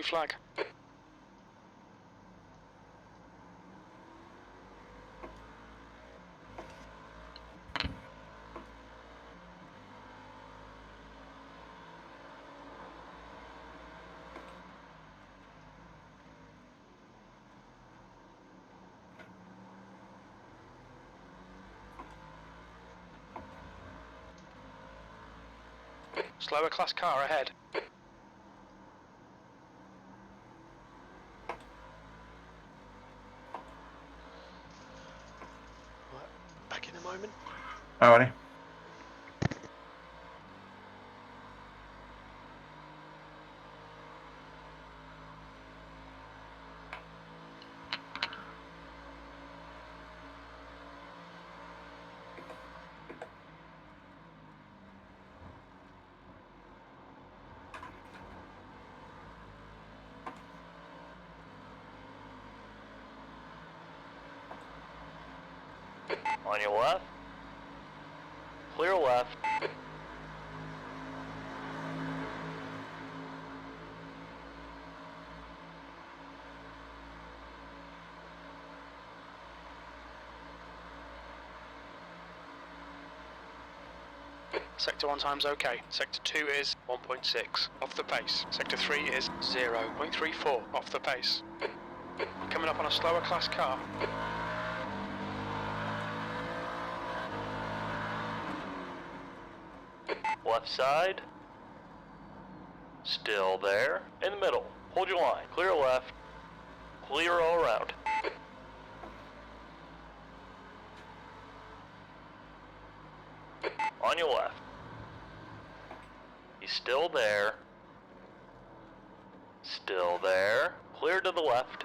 Blue flag. Slower class car ahead. Back in a moment. Alrighty. On your left. Clear left. Sector 1 time's okay. Sector 2 is 1.6, off the pace. Sector 3 is 0.34, off the pace. Coming up on a slower class car. Left side. Still there. In the middle. Hold your line. Clear left. Clear all around. On your left. He's still there. Still there. Clear to the left.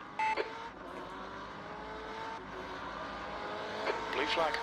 Blue flag.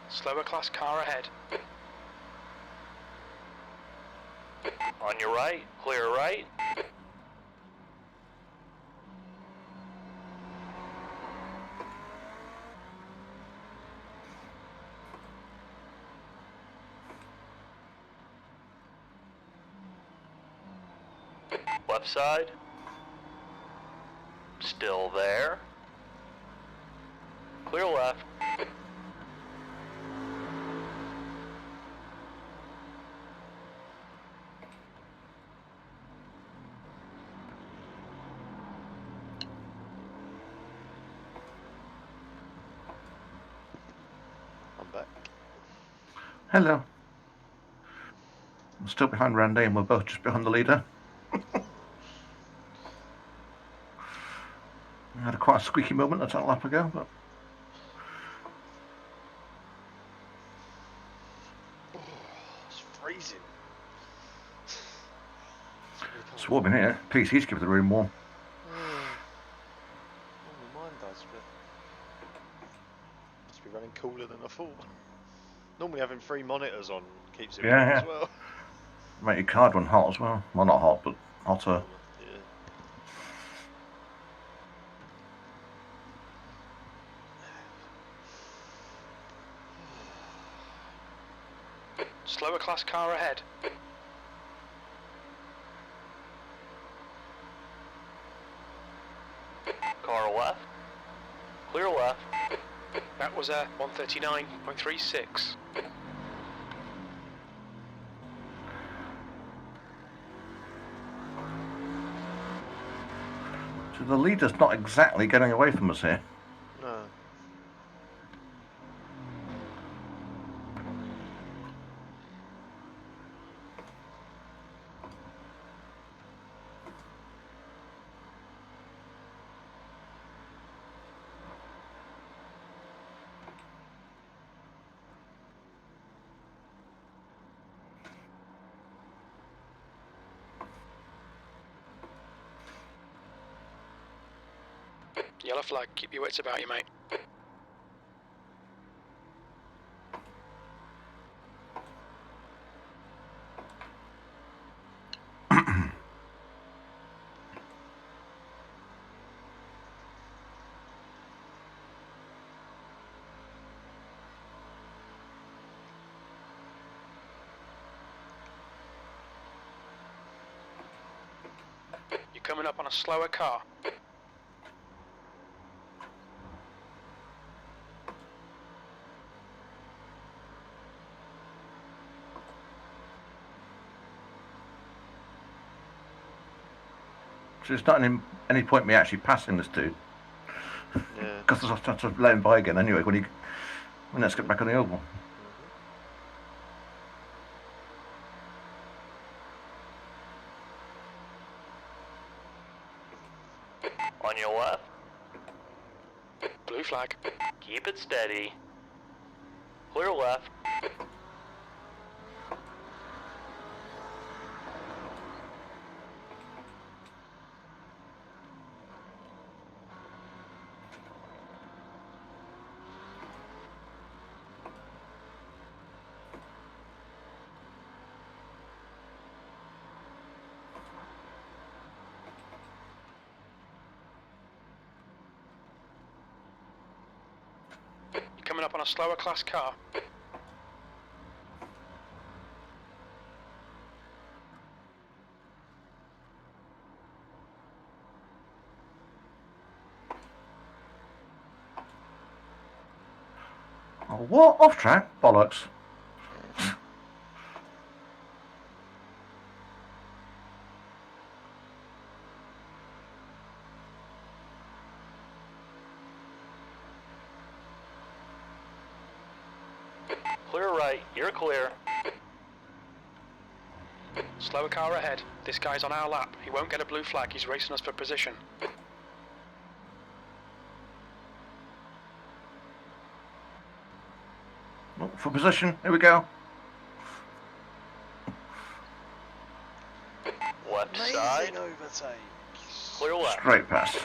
Slower class car ahead. On your right. Clear right. Left side. Still there. Clear left. I'm back. Hello. I'm still behind Randy and we're both just behind the leader. I had quite a squeaky moment a lap ago, but It's freezing. it's warm in here. PC's keep the room warm. Oh, mine does, but must be running cooler than I thought. Normally having 3 monitors on keeps it warm as well. Make your card run hot as well. Well, not hot, but hotter. Yeah. Slower class car ahead. Car left. Clear left. That was a 139.36. So the leader's not exactly getting away from us here. No. Yellow flag, keep your wits about you, mate. You're coming up on a slower car. So there's not any point me actually passing this dude. Yeah. Because I'll have to let him by again anyway when let's get back on the oval. On your left. Blue flag. Keep it steady. Clear left. You're coming up on a slower class car. Oh, what? Off track? Bollocks. Clear right. You're clear. Slower car ahead. This guy's on our lap. He won't get a blue flag. He's racing us for position. Oh, for position. Here we go. Left Amazing side. overtake. Clear left. Straight pass.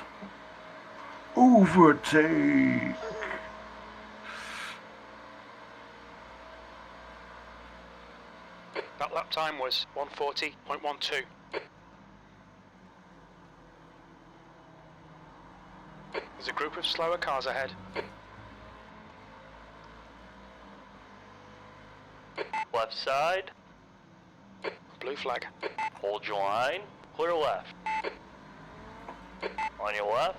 Overtake. That lap time was 1:40.12. There's a group of slower cars ahead. Left side. Blue flag. Hold your line. Clear left. On your left.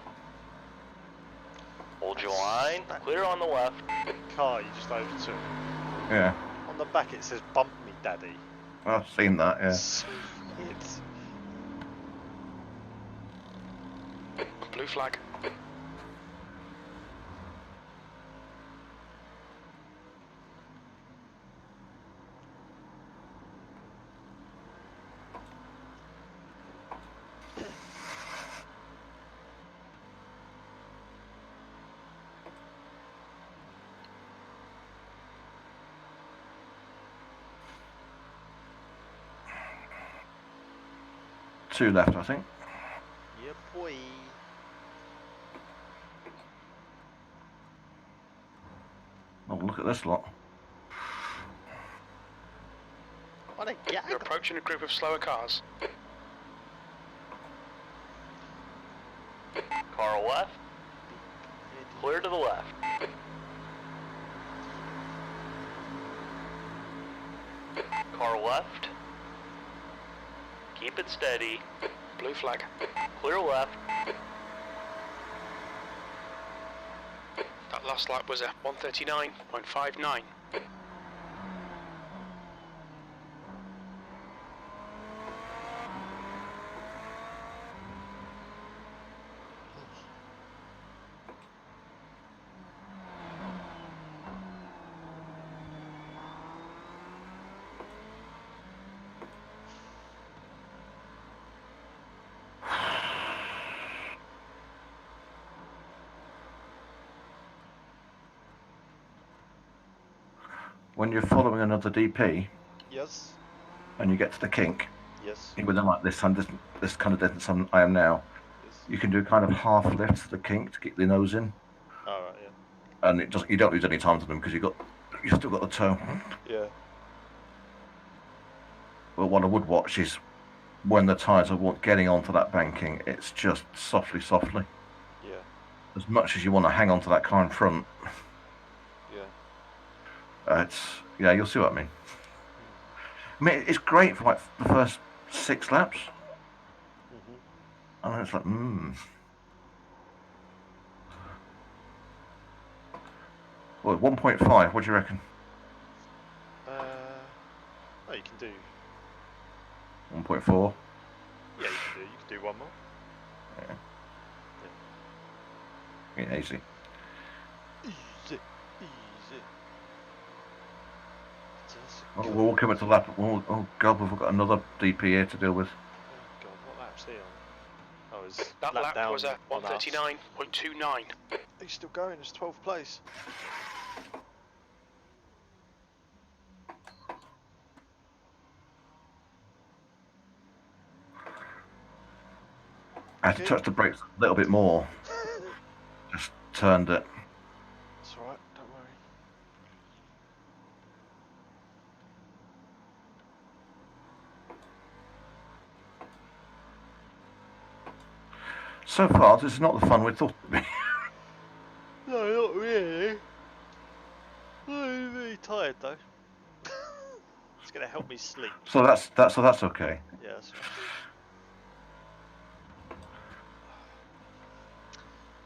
Hold your line. Clear on the left. Car you just overtook. Yeah, On the back it says "Bump me, Daddy." I've seen that. Yeah. It's Blue flag. Two left, I think. yeah, boy. Oh, look at this lot. What a gag. You're approaching a group of slower cars. Car left. Clear to the left. Car left. Keep it steady. Blue flag. Clear left. That last lap was a 1:39.59. When you're following another DP Yes. and you get to the kink, Yes. you're within like this kind of distance I am now. Yes. You can do kind of half lift to the kink to get the nose in, Alright, yeah. and it doesn't. You don't lose any time to them because you've still got the toe. Yeah. But what I would watch is when the tyres are getting onto that banking, it's just softly. Yeah. As much as you want to hang on to that car in front, Yeah. you'll see what I mean. I mean, it's great for like the first 6 laps. And then it's like, Well, 1.5, what do you reckon? Oh, you can do. 1.4? Yeah, you can do one more. Yeah, easy. Easy. Oh, we're coming to lap. Oh God, we've got another DP here to deal with. Oh God, what lap's he on? Oh, it's That lap lap down was at on us. 139.29. He's still going. It's 12th place. I had to touch the brakes a little bit more. Just turned it. It's alright, don't worry. So far, this is not the fun we thought it would be. No, not really. I'm very tired though. It's gonna help me sleep. So that's okay. Yeah, that's right.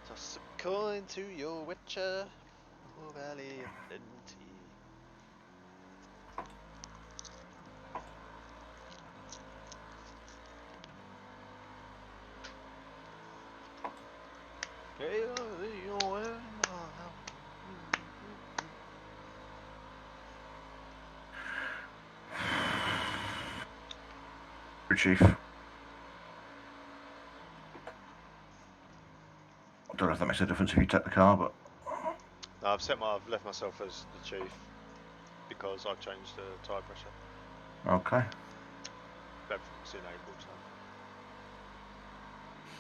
Toss a coin to your witcher, oh valley of plenty. Chief. I don't know if that makes a difference if you take the car, but No, I've left myself as the chief because I've changed the tyre pressure. okay. Everything's enabled,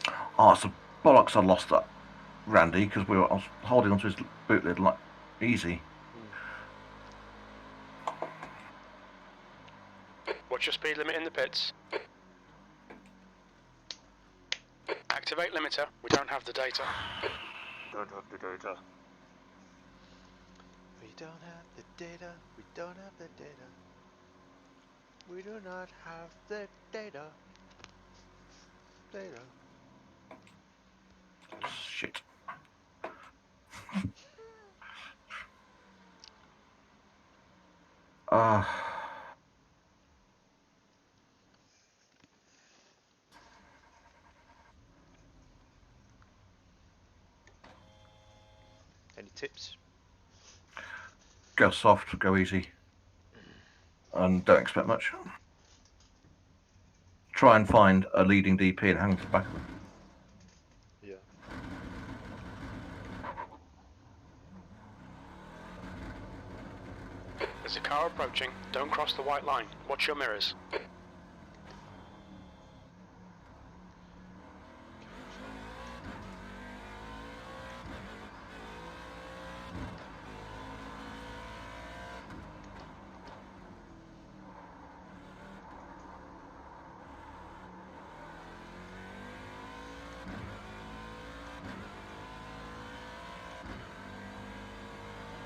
so. Oh, it's a bollocks I lost that, Randy, because I was holding onto his boot lid like easy. What's your speed limit in the pits? Activate limiter. We don't have the data. Don't have the data. We don't have the data. We don't have the data. We do not have the data. Data. Shit. Any tips? Go soft, go easy, and don't expect much. Try and find a leading DP and hang to the back of them. Yeah. There's a car approaching. Don't cross the white line. Watch your mirrors.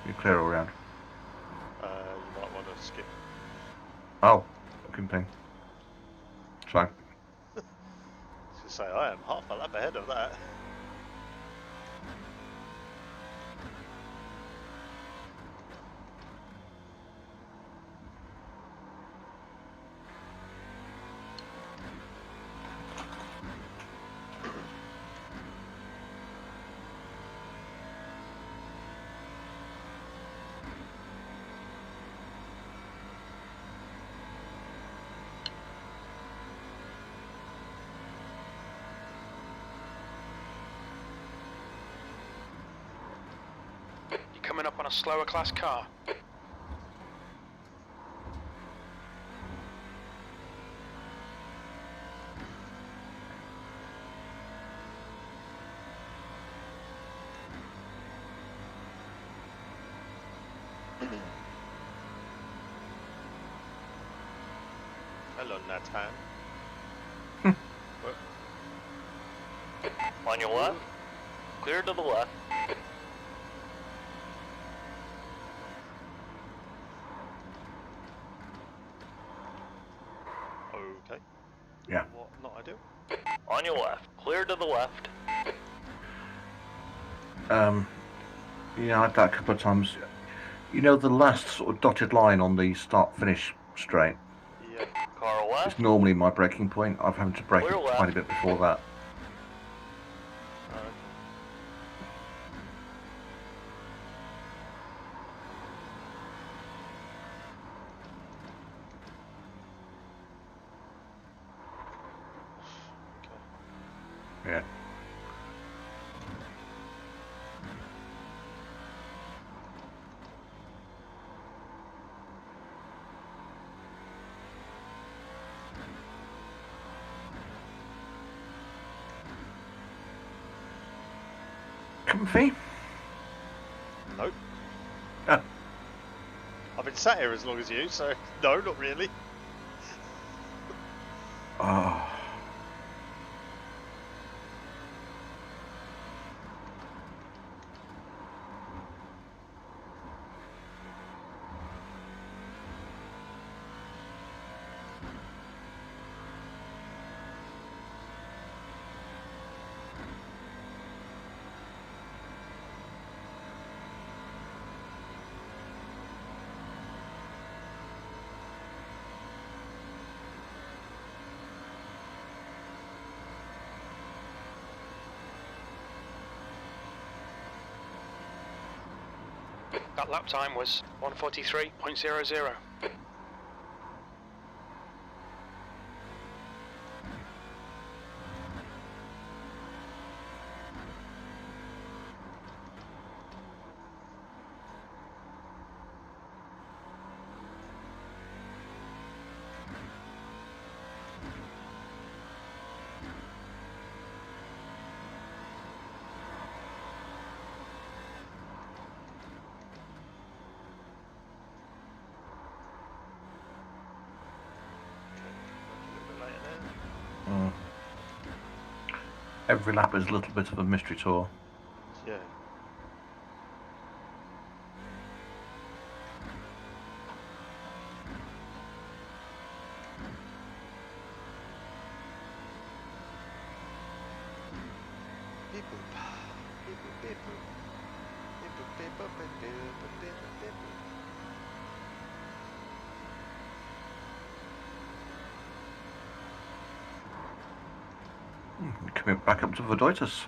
You're clear all round. You might want to skip. Oh, fucking ping. It's fine. I was going to say, I am half a lap ahead of that. You're coming up on a slower class car. Hello, Nathan. On your left. Clear to the left. Okay. Yeah. What? Not ideal. On your left. Clear to the left. Yeah, I had that a couple of times. You know, the last sort of dotted line on the start-finish straight Yeah. Car is left. normally my braking point. I've had to brake Clear it left. quite a bit before that. Okay. Yeah. Comfy? Nope. Ah. I've been sat here as long as you, so no, not really. Oh. That lap time was 1:43.00. A little bit later now. Mm. Every lap is a little bit of a mystery tour. Yeah. Beep boop. Beep boop, beep boop. Beep boop, beep boop, beep boop, beep boop, beep boop. Coming back up to Vodoitus.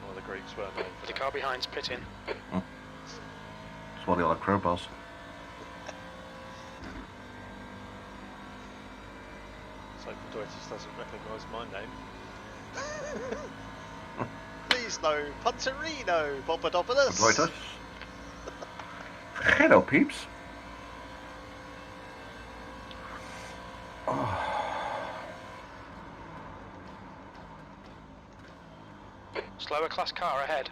Oh, the Greeks were made for The that. car behind's pitting. That's why they all have crowbars. So Deutsch doesn't recognise my name. Please no, Punterino, Bobadopoulos. Vodoitus. Hello, peeps. Oh. Slower class car ahead.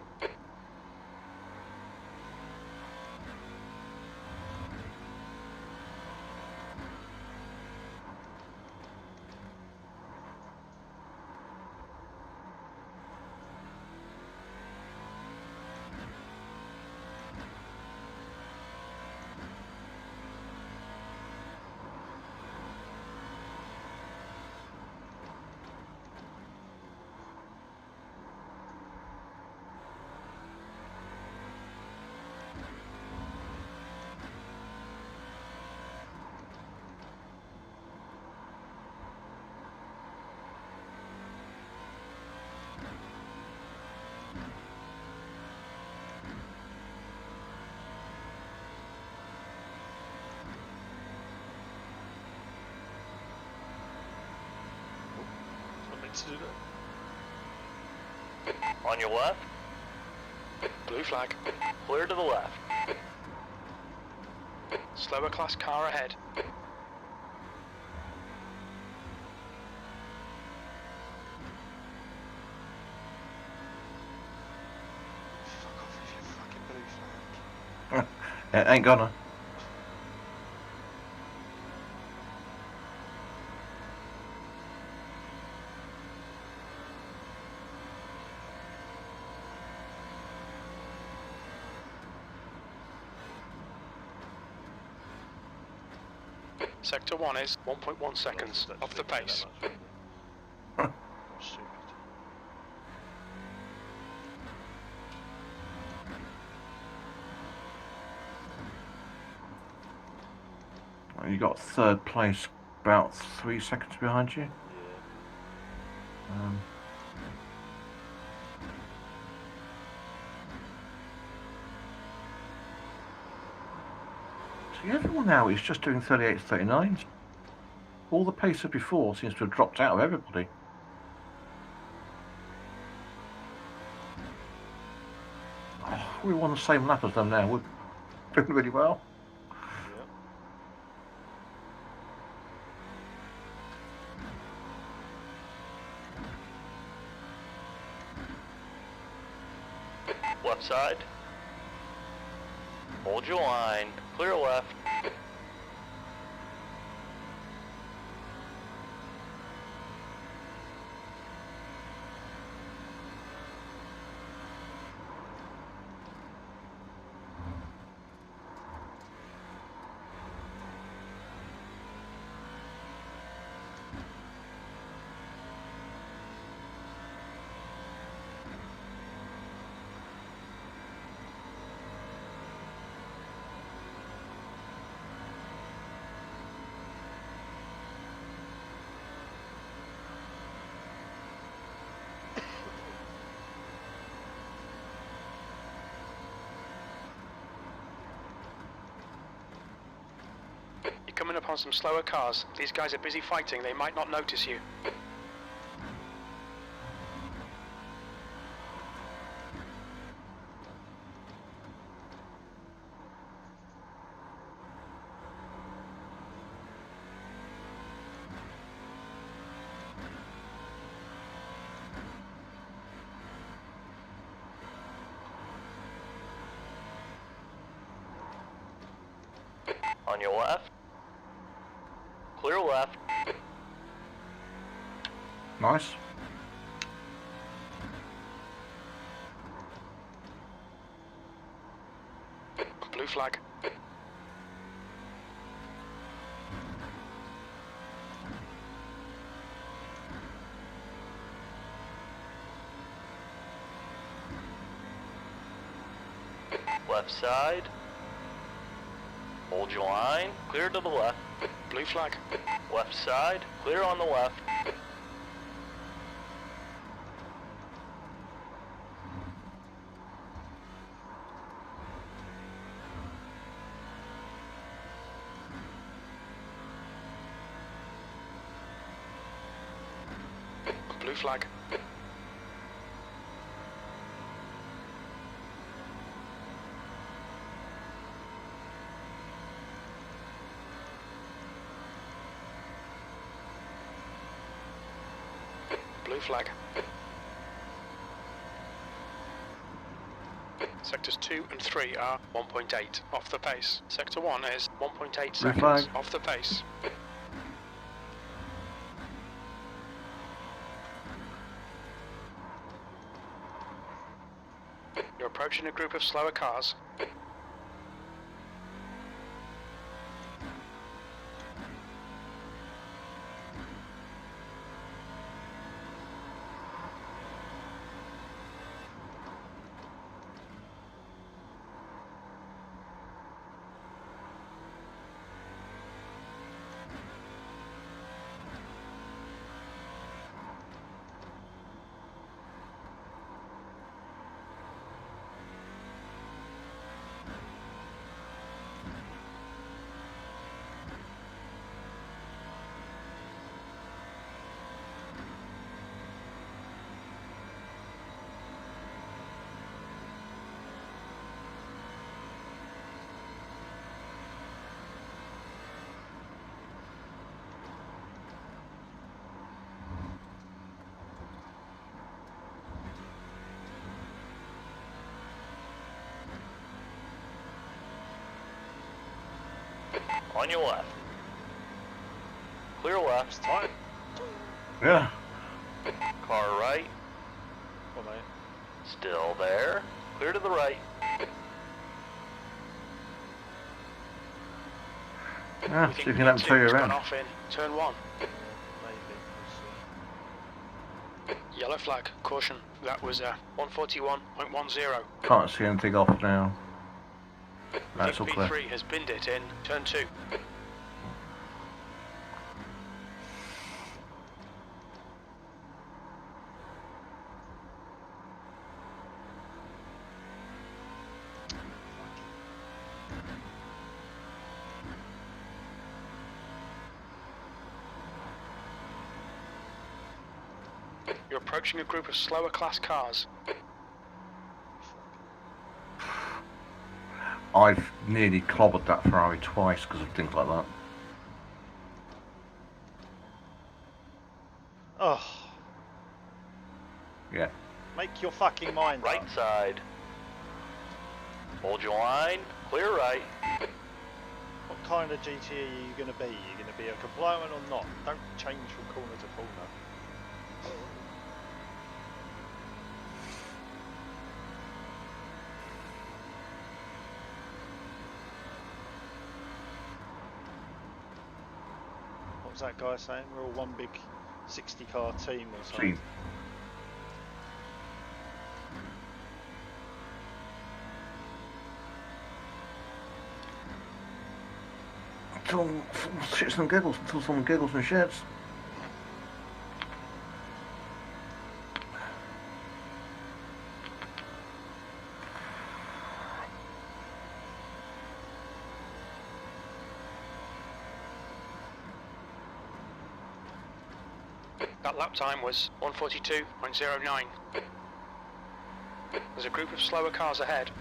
Not meant to do that. On your left. Blue flag. Clear to the left. Slower class car ahead. Fuck off with your fucking blue flag. It ain't gonna. Sector 1 is 1.1 seconds That's off the literally pace. that much, isn't it? Stupid. Well, you got third place about 3 seconds behind you. Yeah. See, everyone now is just doing 38s, 39s. All the pacer before seems to have dropped out of everybody. Oh, we're on the same lap as them now. We're doing really well. Left side. Hold your line. Clear left. You're coming up on some slower cars. These guys are busy fighting. They might not notice you. On your left. Clear left. Nice. Blue flag. Left side. Hold your line. Clear to the left. Blue flag. Left side. Clear on the left. Blue flag. Blue flag. Sectors 2 and 3 are 1.8 off the pace. Sector 1 is 1.8 seconds flag. off the pace. You're approaching a group of slower cars. On your left. Clear left. It's tight. Yeah. Car right. Well, mate. Still there. Clear to the right. Yeah, We so think you can let them two tow you has gone around. off in turn 1. Maybe. We'll see. Yellow flag, caution. That was 141.10. Can't see anything off now. We That's all think clear. P3 has binned it in turn 2. You're approaching a group of slower class cars. I've nearly clobbered that Ferrari twice because of things like that. Oh, Yeah. make your fucking mind Right up. side. Hold your line. Clear right. What kind of GT are you going to be? Are you going to be a compliant one or not? Don't change from corner to corner. What was that guy saying? We're all one big 60-car team or something. See, until shits and giggles, until someone giggles and shits. That lap time was 142.09. There's a group of slower cars ahead.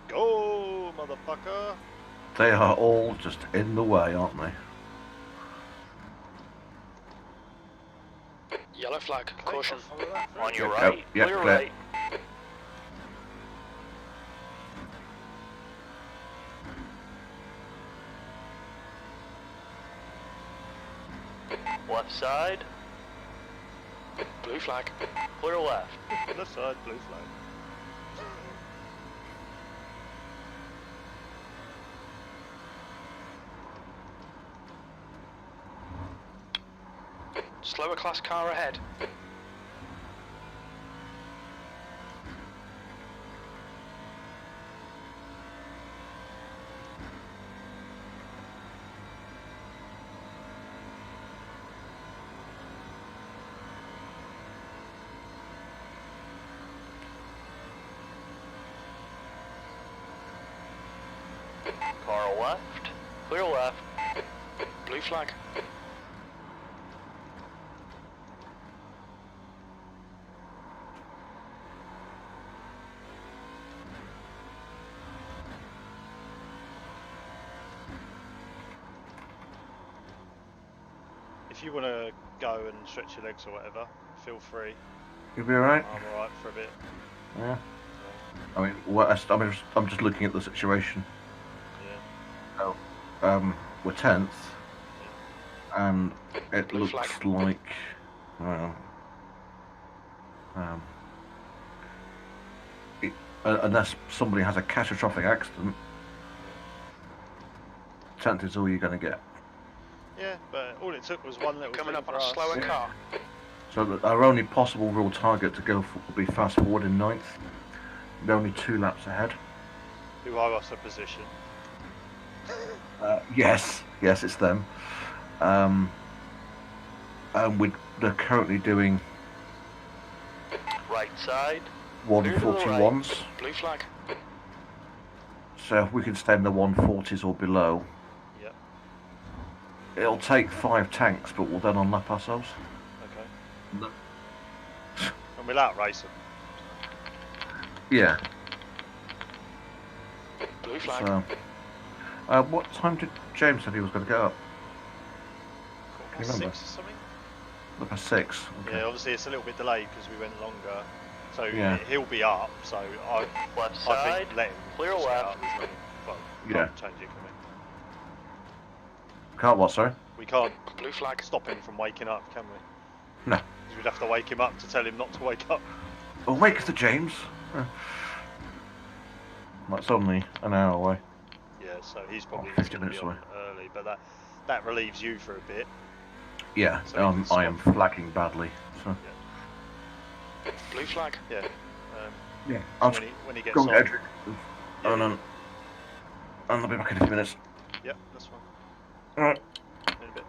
Go, motherfucker! They are all just in the way, aren't they? Yellow flag, Okay, caution. I'll follow that through. On your Yep, right. yep, Clear clear. right. Left side. Blue flag. Clear left. Left side, blue flag. Slower class car ahead. Car left. Clear left. Blue flag. If you want to go and stretch your legs or whatever, feel free. You'll be alright? I'm alright for a bit. Yeah. So, I mean, I'm just looking at the situation. yeah. So, we're 10th, and it Blue looks flag. like, well, unless somebody has a catastrophic accident, 10th is all you're going to get. Yeah, but all it took was one little Coming thing up for on a us. slower Yeah. car. So our only possible real target to go for will be fast forward in 9th. They're only 2 laps ahead. Who are us a position. Yes, it's them. And they're currently doing Right side. 141s. Blue flag. So if we can stay in the 140s or below, Yep. it'll take 5 tanks, but we'll then unlap ourselves. Okay. No. And we'll outrace them. Yeah. Blue flag. So, what time did James said he was going to get up? Can you remember? 6 or something? Look at 6. Okay. Yeah, obviously it's a little bit delayed because we went longer. So Yeah. he'll be up. So Left I side, think let him clear just get left. up. There's no, well, we Yeah. can't change it, can we? Can't what, sorry? We can't Blue flag. stop him from waking up, can we? No. 'Cause we'd have to wake him up to tell him not to wake up. Well, wake the James. That's only an hour away. Yeah, so he's probably 50 just going to be minutes on away. early, but that relieves you for a bit. Yeah, So he can I am swap. flagging badly. So. Blue flag. Yeah. Yeah. I'll When he gets go on. and get a drink. Yeah, And I'll be back in a few minutes. Yep, that's fine. Alright. In a bit.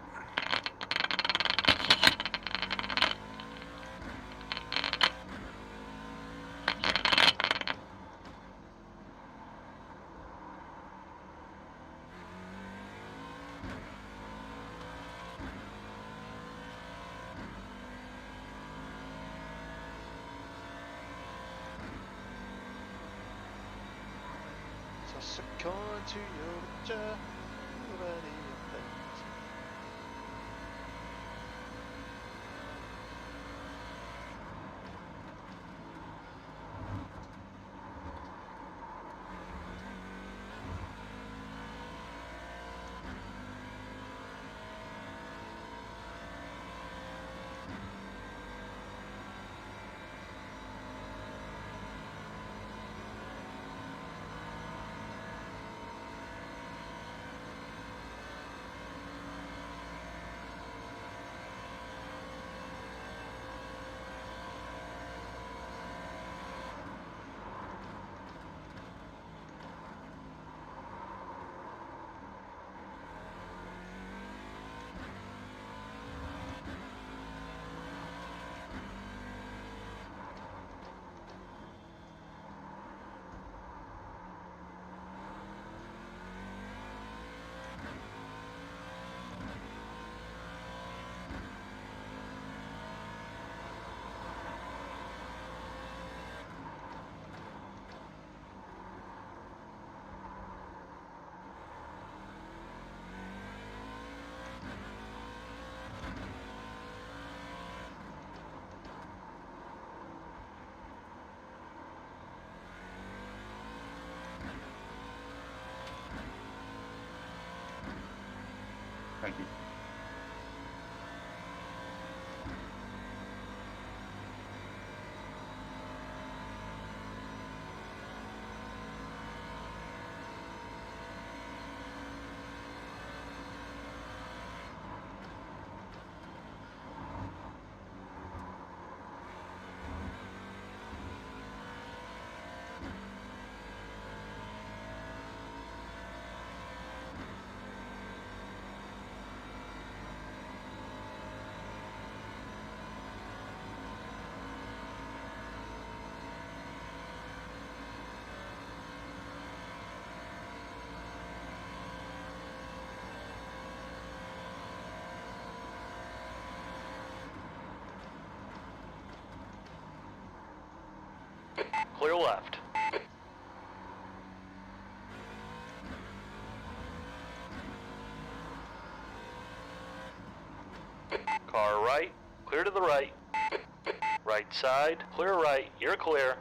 Succumb to your nature, already in things. Thank you. Clear left. Car right, clear to the right. Right side, clear right, you're clear.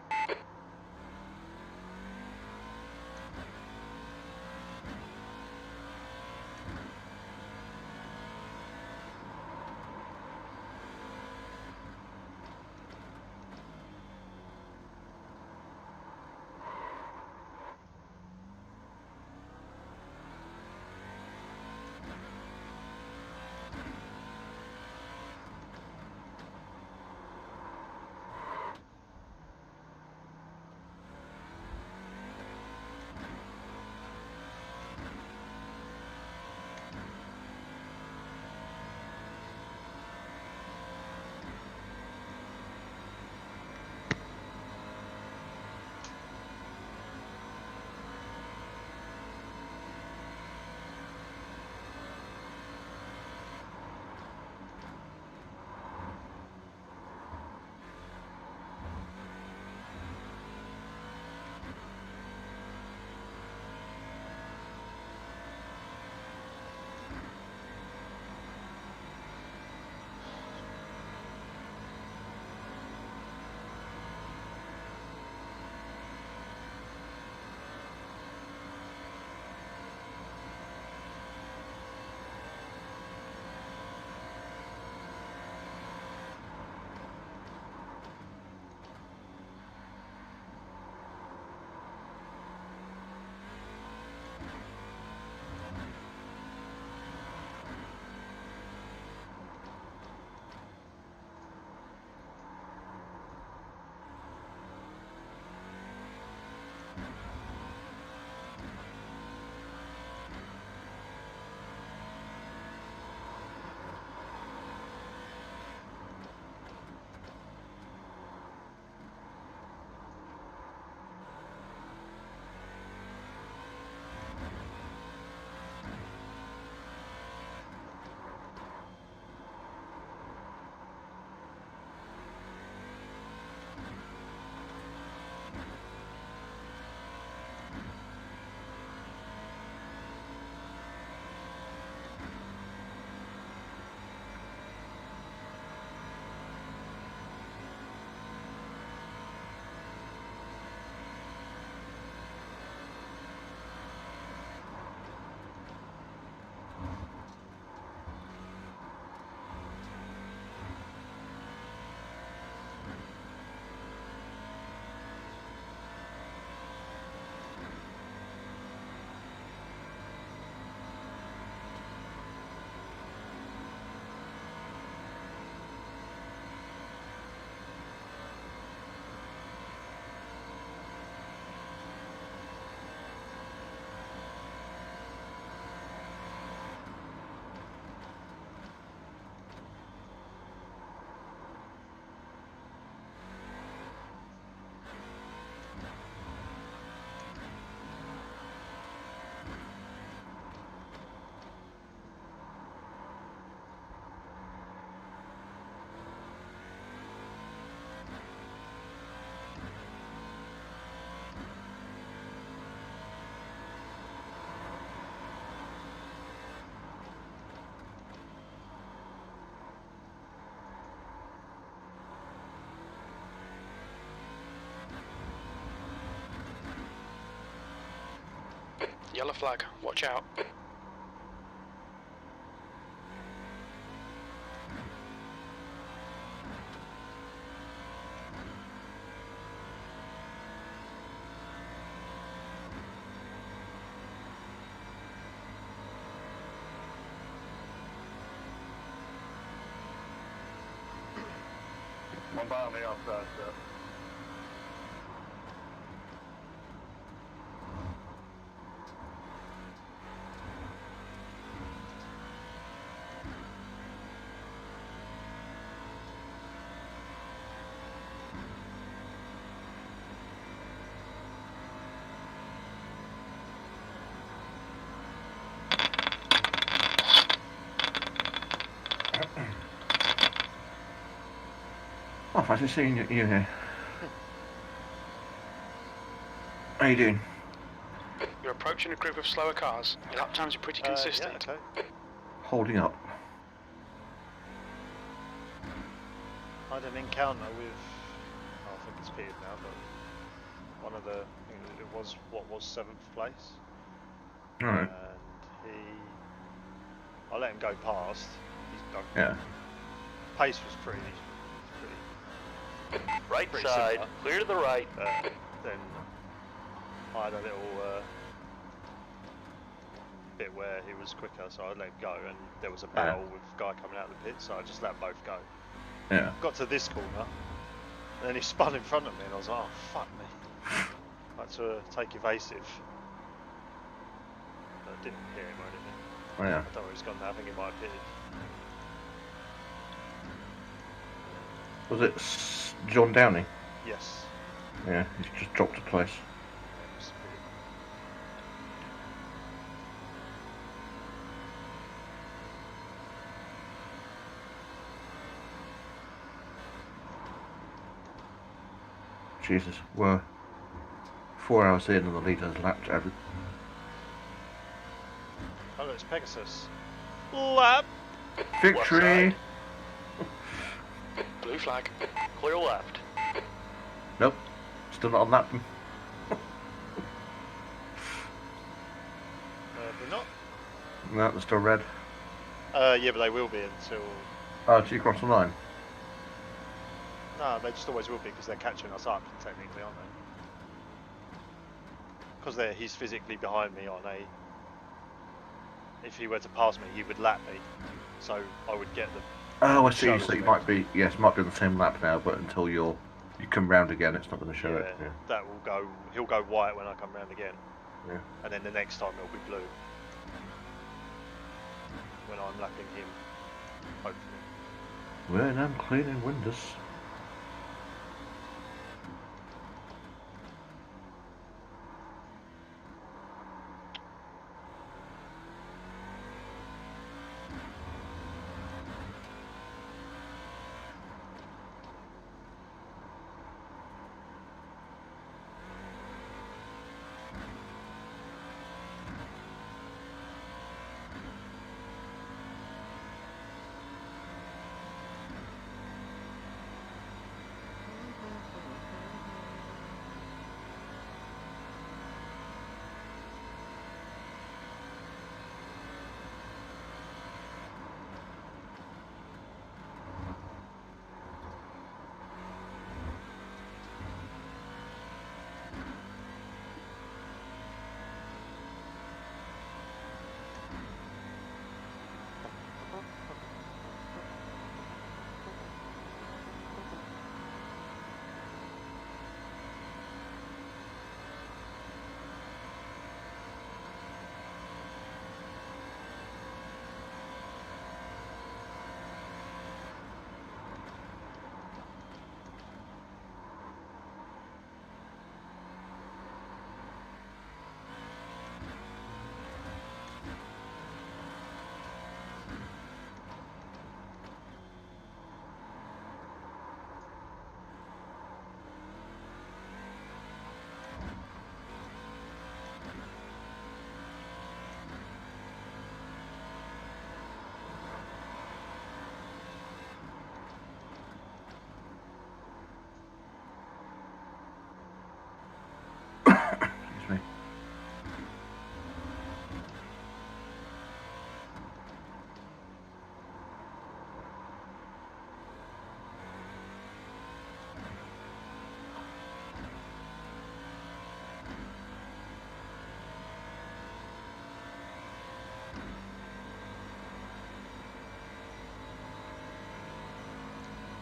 Yellow flag, watch out. One by on the outside, sir. Oh, fancy seeing you here. How you doing? You're approaching a group of slower cars. Your lap times are pretty consistent. Yeah, okay. Holding up. I had an encounter with, I think it's Peter now, but one of the, it was what was 7th place. Alright. And I let him go past. Yeah. Pace was pretty Right Pretty side, similar. clear to the right. then I had a little bit where he was quicker, so I let him go, and there was a battle with a guy coming out of the pit, so I just let both go. Yeah. Got to this corner, and then he spun in front of me, and I was like, oh, fuck me. I had to take evasive. I didn't hear him or anything. Oh, yeah. I don't know where he's gone now, I think he might have pitted. Was it John Downey? Yes. Yeah, he's just dropped a place. It was pretty- Jesus, we're 4 hours in and the leader's lapped every. Oh, look, it's Pegasus. Lap! Victory! Blue flag. Clear left. Nope, still not on that. They're not? No, they're still red. Yeah, but they will be until... Oh, so you crossed the line. No, they just always will be because they're catching us up, technically, aren't they? Because he's physically behind me on a... If he were to pass me, he would lap me. So I would get the... Oh, I see. Show So you us might be, yes, might be on the same lap now, but until you come round again, it's not going to show Yeah, it. Yeah. that will go... He'll go white when I come round again. Yeah. And then the next time it'll be blue. When I'm lapping him, hopefully. When I'm cleaning windows.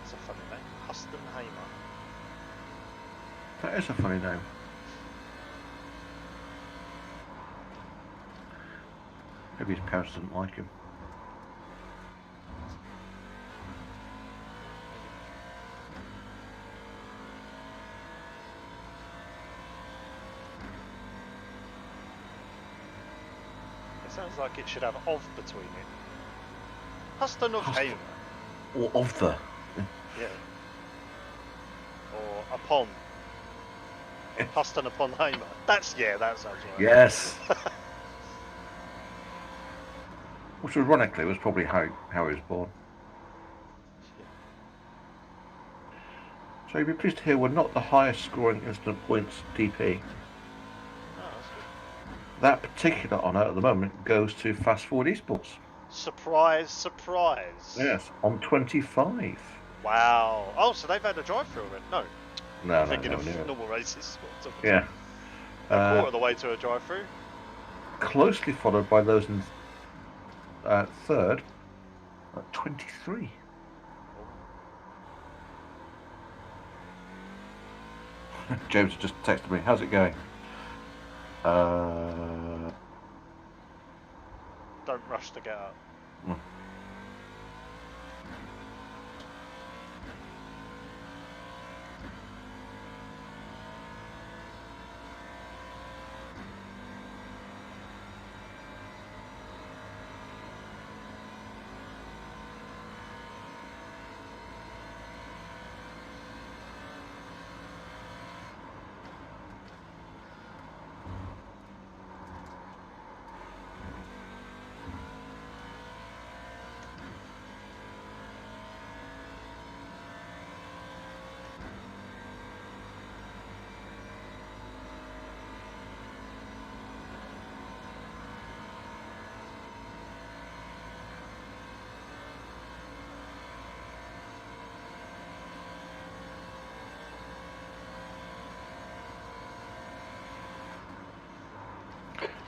That's a funny name. Huston Hamer. That is a funny name. Maybe his parents didn't like him. It sounds like it should have "of" between it. Huston of Huston. Hamer. Or of the. Yeah. Or upon. Huston upon Hamer. That sounds right. Yes. Which ironically was probably how he was born. So you'll be pleased to hear we're not the highest scoring instant points DP. Oh, that's good. That particular honour at the moment goes to Fast Forward Esports. Surprise, surprise. Yes, on 25. Wow. Oh, so they've had a drive-through already? No. No, I'm thinking of no. normal races. Yeah. A quarter of the way to a drive-through. Closely followed by those in third at 23. James just texted me. How's it going? Don't rush to get up.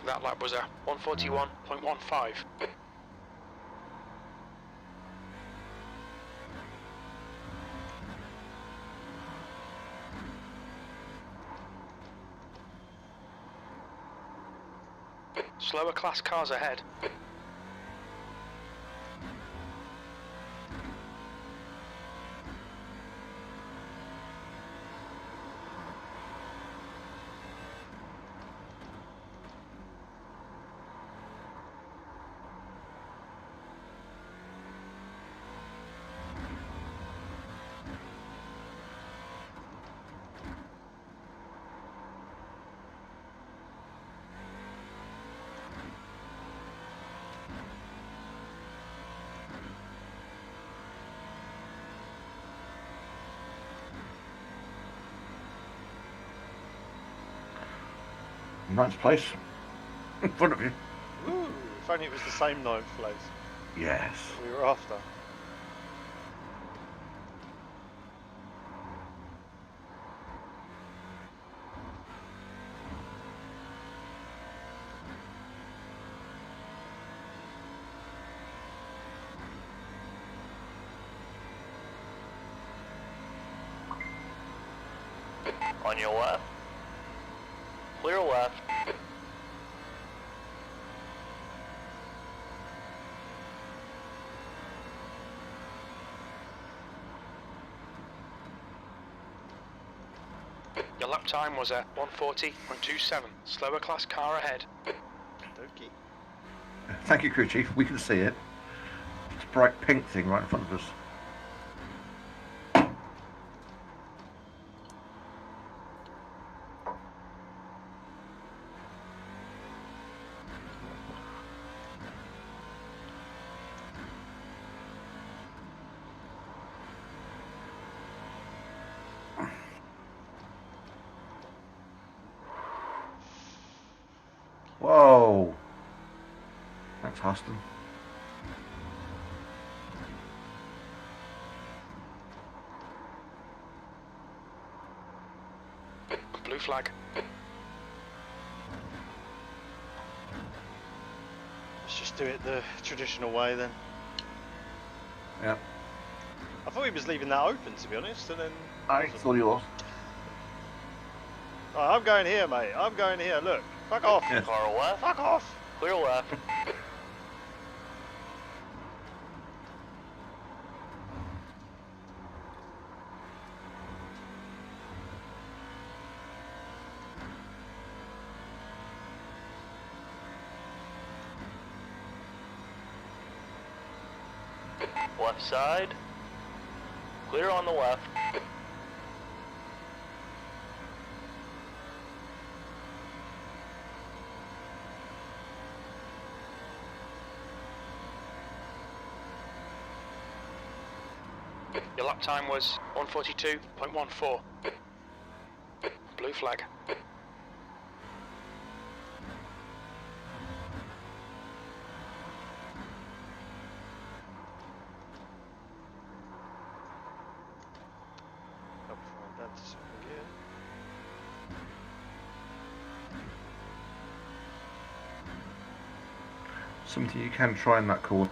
That lap was a 141.15. Slower class cars ahead. Ninth place. In front of you. Ooh, if only it was the same ninth place Yes. we were after. On your left. Clear left. Your lap time was a 140.27. Slower class car ahead. Okey. Thank you, crew chief. We can see it. It's a bright pink thing right in front of us. Whoa. Thanks, Huston. Blue flag. Let's just do it the traditional way then. Yeah. I thought he was leaving that open, to be honest, and then... I wasn't. thought he was. Right, I'm going here, mate. I'm going here. Look. Fuck off. Yes. Car left. Fuck off. Clear left. Left side. Clear on the left. Your lap time was 1:42.14. Blue flag. Up front, down to second gear. Something you can try in that corner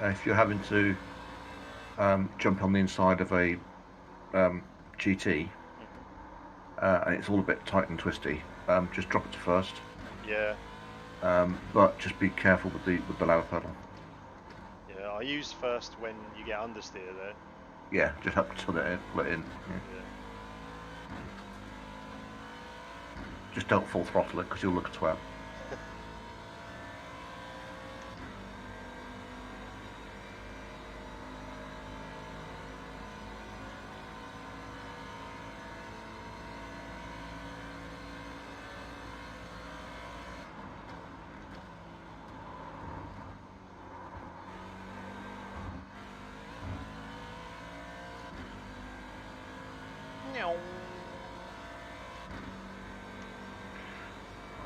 if you're having to jump on the inside of a GT and it's all a bit tight and twisty. Just drop it to first, Yeah. but just be careful with the lower pedal. Yeah, I use first when you get understeer there. Yeah, just help to let it in. Yeah. Yeah. Just don't full throttle it because you'll look a twat.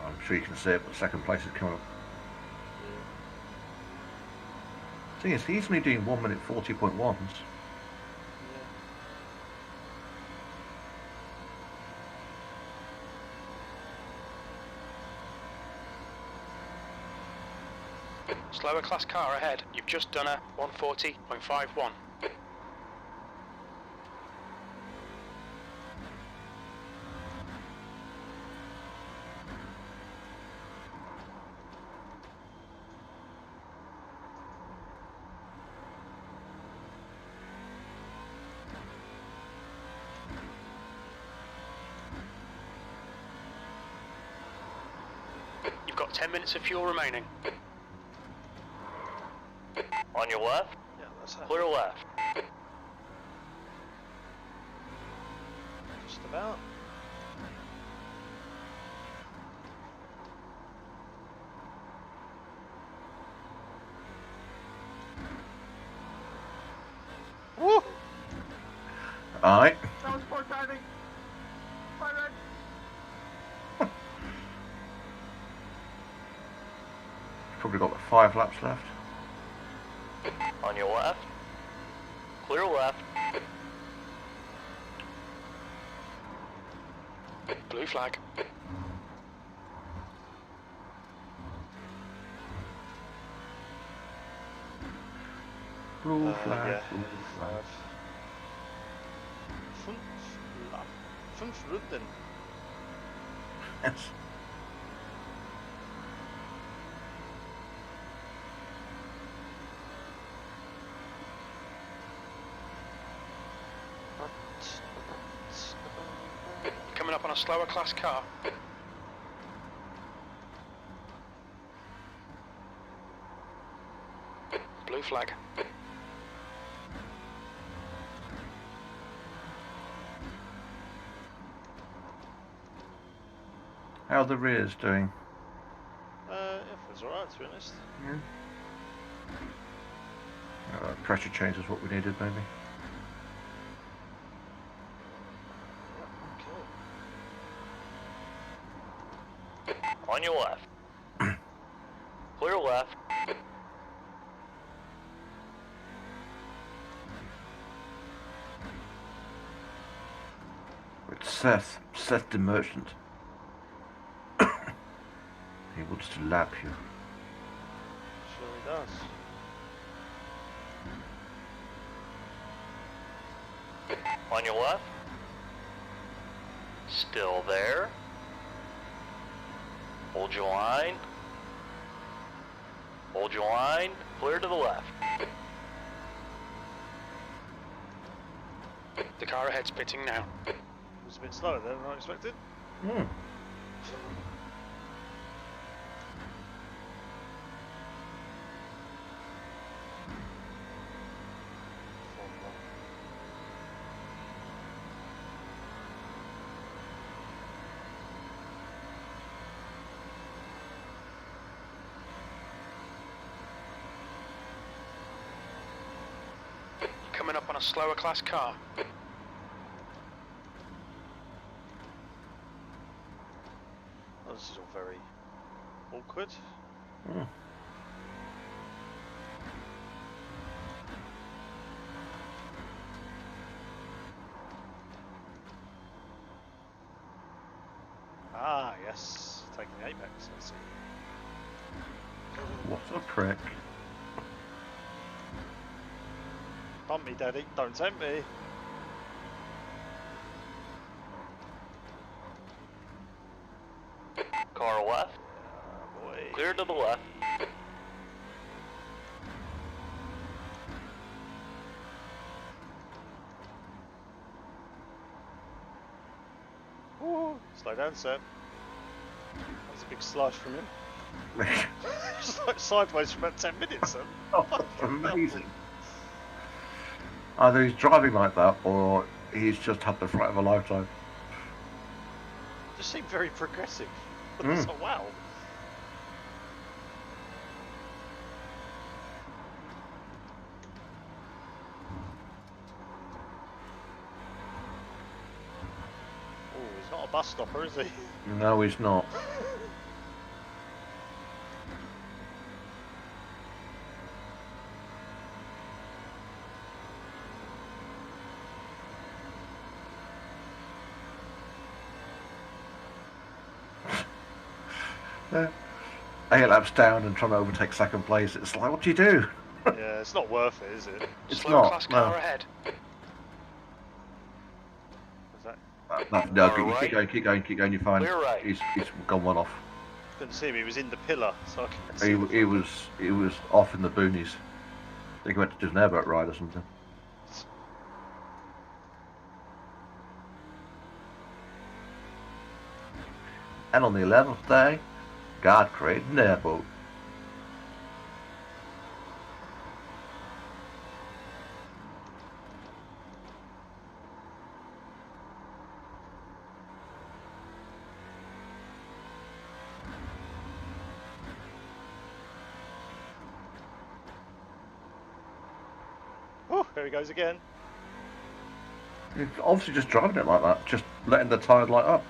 I'm sure you can see it, but second place is coming up. Thing is, he's only doing 1 minute 40.1s. Slower class car ahead. You've just done a 1:40.51. You've got 10 minutes of fuel remaining. On your left. Yeah, that's it. Clear left. Just about. Woo! Alright. That was poor timing. My red. Probably got 5 laps left. On your left. Clear left. Blue flag. Blue flag, Yeah. blue flag. Fünf Runden. Yes. Coming up on a slower class car. Blue flag. How are the rears doing? It was alright, to be honest. Yeah. Pressure change is what we needed, maybe. On your left. Clear left. It's Seth the merchant. He wants to lap you. Sure he does. On your left. Still there. Hold your line. Hold your line. Clear to the left. The car ahead's pitting now. It was a bit slower than I expected. Hmm. Coming up on a slower class car. Oh, this is all very awkward. Hmm. Ah, yes. Taking the apex, I see. What a prick. Bump me, Daddy. Don't tempt me. Car left. Boy. Clear to the left. Ooh, slow down, sir. That's a big slide from him. Just like sideways for about 10 minutes, son. Oh, amazing. Either he's driving like that, or he's just had the fright of a lifetime. Just seemed very progressive. Mm. It's like, wow. Oh, he's not a bus stopper, is he? No, he's not. Yeah. 8 laps down and trying to overtake second place. It's like, what do you do? Yeah, it's not worth it, is it? It's Slower not. class No. car ahead. Is that? No, All keep right. going, keep going, keep going. You're fine. Clear right. He's gone one off. Couldn't see him. He was in the pillar, so I couldn't see He, him. he was off in the boonies. I think he went to do an airboat ride or something. And on the 11th day, God created an airboat. Oh, there he goes again. He's obviously just driving it like that, just letting the tyre light up.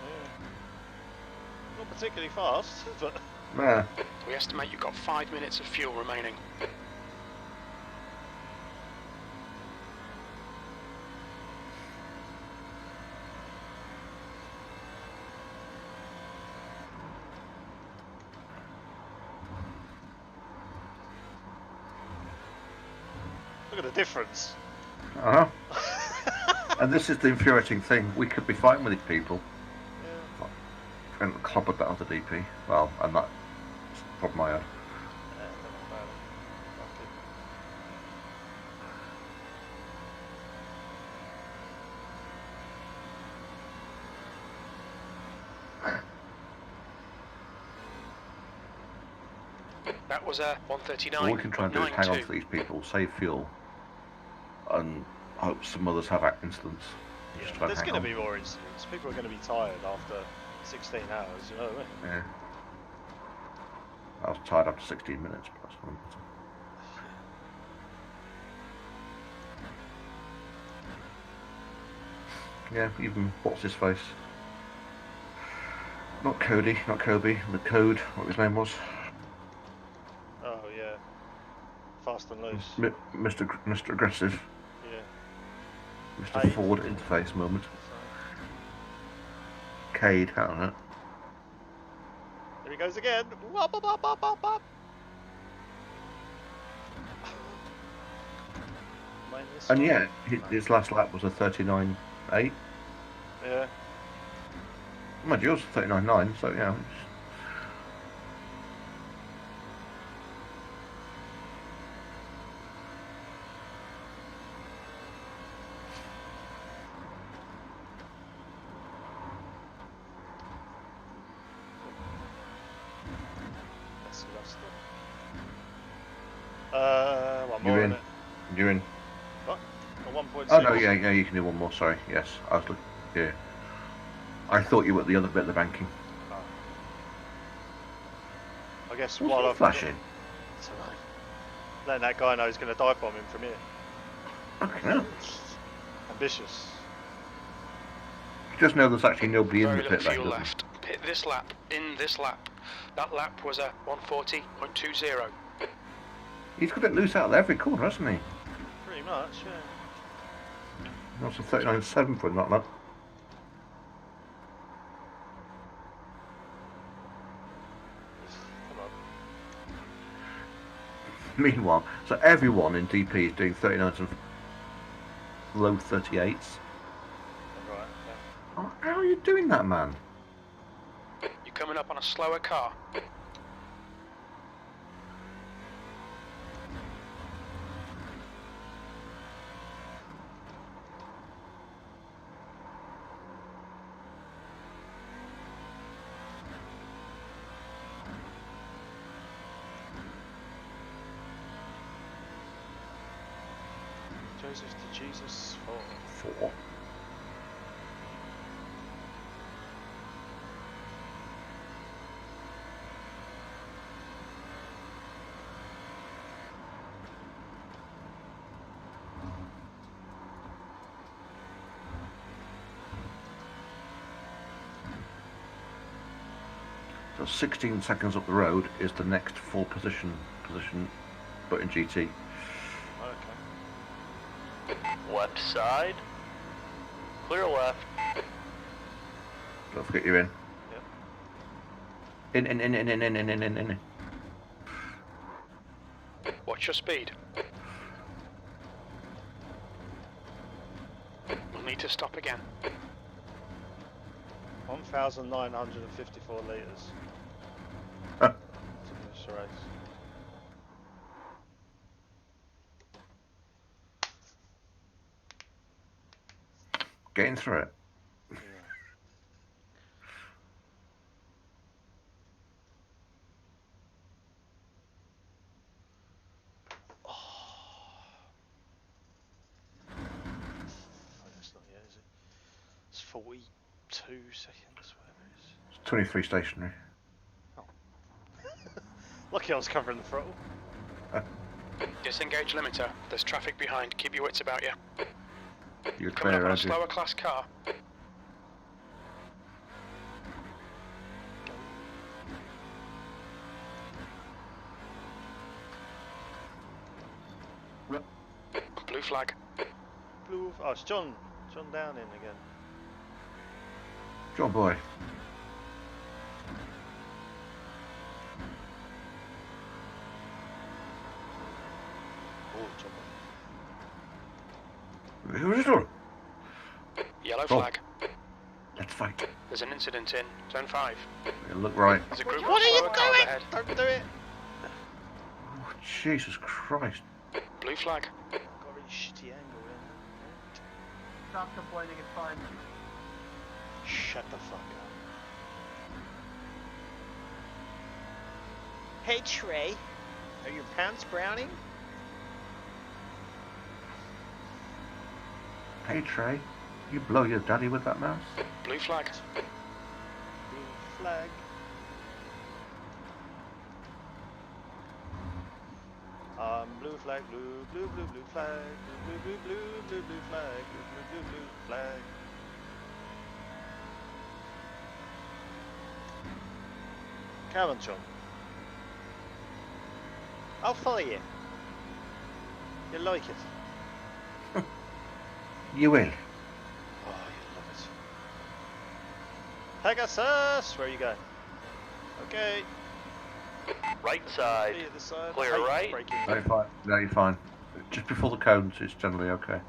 Yeah. Not particularly fast, but Nah. We estimate you've got 5 minutes of fuel remaining. look at the difference. Uh-huh. And this is the infuriating thing. We could be fighting with these people. Yeah. And clobbered that onto DP. Well, and that's the problem I had. Yeah, don't know about it. Fuck it. That was a 139.92. All we can try and do is hang on to these people, save fuel, and hope some others have incidents. Just try and There's hang going to on. be more incidents. People are going to be tired after 16 hours, you know what I mean? Yeah. I was tired after 16 minutes, but that's fine. Yeah, even what's his face? Not Cody, not Kobe, the Code, what his name was? Oh, yeah. Fast and loose. Mr. Aggressive, Yeah. Mr. Cade. Ford interface moment. So, Cade, I don't know. there he goes again. Wop, wop, wop, wop, wop, wop. Mine this And one? yeah, No. his last lap was a 39.8. Yeah. Mind yours 39.9, so yeah. That's lost it. One more You're in in. it. You're in. What? A 1.6. Oh no, yeah, you can do one more. Sorry, yes, I was looking. Yeah, I thought you were at the other bit of the banking. Oh. I guess What's while that I've flashing? It's alright. Letting that guy know he's going to dive bomb him from here. Okay, no. Ambitious. Just know there's actually nobody in Very the little pit lane. fuel doesn't left. Pit this lap. In this lap. That lap was a 140.20. there? He's got it loose out of every corner, hasn't he? Pretty much, yeah. That's a 39.7 for him, that lap. Come on. Meanwhile, so everyone in DP is doing 39s and low 38s. Right, okay. Oh, how are you doing that, man? You're coming up on a slower car. Joseph to Jesus 4. 4. So 16 seconds up the road is the next full position, but in GT. Okay. Left side. Clear left. Don't forget you're in. Yep. In. Watch your speed. We'll need to stop again. 1,954 litres. Huh. To finish the race. Getting through it. Yeah. Oh, that's not yet, is it? It's 42 seconds, whatever it is. It's 23 stationary. Lucky I was covering the throttle. Disengage limiter. There's traffic behind. Keep your wits about you. You're Coming clear, up on a aren't you? slower class car. Blue flag. Blue. Oh, it's John. John Downing again. John boy. Oh, John. Who is it? Yellow Oh. flag. Let's fight. There's an incident in Zone 5. It'll look right. There's a group What of are you slower cars doing? ahead. Don't do it. Oh, Jesus Christ. Blue flag. Got a really shitty angle in. Stop complaining, it's fine. Shut the fuck up. Hey Trey, are your pants browning? Hey Trey, you blow your daddy with that mouse? Blue flag. Blue flag. Blue flag, blue flag, blue flag, blue flag. Come on, John. I'll follow you. You'll like it. You will. Oh, you'll love it. Pegasus! Where are you going? Okay. Right side. Be at the side. Clear I hate right. braking. No, you're fine. No, you're fine. Just before the cones, it's generally okay.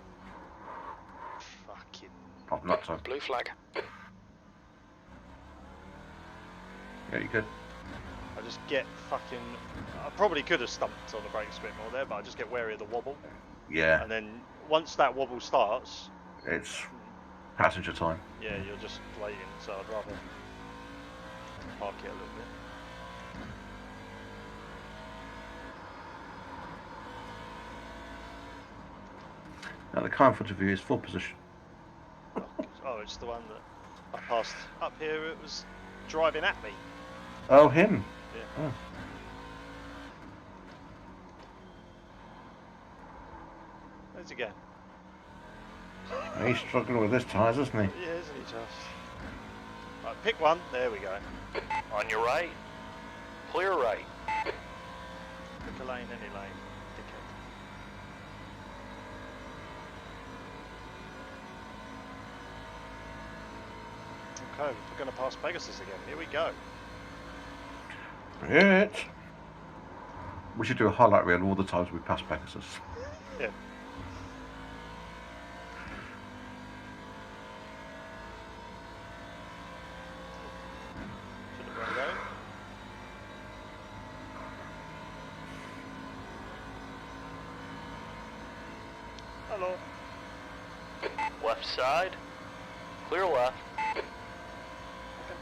Fucking. Apart from that time. Blue flag. Yeah, you good. I just get fucking. I probably could have stumped on the brakes a bit more there, but I just get wary of the wobble. Yeah, And then once that wobble starts, it's passenger time. yeah, you're just waiting. So I'd rather park it a little bit. Now the car in front of you is full position. Oh, it's the one that I passed up here. It was driving at me. Oh, him. Yeah. Oh. Where's he going? He's struggling with his tyres, isn't he? Yeah, isn't he just? Right, pick one. There we go. On your right. Clear right. Pick a lane, any lane. Dickhead. Okay, we're going to pass Pegasus again. Here we go. It. We should do a highlight reel all the times we pass Pegasus. Yeah. Should have run going. Hello. Left side. Clear left. I can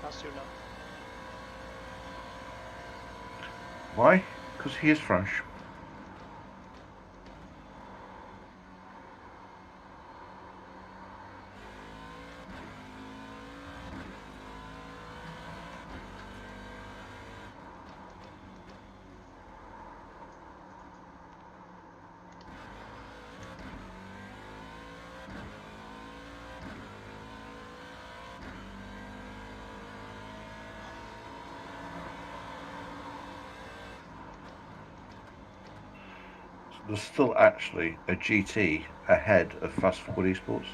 pass you now. Why? Because he is French. There's still actually a GT ahead of Fast Forward Esports.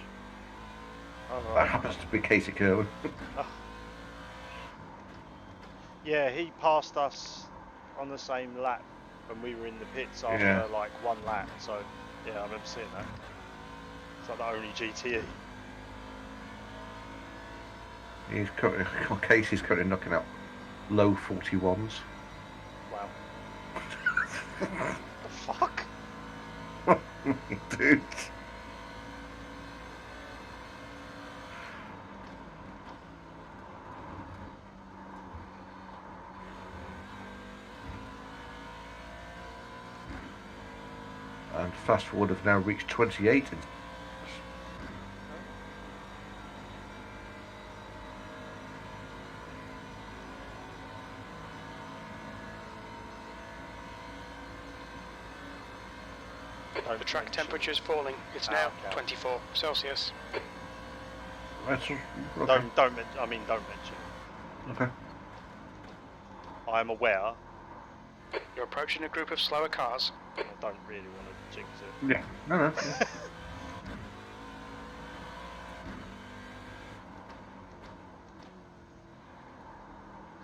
Oh, That right. happens to be Casey Kerwin. Yeah, he passed us on the same lap when we were in the pits after Yeah. like one lap. So yeah, I remember seeing that. It's like the only GTE. Casey's currently knocking out low 41s. Wow. The fuck? Dude. And Fast Forward have now reached 28. The track temperature is falling. It's now 24 Celsius. That's okay. Don't mention. Okay. I am aware. You're approaching a group of slower cars. I don't really want to jinx it. Yeah. No. Yeah.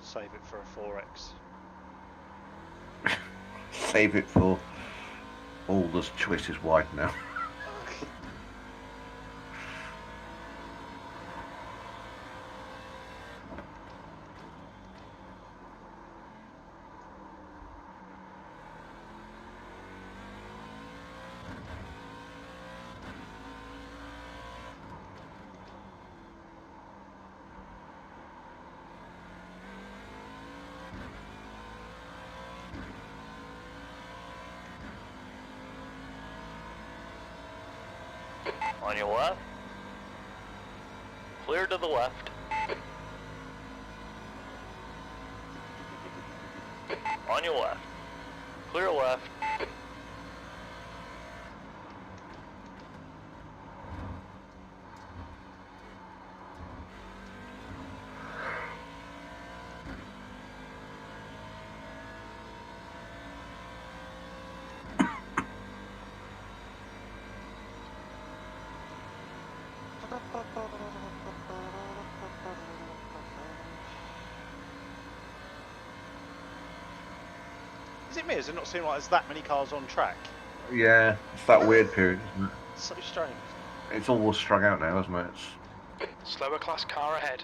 Save it for a 4X. Save it for all those choices wide now. On your left. Clear to the left. On your left. Clear left. Is it me? Does it not seem like there's that many cars on track? Yeah, it's that weird period, isn't it? So strange. It's all strung out now, isn't it? Slower class car ahead.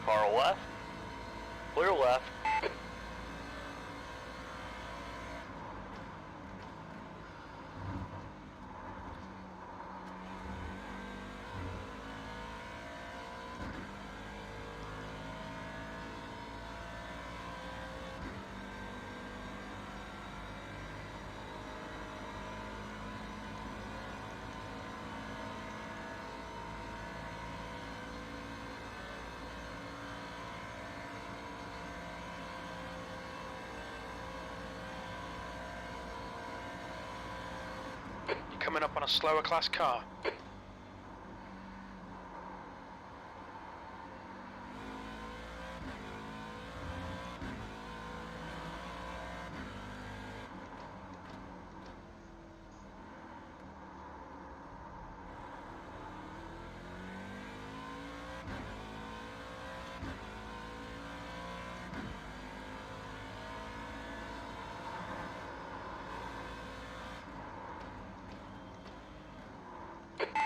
Car left. Clear left. You're coming up on a slower class car.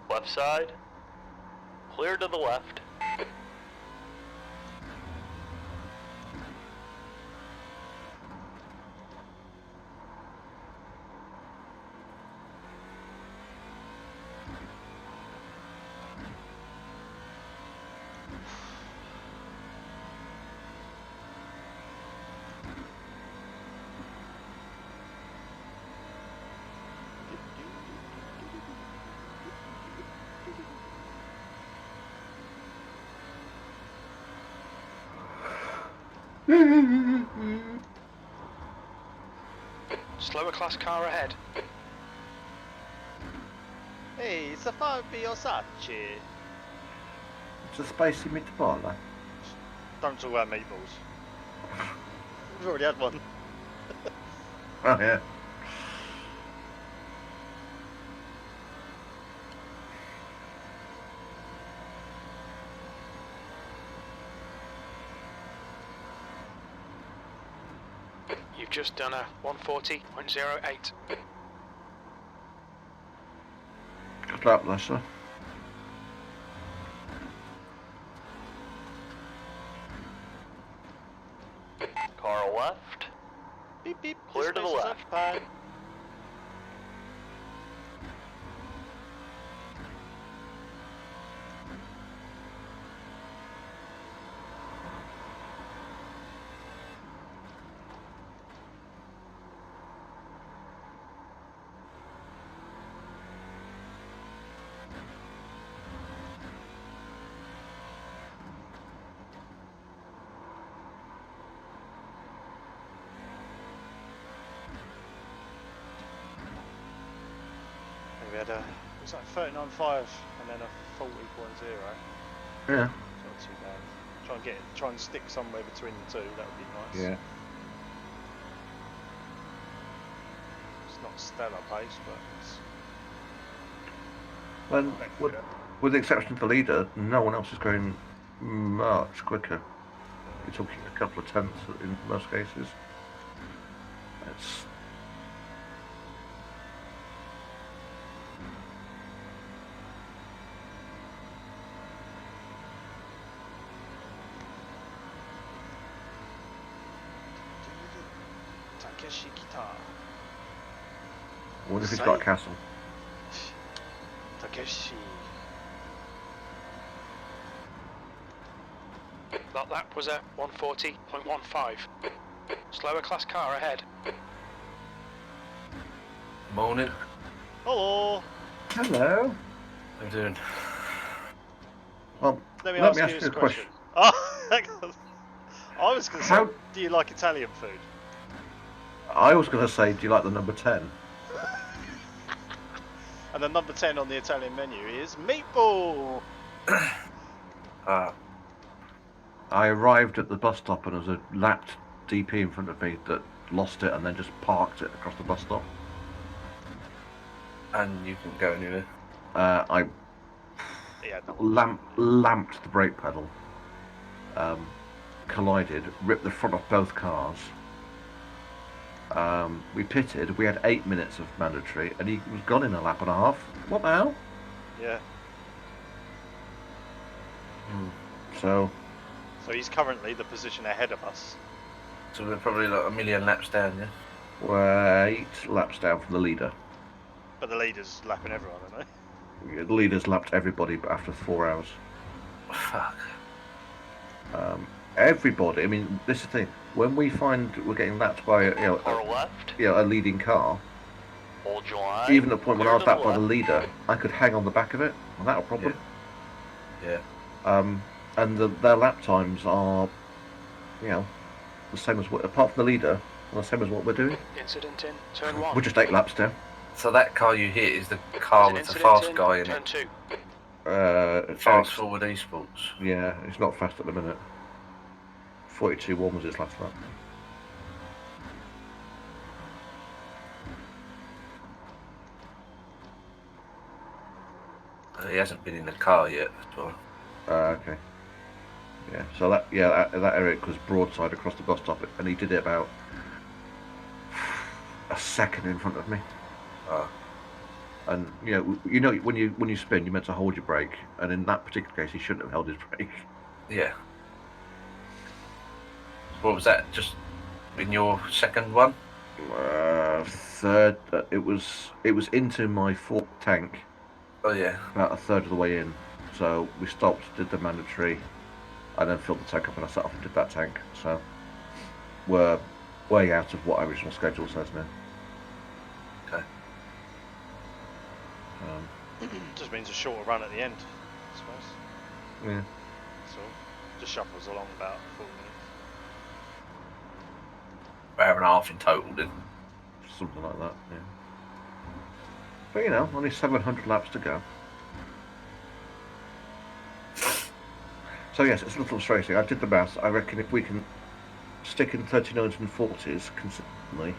Left side. Clear to the left. Slower class car ahead. Hey, it's a Fabio Sacchi. It's a spicy meatball. Don't talk about meatballs. We've already had one. Oh yeah. You've just done a 140.08. Good luck, Lester. Car left. Beep beep. Clear this to the space is left. occupied. We had a, it was like 39.5 and then a 40.0. Yeah. It's not too bad. Try and stick somewhere between the two. That would be nice. Yeah. It's not stellar pace, but it's And with the exception of the leader, no one else is going much quicker. You're talking a couple of tenths in most cases. It's Takeshi Kita. I wonder if he's got a castle. Legacy. That lap was at 140.15. Slower class car ahead. Morning. Hello. Hello. How you doing? Let me Let ask you this question. Oh, I was going to say, How- do you like Italian food? I was going to say, do you like the number 10? And the number 10 on the Italian menu is meatball. I arrived at the bus stop and there was a lapped DP in front of me that lost it and then just parked it across the bus stop. And you can go anywhere. I Yeah, no. lamped the brake pedal, collided, ripped the front off both cars. We pitted, we had 8 minutes of mandatory and he was gone in a lap and a half. What the hell? Yeah. So he's currently the position ahead of us. So we're probably like a million laps down, yeah? we're 8 laps down from the leader. But the leader's lapping everyone, aren't they? The leader's lapped everybody but after 4 hours. Fuck. Everybody, I mean, this is the thing. When we find we're getting lapped by Car left. a leading car, Hold your line. even at the point when I was Clear to lapped by the left. leader, I could hang on the back of it without a problem. Yeah. And their lap times are, the same as what, apart from the leader, the same as what we're doing. Incident in turn 1. We're just 8 laps down. So that car you hit is the car with the Incident fast in guy in turn it. 2. Fast forward esports. Yeah, it's not fast at the minute. 42.1 was his last lap. He hasn't been in the car yet. So. Okay. Yeah. So that Eric was broadside across the bus stop, and he did it about a second in front of me. And when you spin, you're meant to hold your brake, and in that particular case, he shouldn't have held his brake. Yeah. What was that? Just in your second one? Third. It was into my fourth tank. Oh yeah. About a third of the way in. So we stopped, did the mandatory, and then filled the tank up, and I set off and did that tank. So we're way out of what our original schedule says now. Okay. Just means a shorter run at the end, I suppose. Yeah. So just shuffles along about 4 minutes. Hour and a half in total, then. Something like that, yeah. But only 700 laps to go. So yes, it's a little frustrating. I did the maths. I reckon if we can stick in 39s and 40s consistently,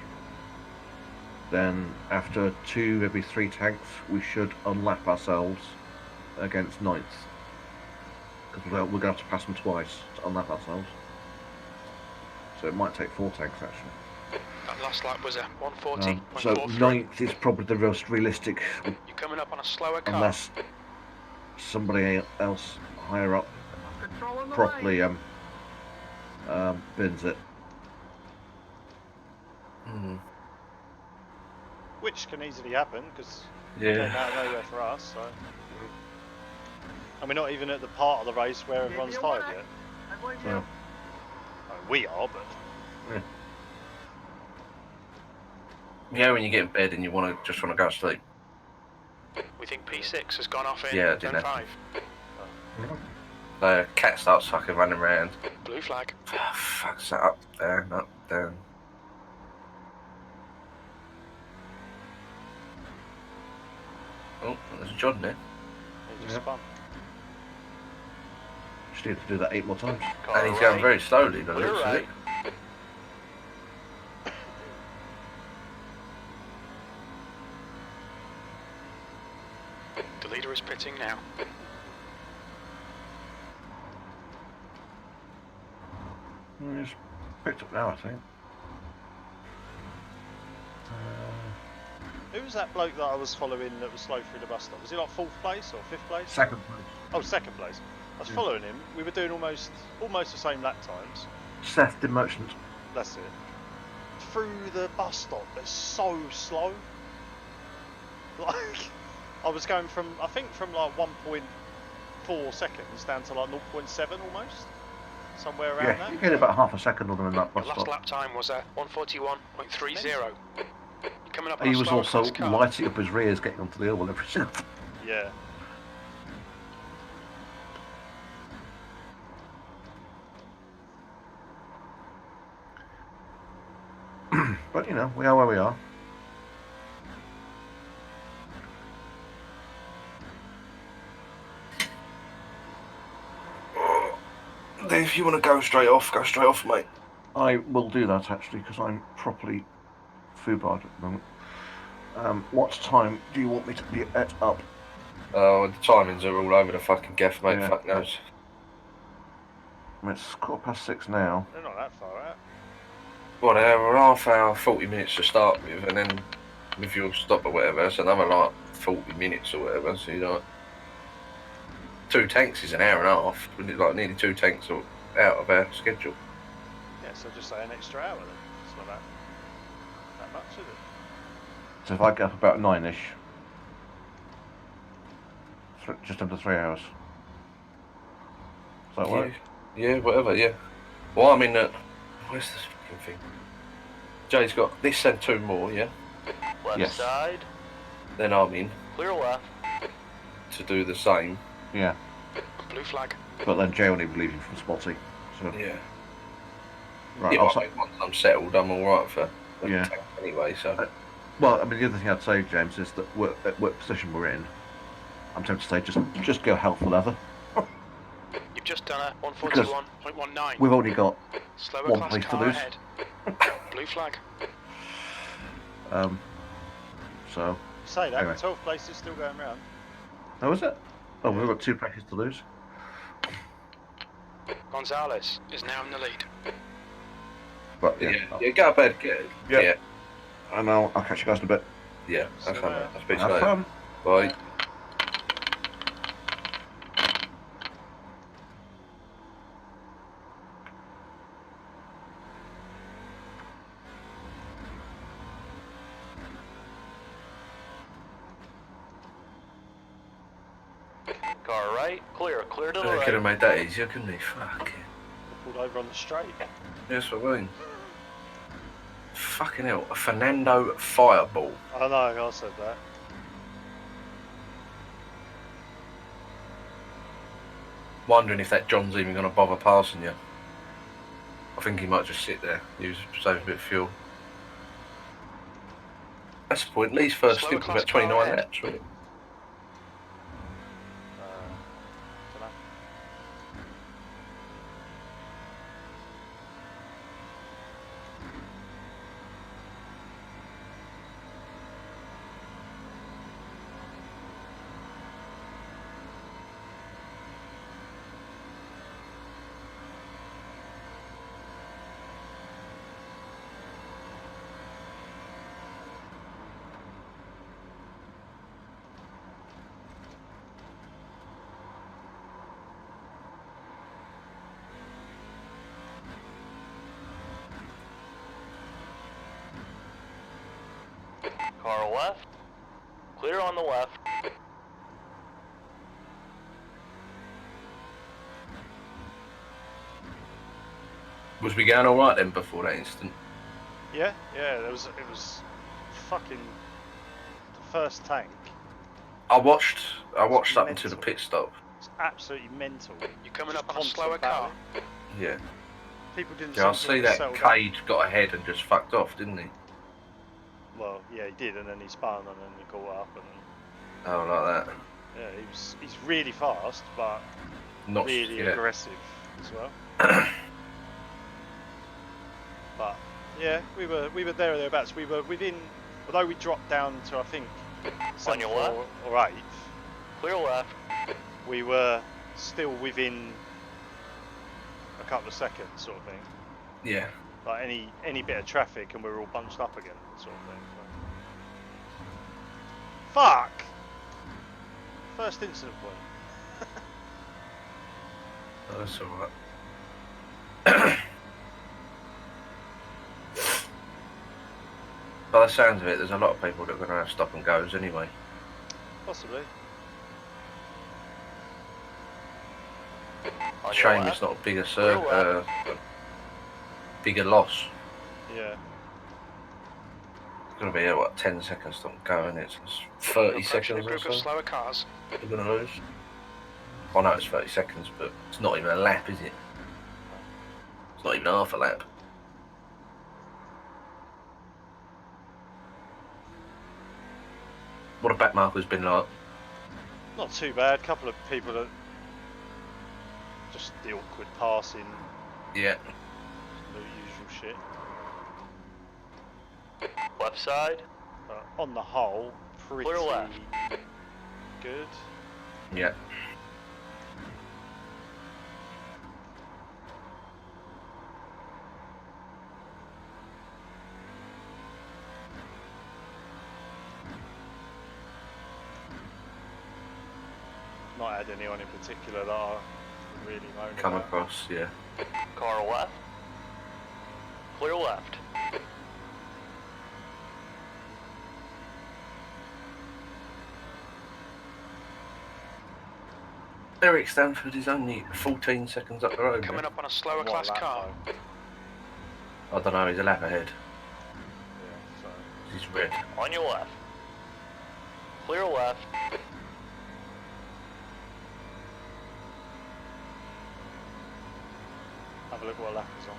then after 2, maybe 3 tanks, we should unlap ourselves against 9th. Because we're going to have to pass them twice to unlap ourselves. So it might take 4 tanks actually. That last lap was a 140.43. So 9th is probably the most realistic, You're coming up on a slower car. unless somebody else higher up Control on the properly line. bins it. Which can easily happen because Yeah. it came out of nowhere for us. So. And we're not even at the part of the race where everyone's Give me a tired whack. yet. I believe Yeah. you. Oh, we are, but Yeah, when you get in bed and you just want to go to sleep. We think P6 has gone off in Yeah, turn didn't 5. The cat starts fucking running around. Blue flag. Fuck's that, up, down. Oh, there's John there. it just Yeah. spun. Just need to do that 8 more times. Car And he's going right. very slowly, the Clear looks of right. it. The leader is pitting now. It's picked up now, I think. Who was that bloke that I was following that was slow through the bus stop? Was he like 4th place or 5th place? Second place. Oh, 2nd place. I was following him. We were doing almost the same lap times. Seth the Merchant. That's it. Through the bus stop, they're so slow. Like, I was going from, I think from like 1.4 seconds down to like 0.7 almost. Somewhere around Yeah, that. you get about half a second on them in that bus Your last stop. lap time was 1:41.30. You're coming up on He a was slower also class car. lighting up his rears getting onto the oval every single time. Yeah. But you know, we are where we are. Then if you want to go straight off, mate. I will do that actually because I'm properly foobarred at the moment. What time do you want me to be up? The timings are all over the fucking gaff, mate. Yeah. Fuck knows. It's 6:15 now. They're not that far out. Well, they have a half hour, 40 minutes to start with, and then if you stop or whatever, it's another like 40 minutes or whatever. So you know, 2 tanks is an hour and a half. Like nearly 2 tanks out of our schedule. Yeah, so just say an extra hour then. It's not that much, is it? So if I get up about 9ish, just under 3 hours. Does that work? Yeah, whatever. Yeah. Well, I'm in the. Where's this fucking thing? Jay's got this and 2 more. Yeah. Left Yes. side, Then I'm in clear left. to do the same. Yeah. Blue flag. But then Jay only be leaving from spotting. So Yeah. right, Yeah, I'll I mean, once I'm settled, I'm all right for the Yeah. tank anyway. So. Well, I mean, the other thing I'd say, James, is that at what position we're in, I'm tempted to say just go hell for leather. You've just done a 1:41.19. We've only got Slower one class place to car lose. ahead. Blue flag. So. Say that, Anyway. 12 places still going round. How is it? Oh, we've got 2 places to lose. Gonzalez is now in the lead. But yeah, Yeah, go to bed, get it. Yeah. Yeah. and I'll catch you guys in a bit. Yeah. So, Okay, mate. I'll speak to you Have later. fun. Bye. Car right, clear to the I could right. have made that easier, couldn't he? Fuck. Pulled over on the straight. That's what I mean. Fucking hell, a Fernando fireball. I know, I said that. Wondering if that John's even going to bother passing you. I think he might just sit there, use save a bit of fuel. That's the point. Lee's first Slower stint was class about 29 car ahead. laps, really. Dunno. Car left, clear on the left. Was we going alright then before that instant? Yeah, it was fucking the first tank. I watched up until the mental. pit stop. It's absolutely mental. You're coming Just up on a constant slower car. battle. Yeah. People didn't Yeah, I seem to see have that settled down. Cade got ahead and just fucked off, didn't he? Well, yeah, he did, and then he spun, and then he caught up, and Oh, like that. yeah, he's really fast, but Not really yeah. aggressive as well. But yeah, we were there or thereabouts. We were within, although we dropped down to I think On your 7th left. or 8th, Clear left. we were still within a couple of seconds, sort of thing. Yeah. Like any bit of traffic, and we were all bunched up again, sort of thing. So. Fuck! First incident point. Oh, that's alright. By the sounds of it, there's a lot of people that are going to have stop and goes anyway. Possibly. On your Shame left. it's not a bigger Clear left. bigger loss. Yeah. It's gonna be what 10 seconds to go, and it's You're 30 approaching a seconds or group of so. slower cars. We're gonna lose. I know it's 30 seconds, but it's not even a lap, is it? It's not even half a lap. What have back markers been like? Not too bad. Couple of people that just the awkward passing, Yeah. the usual shit. Left side. But on the whole, pretty Clear left. good. Yeah. Not had anyone in particular that I really moan Come about. across, yeah. Car left. Clear left. Eric Stanford is only 14 seconds up the road. Coming now. up on a slower What class lap car. though? I don't know, he's a lap ahead. Yeah, so He's red. On your left. Clear left. have a look what lap is on.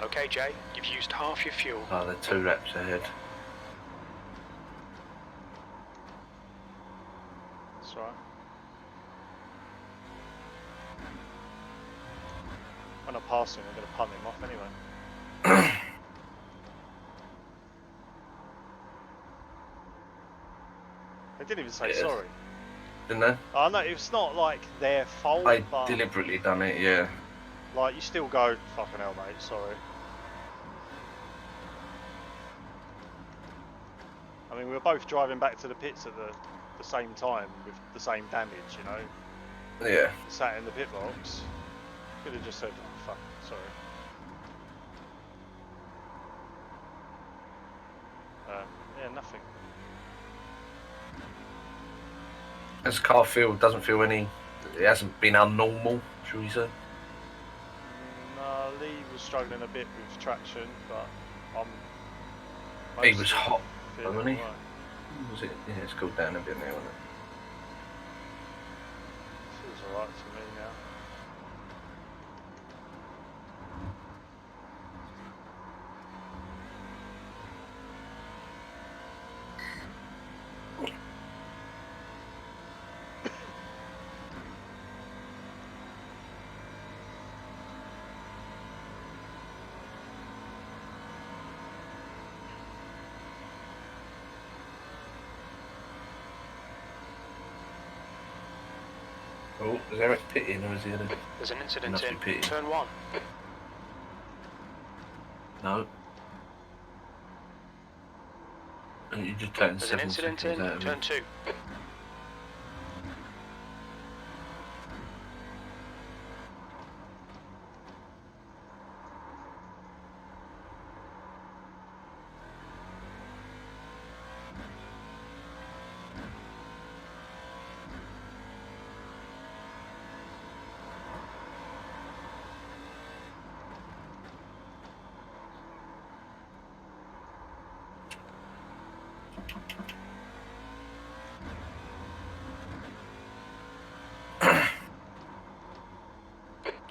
Okay, Jay, you've used half your fuel. Oh, they're 2 laps ahead. That's right. When I pass him, I'm going to punt him off anyway. They didn't even say Yes. sorry. Didn't they? I know it's not like their fault, They but deliberately done it, yeah. like you still go, fucking hell, mate. Sorry. I mean, we were both driving back to the pits at the same time with the same damage, you know. Yeah. Sat in the pit box. Could have just said, oh, fuck, sorry. Yeah, nothing. This car doesn't feel any. It hasn't been abnormal, shall we say? No, Lee was struggling a bit with traction, but I'm. He was mostly hot, feeling wasn't he? alright. Was it? Yeah, it's cooled down a bit now, isn't it? Feels alright to me now. Oh, is Eric pitting or is he gonna? There's an incident Must be in pity. turn 1. No. You just taking There's an 7 incident seconds in out of turn me. 2.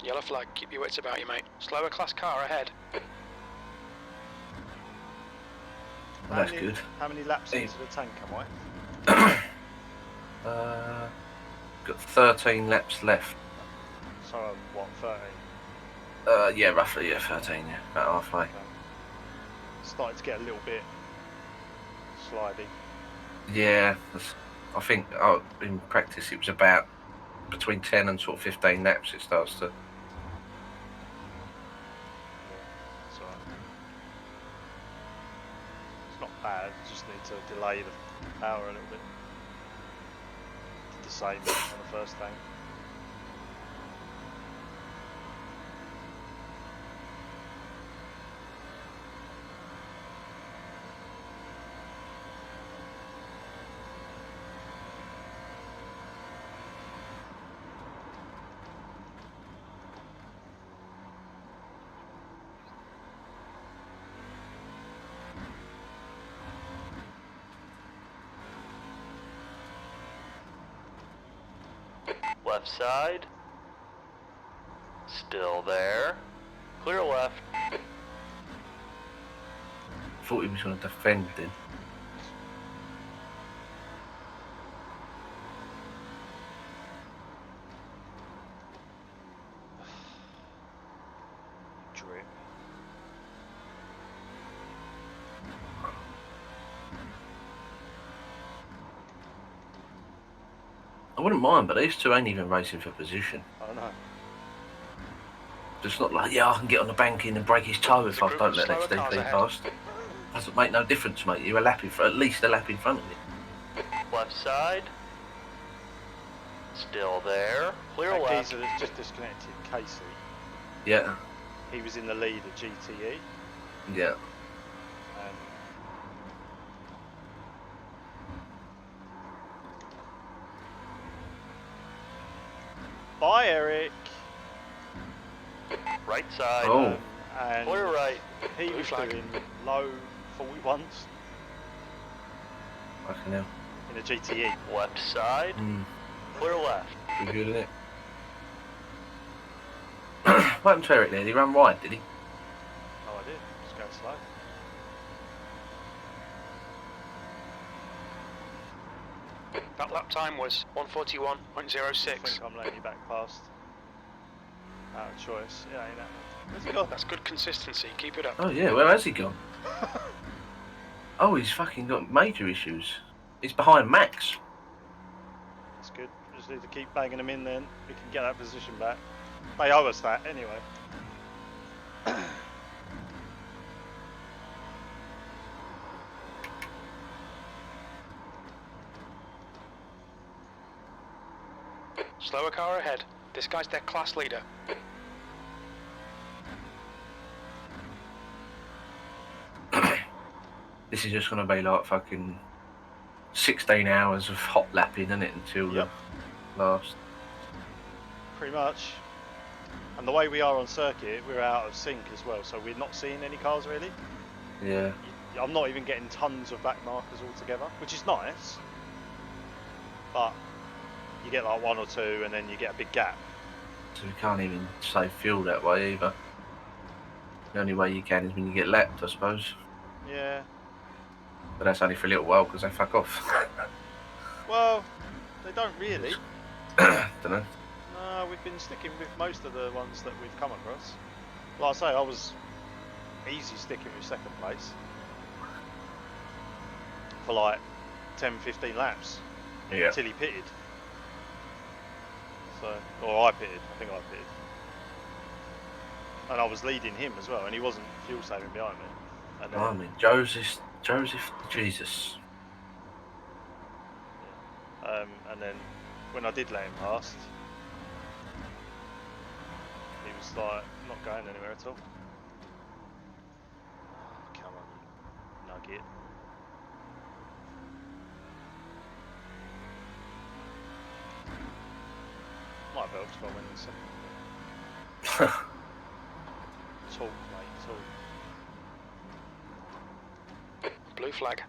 Yellow flag, keep your wits about you, mate. Slower class car ahead. Well, that's good. How many laps Hey. into the tank am I? Got 13 laps left. So I'm, what, 13? Yeah, roughly, yeah, 13, yeah, about halfway. Okay. Started to get a little bit slidey. Yeah, I think in practice it was about between 10 and sort of 15 laps it starts to. It's alright. It's not bad, just need to delay the power a little bit. Did the same on the first tank. Left side. Still there. Clear left. Thought he was going to defend then. Drip. I wouldn't mind, but these two ain't even racing for position. I know. It's not like, yeah, I can get on the banking and break his toe if I group don't of let slower next cars DP ahead. past. Doesn't make no difference, mate. You're a lap in at least a lap in front of me. Left side. Still there. Clear That left. geezer that's just disconnected, Casey. Yeah, He was in the lead at GTE. yeah. And bye, Eric. Right side. Oh. And Clear right. he Blue was flag. doing low 41s Fucking hell. in a GTE. Left side. Clear left. Pretty good, isn't it? What happened to Eric there? Did he run wide, did he? No idea. Just going slow. That lap time was I 141.06. think I'm letting you back past. Out of choice. Yeah, ain't that. Where's he gone? That's good consistency. Keep it up. Oh yeah, where has he gone? Oh, he's fucking got major issues. He's behind Max. That's good. We just need to keep banging them in then. We can get that position back. They owe us that anyway. Slower car ahead. This guy's their class leader. This is just gonna be like fucking 16 hours of hot lapping, isn't it, until Yep. the last. Pretty much. And the way we are on circuit, we're out of sync as well, so we're not seeing any cars really. Yeah. I'm not even getting tons of back markers altogether, which is nice. But you get like one or two and then you get a big gap. So we can't even save fuel that way either. The only way you can is when you get lapped, I suppose. Yeah. But that's only for a little while because they fuck off. Well, they don't really. Don't know. No, we've been sticking with most of the ones that we've come across. Like I say, I was easy sticking with second place for like 10-15 laps Yeah. until he pitted. So, or I pitted. I think I pitted. And I was leading him as well, and he wasn't fuel saving behind me. And then, Blimey, Joseph Jesus. and then when I did let him past, he was like not going anywhere at all. Oh, come on, nugget. Might have helped if I went in second. Talk, mate, talk. Blue flag.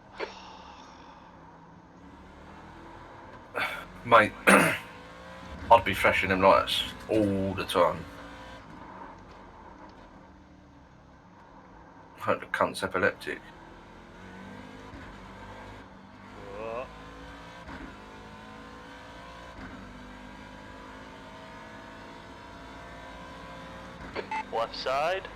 Mate, I'd be thrashing them lights all the time. I hope the cunt's epileptic. Whoa. Left side.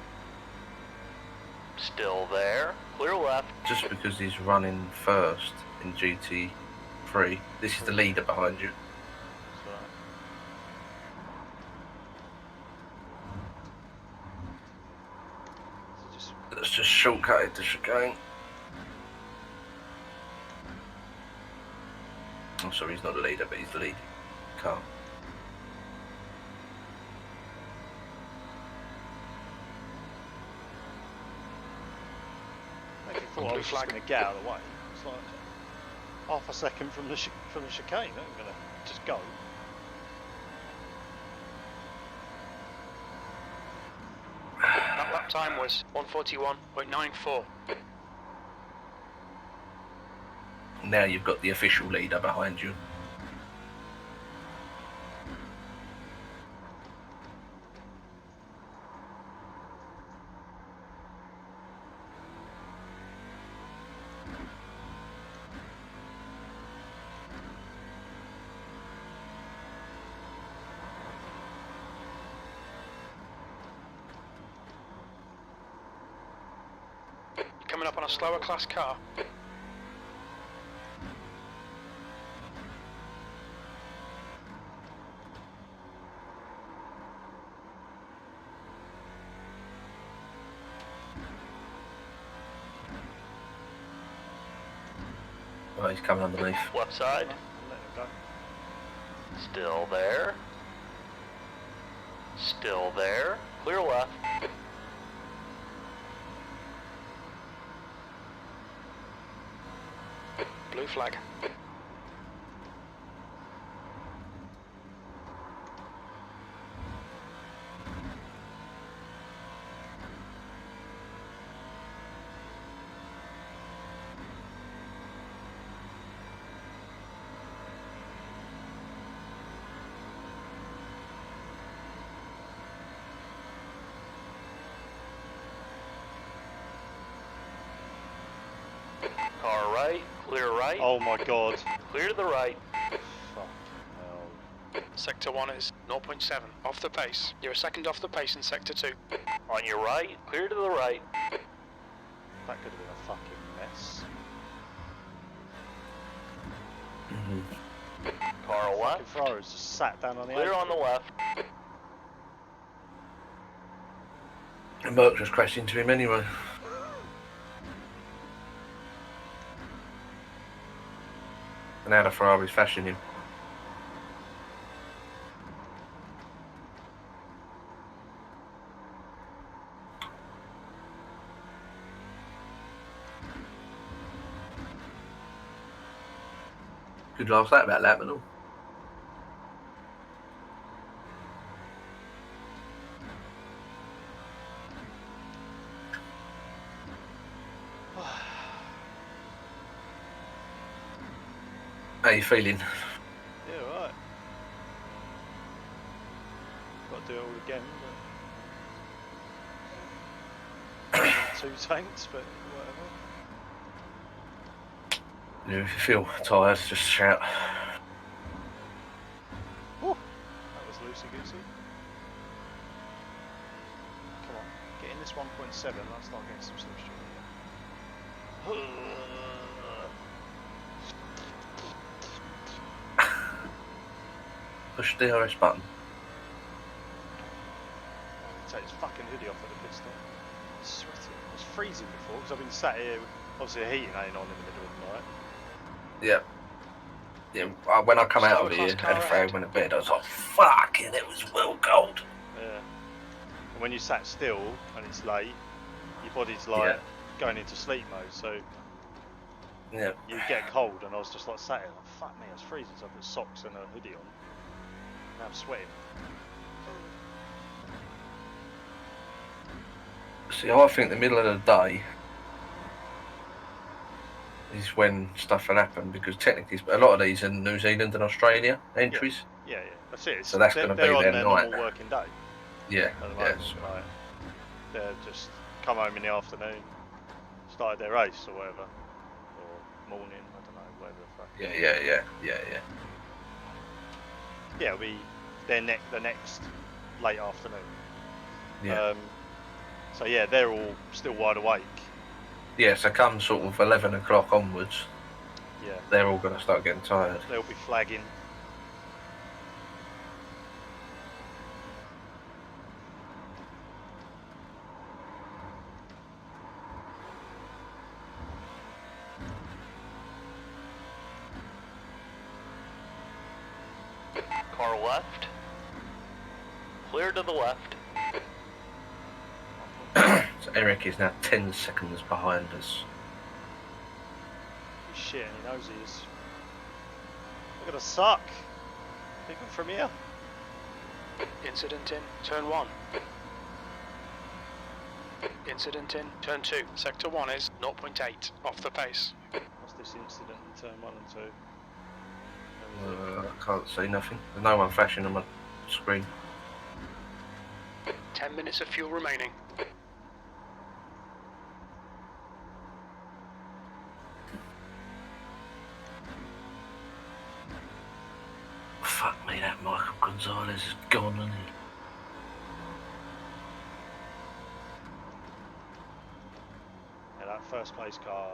Still there. Clear left. Just because he's running first in GT3, this is the leader behind you. That's right. So just Let's just shortcut the chicane. Oh, sorry, he's not the leader, but he's the leading car. I actually thought I Blue was flag. just going to get out of the way. It's like half a second from the chicane. I'm going to just go. That lap time was 141.94. Now you've got the official leader behind you. Coming up on a slower class car. Oh, he's coming underneath. Left side. Let him go. Still there. Still there. Clear left. Blue flag. Car right. Clear right. Oh my god. Clear to the right. Fucking hell. Sector 1 is 0.7 off the pace. You're a second off the pace in Sector 2. On your right. Clear to the right. That could have been a fucking mess. Car Fucking left. Ferrari's just sat down on the Clear apron. on the left. And Merck just crashed into him anyway. And now the Ferrari's flashing him. Good last lap about lap and all. How you feeling? Yeah, right. Got to do it all again, but... Not 2 tanks, but whatever. Yeah, if you feel tired, just shout. Whew. That was loosey-goosey. Come on, get in this 1.7, I'll start getting some slipstream here. Push the DRS button. Take his fucking hoodie off at the pit stop. It's sweating. It was freezing before because I've been sat here. Obviously, the heating ain't on in the middle of the night. Yeah. Yeah, when I come out of here, Slower class car and went to bed, I was like, fucking, it was well cold. Yeah. And when you sat still and it's late, your body's like going into sleep mode, so Yeah. you get cold. And I was just like sat here, like, fuck me, I was freezing. So I put socks and a hoodie on. Now I'm sweating. See, I think the middle of the day is when stuff will happen, because technically a lot of these are New Zealand and Australia entries. Yeah, that's it. So that's gonna be they're on their their night. normal working day Yeah, at the moment. Like, they're just come home in the afternoon, started their race or whatever, or morning. I don't know, whatever the fuck. yeah. Yeah, it'll be the next late afternoon. Yeah. So yeah, they're all still wide awake. Yeah, so come sort of 11 o'clock onwards, Yeah, they're all going to start getting tired. they'll be flagging. Car left. Clear to the left. So Eric is now 10 seconds behind us. He's shit and he knows he is. Look at us suck. Pick him from here. Incident in turn 1. Incident in turn 2. Sector 1 is 0.8 off the pace. What's this incident in turn 1 and 2? I can't see nothing. There's no one flashing on my screen. 10 minutes of fuel remaining. Fuck me, that Michael Gonzalez is gone, isn't he? Yeah, that first place car,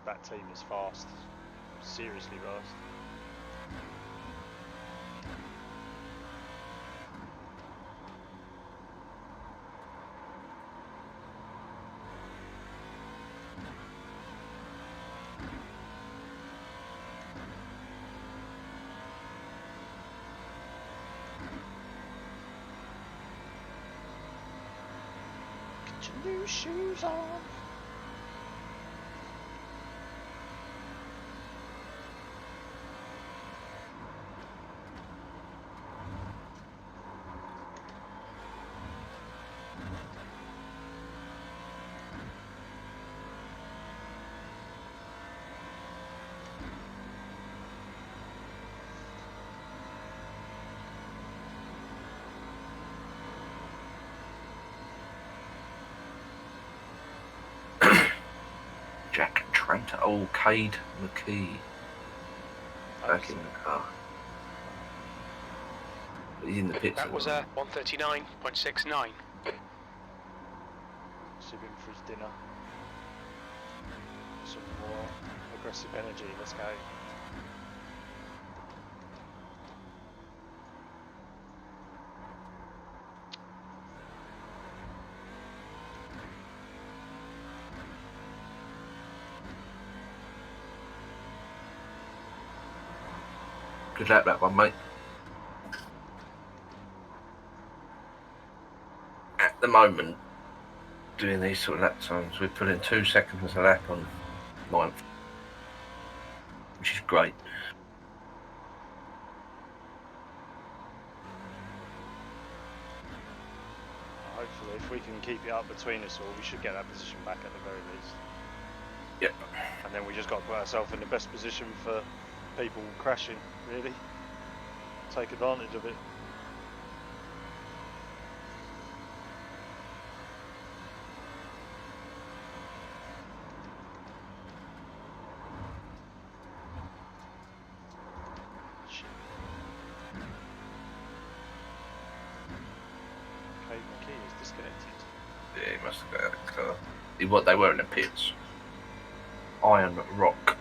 that team is fast. Seriously fast. Get your new shoes on. Jack Trent, old Cade McKee. Back in the car. He's in the pits. That was a 139.69. Sipping for his dinner. Some more aggressive energy. Let's go. Good luck that one, mate. At the moment, doing these sort of lap times, we're putting 2 seconds a lap on 9th, which is great. Hopefully, if we can keep it up between us all, we should get that position back at the very least. Yep. And then we just got to put ourselves in the best position for people crashing, really. Take advantage of it. Shit. Cade McKee is disconnected. Yeah, he must have got out of the car. They were in the pits. Iron Rock.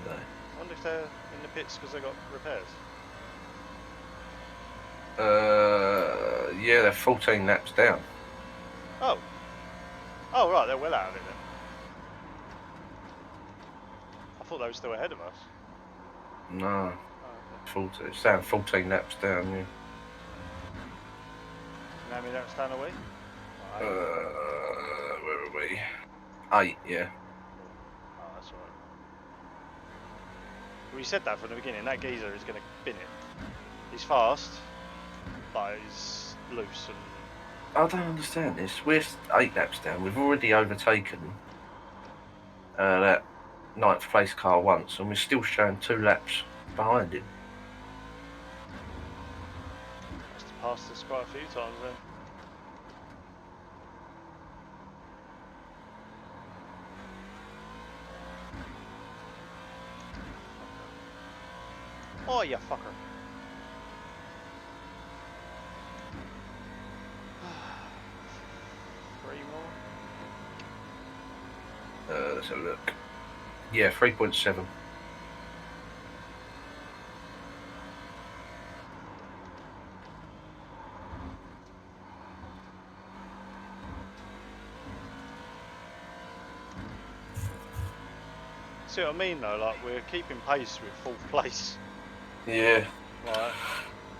No. I wonder if they're in the pits because they got repairs. Yeah, they're 14 laps down. Oh. Oh, right, they're well out of it then. I thought they were still ahead of us. No, Oh, okay. 40. It's down 14 laps down, yeah. How many laps down are we? Where are we? 8, yeah. Oh, that's alright. We said that from the beginning, that geezer is going to bin it. He's fast, but he's loose and... I don't understand this. We're 8 laps down. We've already overtaken that 9th place car once, and we're still showing 2 laps behind him. Must have passed us quite a few times then. Oh, you fucker. Three more? Let's have a look. Yeah, 3.7. See what I mean though, like we're keeping pace with 4th place. Yeah. Right.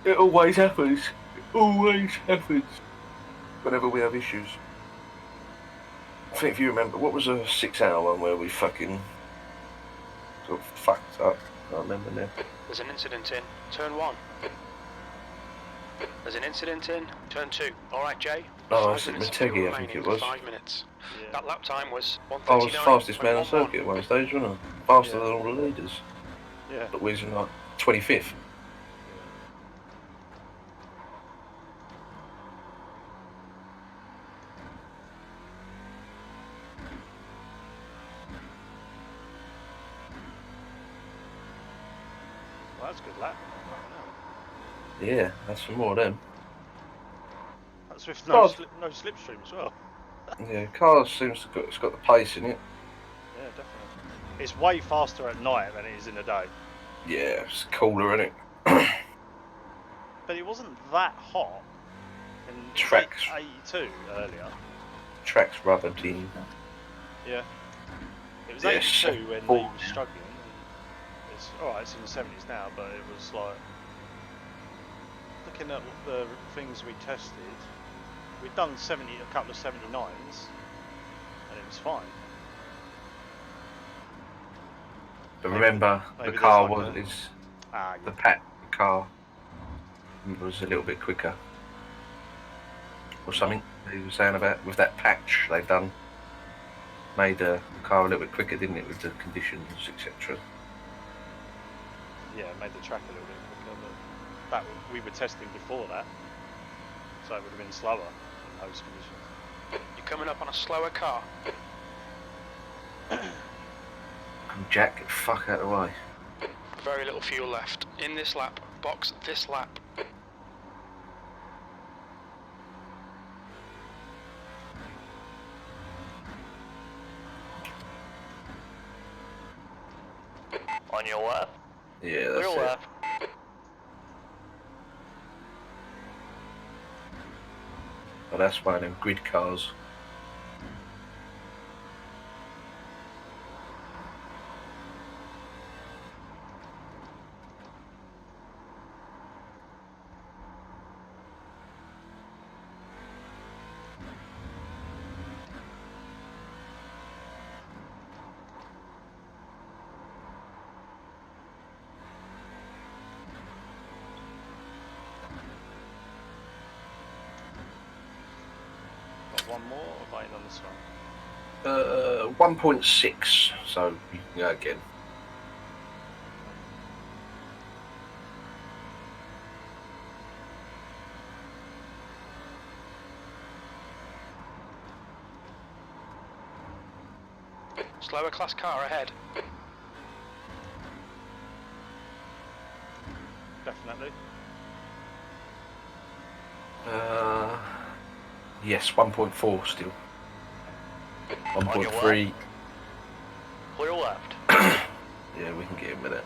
It always happens. It always happens. Whenever we have issues. I think if you remember, what was a 6-hour one where we fucking sort of fucked up? I can't remember now. There's an incident in turn 1. There's an incident in turn 2. Alright, Jay. Oh, 5 it's at minutes Mategi, still I think remaining it for was. 5 minutes. Yeah. That lap time was I was 139. fastest man on circuit at one stage, wasn't I? Faster Yeah. than all the leaders. Yeah. But we was in like 25th. Well, that's a good lap. Yeah, that's some more of them. That's with Oh. no slipstream as well. Yeah, car seems to got, it's got the pace in it. Yeah, definitely. It's way faster at night than it is in the day. Yeah, it's cooler, isn't it? But it wasn't that hot. And it was Tracks. 82 earlier. Track's rubbered in. Yeah. It was Yes, 82 when full. they were struggling. And it's alright, it's in the 70s now, but it was like looking at the things we tested. We'd done a couple of 79s, and it was fine. But remember, maybe the there's car like was yeah. the car was a little bit quicker, or something. They were saying about with that patch they've done, made the car a little bit quicker, didn't it, with the conditions, etc. Yeah, it made the track a little bit quicker, but that we were testing before that, so it would have been slower in those conditions. You're coming up on a slower car. Jack, get the fuck out of the way. Very little fuel left. In this lap, box this lap. On your left. Yeah, that's Clear it. left. Well, that's one of them grid cars. Got one more, or waiting on this one? 1.6, so you can go again. Slower class car ahead. Definitely. Yes, 1.4 still. 1.3. Clear left. Yeah, we can get in with it.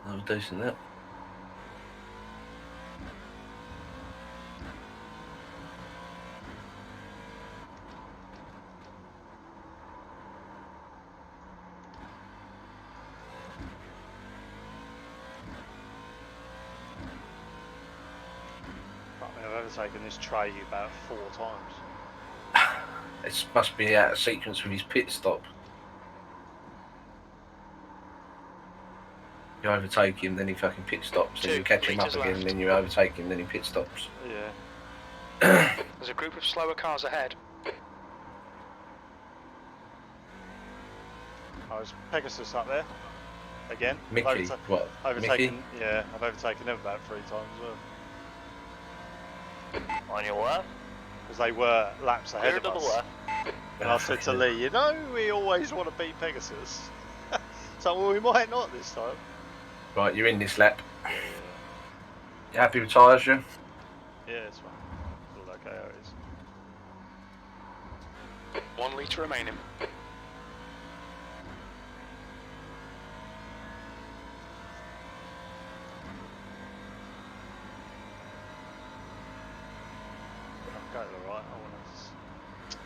That was decent, that. I've overtaken this tray about 4 times. It must be out of sequence with his pit stop. You overtake him, then he fucking pit stops, then 2 you catch him up meters again, left. then you overtake him, then he pit stops. Yeah. There's a group of slower cars ahead. I was Pegasus up there. Again. Mickey, what? Overtaken, Mickey? yeah, I've overtaken them about 3 times as well. On your left. Because they were laps ahead Clear of to the us. left. And I said to Lee, you know, we always want to beat Pegasus. So, well, we might not this time. Right, you're in this lap. You happy with tyres, you? Yeah, it's fine. It's all okay how it is. 1 litre remaining. I'll go to the right. I want to...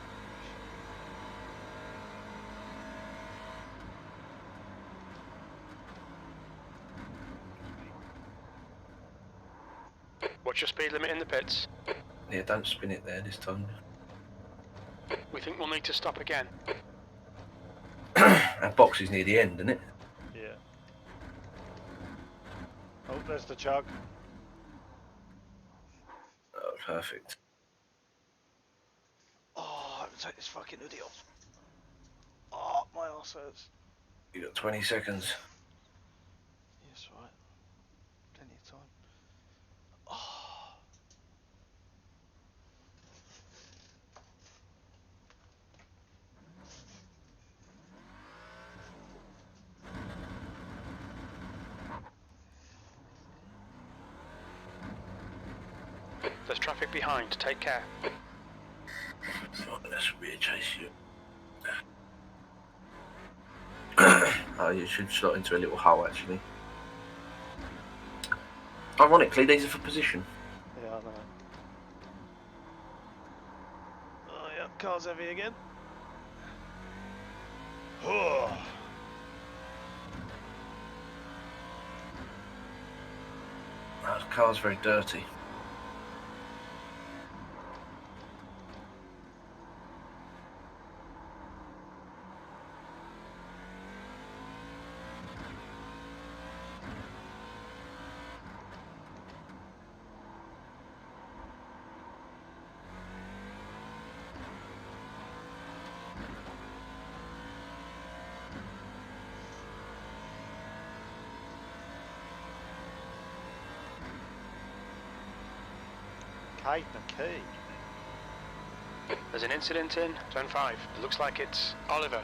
What's your speed limit in the pits? Yeah, don't spin it there this time. We think we'll need to stop again. That box is near the end, isn't it? Yeah. Oh, there's the chug. Oh, perfect. Oh, I have to take this fucking hoodie off. Oh, my arse hurts. You got 20 seconds. Yes, right. Plenty of time. Oh. There's traffic behind. Take care. That should be a chase you. Oh, you should slot into a little hole actually. Ironically, these are for position. Yeah, I know. Oh yeah, car's heavy again. Oh. Oh, the car's very dirty. Kate McKee. There's an incident in Zone 5. It looks like it's Oliver.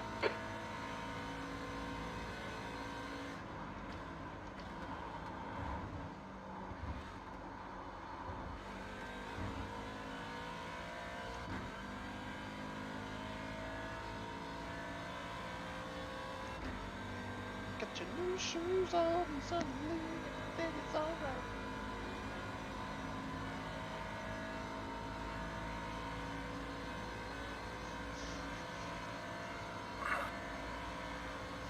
Get your new shoes on and suddenly then it's alright.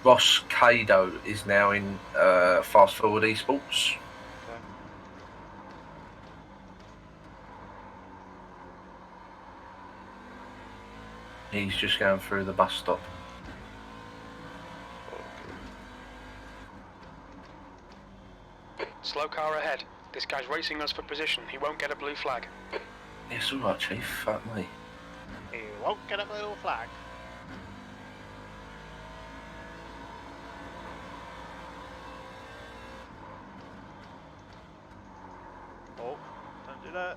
Ross Cado is now in Fast Forward Esports. Okay. He's just going through the bus stop. Slow car ahead. This guy's racing us for position. He won't get a blue flag. It's alright, Chief. Fuck me. He won't get a blue flag. Oh, don't do that.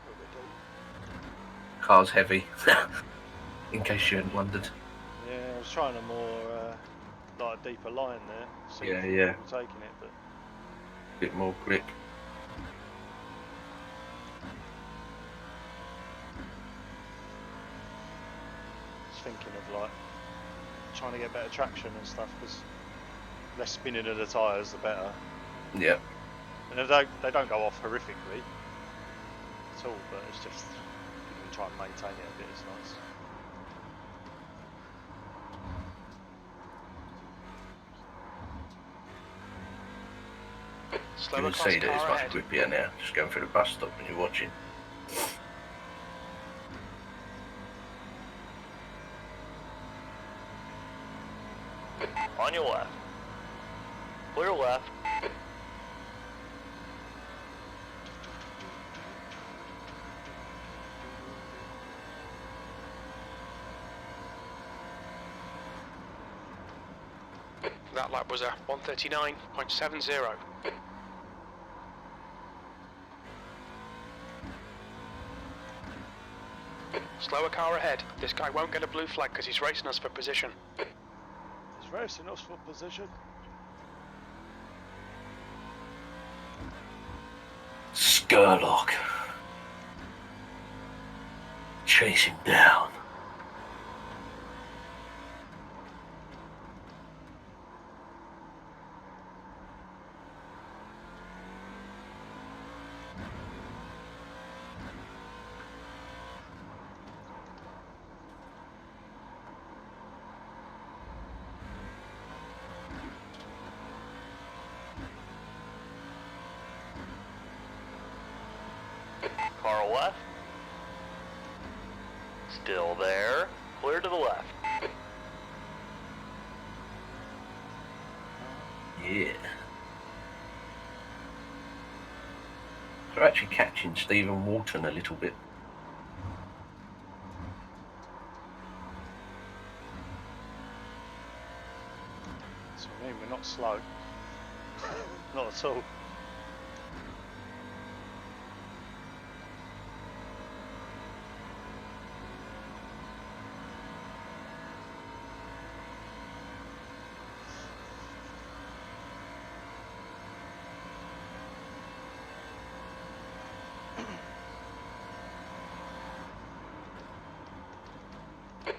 What we do? Car's heavy. In case you hadn't wondered. Yeah, I was trying a more, like a deeper line there. See Yeah, if yeah. we were taking it, but Bit more grip. just thinking of like trying to get better traction and stuff because less spinning of the tyres, the better. Yeah. And they don't go off horrifically at all, but it's just you can try and maintain it a bit. It's nice. You Slower can class see that it's car much ahead. grippier now. Just going through the bus stop when you're watching. On your left. Clear left. That lap was a 139.70. Slower car ahead. This guy won't get a blue flag because he's racing us for position. He's racing us for position. Skurlock. Chase him down. Car left. Still there. Clear to the left. Yeah. They're actually catching Stephen Walton a little bit. So I mean, we're not slow. Not at all.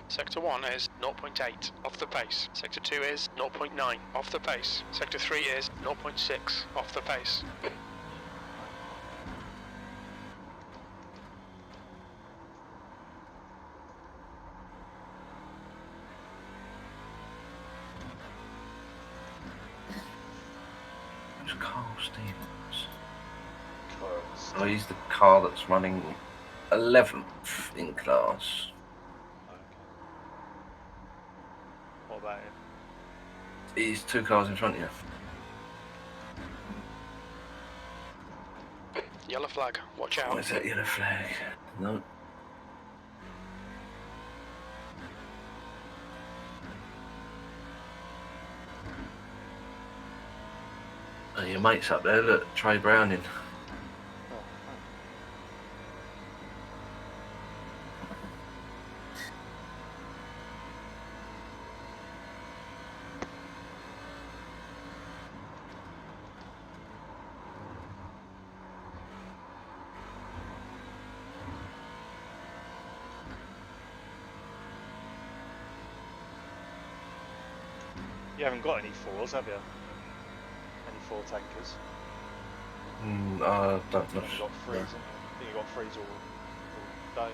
Sector 1 is 0.8, off the pace. Sector 2 is 0.9, off the pace. Sector 3 is 0.6, off the pace. Who's Carl Stevens? Close. Oh, he's the car that's running 11th in class. Okay. What about him? He's 2 cars in front of you. Yellow flag, watch out. Where's that yellow flag? No. Oh, your mate's up there, look, Trey Browning. Oh, you haven't got any fours, have you? Any 4 tankers? I don't know. You've got 3s, haven't you? I think you've got 3s all day.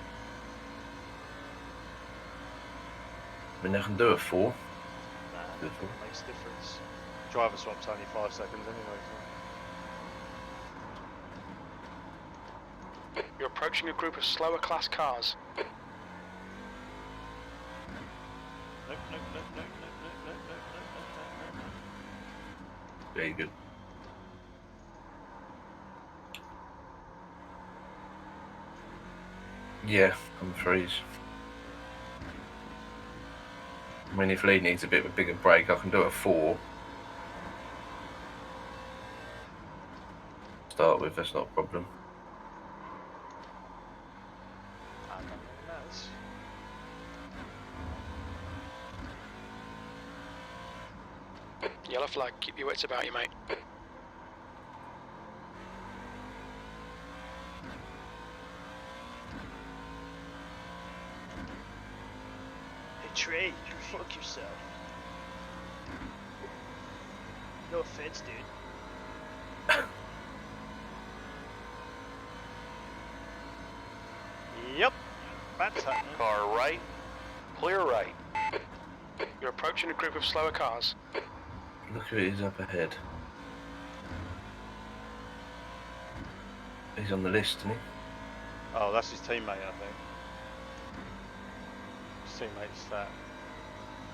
I mean, they can do a 4. Nah, Good it for. makes a difference. Driver swap's only 5 seconds anyway. You're approaching a group of slower class cars. So. Nope, nope, nope, nope, nope, nope, nope, nope, nope, nope, nope. Very good. Yeah, I'm 3s. I mean, if Lee needs a bit of a bigger break, I can do a 4. Start with, that's not a problem. I don't know what that is. Yellow flag, keep your wits about you, mate. Hey Trey, you fuck yourself. No offense, dude. Yep, that's happening. Car right. Clear right. You're approaching a group of slower cars. Look who it is up ahead. He's on the list, isn't he? Oh, that's his teammate, I think. His teammate's that.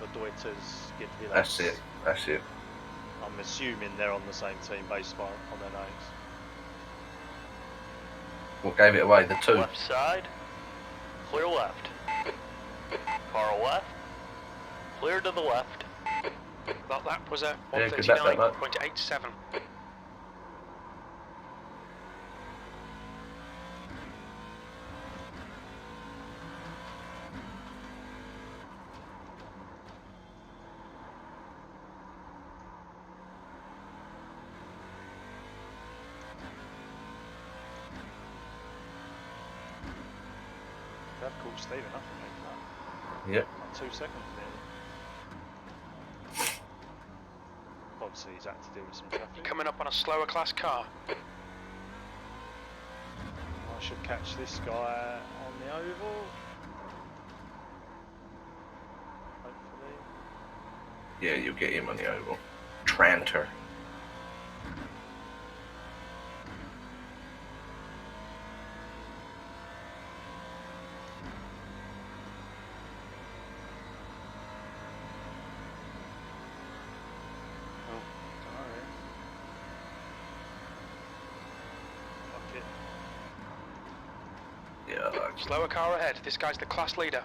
The Deuters get to be That's it. That's it. I'm assuming they're on the same team based on their names. What gave it away? The 2. Left side. Clear left. Car left. Clear to the left. That lap was a Yeah, good lap, that lap. 139.87. They've called Stephen up and Yep. like 2 seconds there. Obviously he's had to deal with some traffic. Coming up on a slower class car. I should catch this guy on the oval. Hopefully. Yeah, you'll get him on the oval. Tranter. Yeah, I like it. Slower car ahead. This guy's the class leader.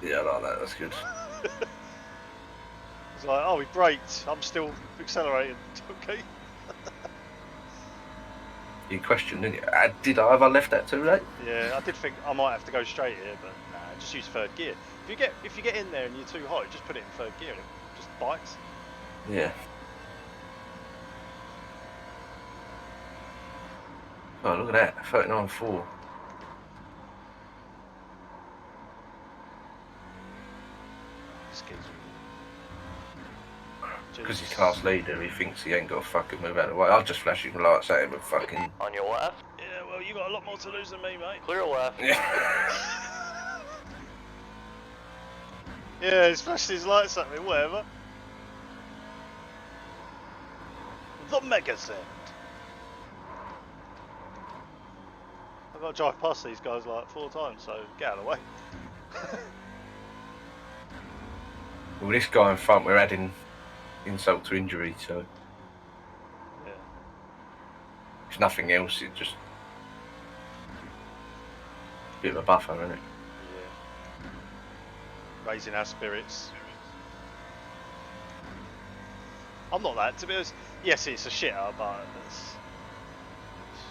Yeah, I like that. That's good. It's like, oh, he braked. I'm still accelerating. Okay. You questioned, didn't you? Did I? Have I left that too late? Yeah, I did think I might have to go straight here, but nah, just use 3rd gear. If you get in there and you're too hot, just put it in 3rd gear and it just bites. Yeah. Oh, look at that. 39.4. Because he's class leader, he thinks he ain't got to fucking move out of the way. I'll just flash him lights at him and fucking... On your left. Yeah, well, you got a lot more to lose than me, mate. Clear left. Yeah. Yeah, he's flashed his lights at me, whatever. The Mega Set. I've got to drive past these guys like 4 times, so get out of the way. Well, this guy in front, we're adding insult to injury, so... Yeah. If nothing else, it's just... a bit of a buffer, isn't it? Yeah. Raising our spirits. I'm not that, to be honest. Yes, it's a shitter, but it's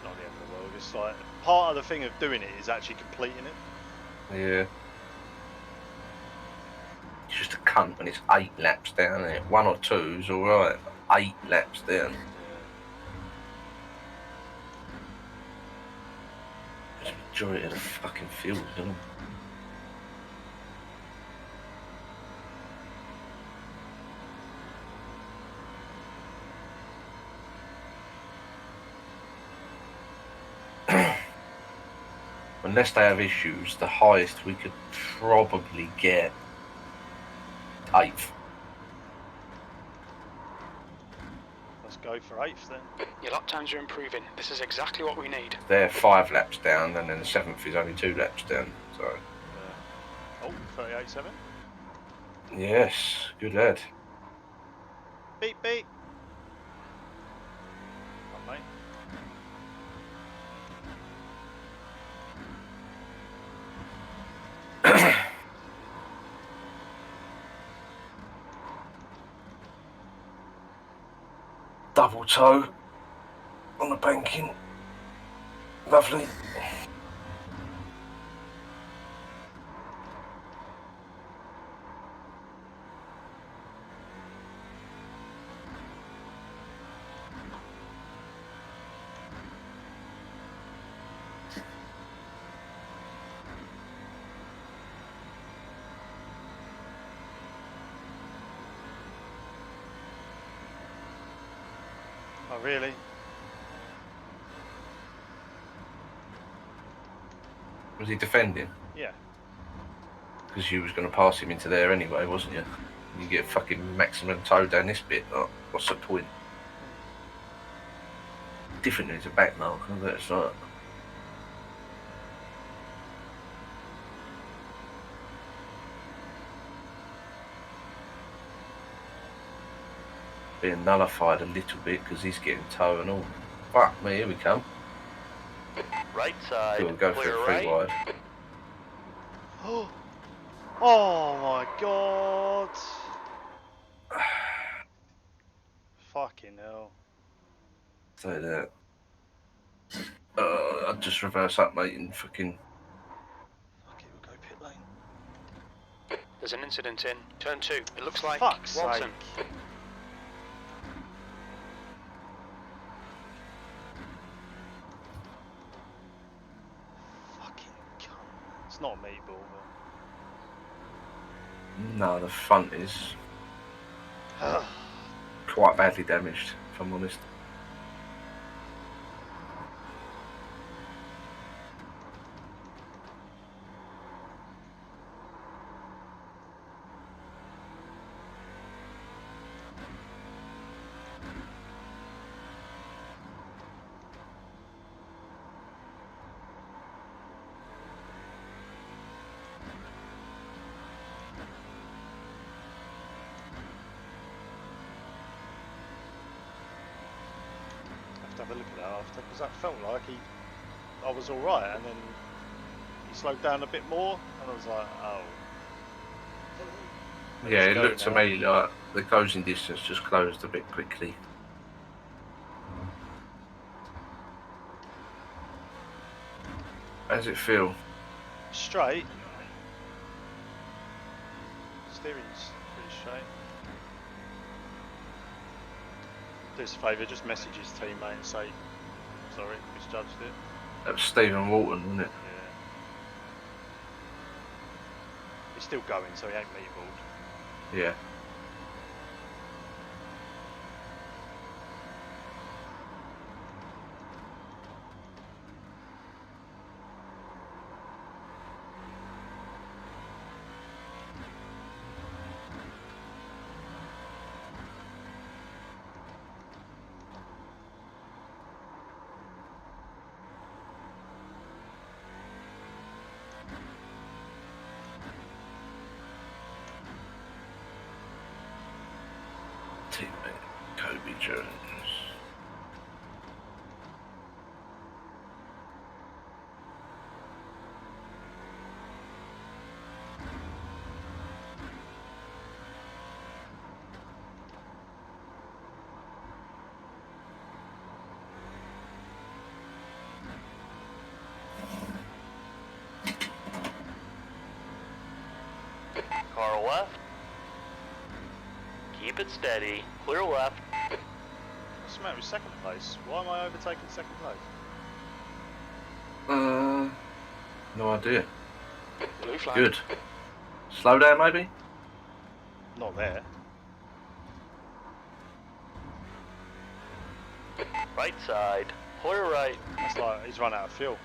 not the end of the world. It's like, part of the thing of doing it is actually completing it. Yeah. It's just a cunt when it's 8 laps down there. 1 or 2's alright. 8 laps down. It's the majority of the fucking field, isn't it? Unless they have issues, the highest we could probably get 8th. Let's go for 8th then. Your lap times are improving. This is exactly what we need. They're 5 laps down, and then the 7th is only 2 laps down. So, Oh, 38.7. yes, good lad. Beep, beep. Oh, mate. Double toe on the banking. Lovely. Oh, really? Was he defending? Yeah. Because you was going to pass him into there anyway, wasn't you? You get fucking maximum toe down this bit. Oh, what's the point? Different is a back mark, that's right. Being nullified a little bit because he's getting toe and all. Fuck me, here we come. Right side. We'll go for Clear a 3 right. wide. Oh my god. Fucking hell. So that. I'll just reverse up, mate, and fucking. Okay, we'll go pit lane. There's an incident in turn 2. It looks like Fuck's Watson. sake. Fucking cunt. It's not a meatball, No, the front is but... quite badly damaged, if I'm honest. have a look at that after, because that felt like I was alright, and then he slowed down a bit more, and I was like, oh. Yeah, Let's it go looked to now. me like the closing distance just closed a bit quickly. How does it feel? Straight. Steering's pretty straight. Do us a favour, just message his teammate and say, sorry, misjudged it. That was Stephen Walton, wasn't it? Yeah. He's still going, so he ain't meatballed. Yeah. teammate Kobe Jones. Car left. Keep it steady. Clear left. What's the matter with second place? Why am I overtaking second place? No idea. Blue flag. Good. Slow down, maybe? Not there. Right side. Clear right. That's like he's run out of fuel.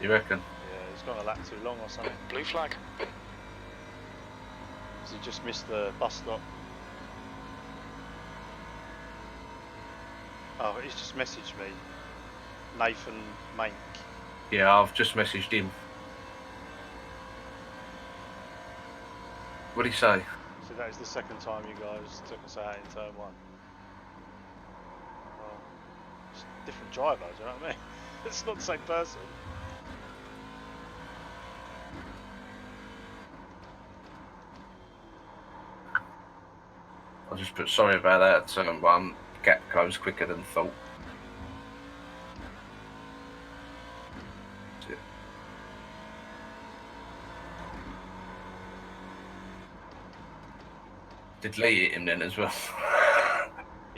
You reckon? Yeah, he's gone a lap too long or something. Blue flag. Has he just missed the bus stop? Oh, he's just messaged me. Nathan Mank. Yeah, I've just messaged him. What did he say? So that is the second time you guys took us out in turn one. Well, it's a different driver, do you know what I mean? It's not the same person. I'll just put sorry about that. Turn one, gap closed quicker than thought. That's it. Did Lee hit him then as well?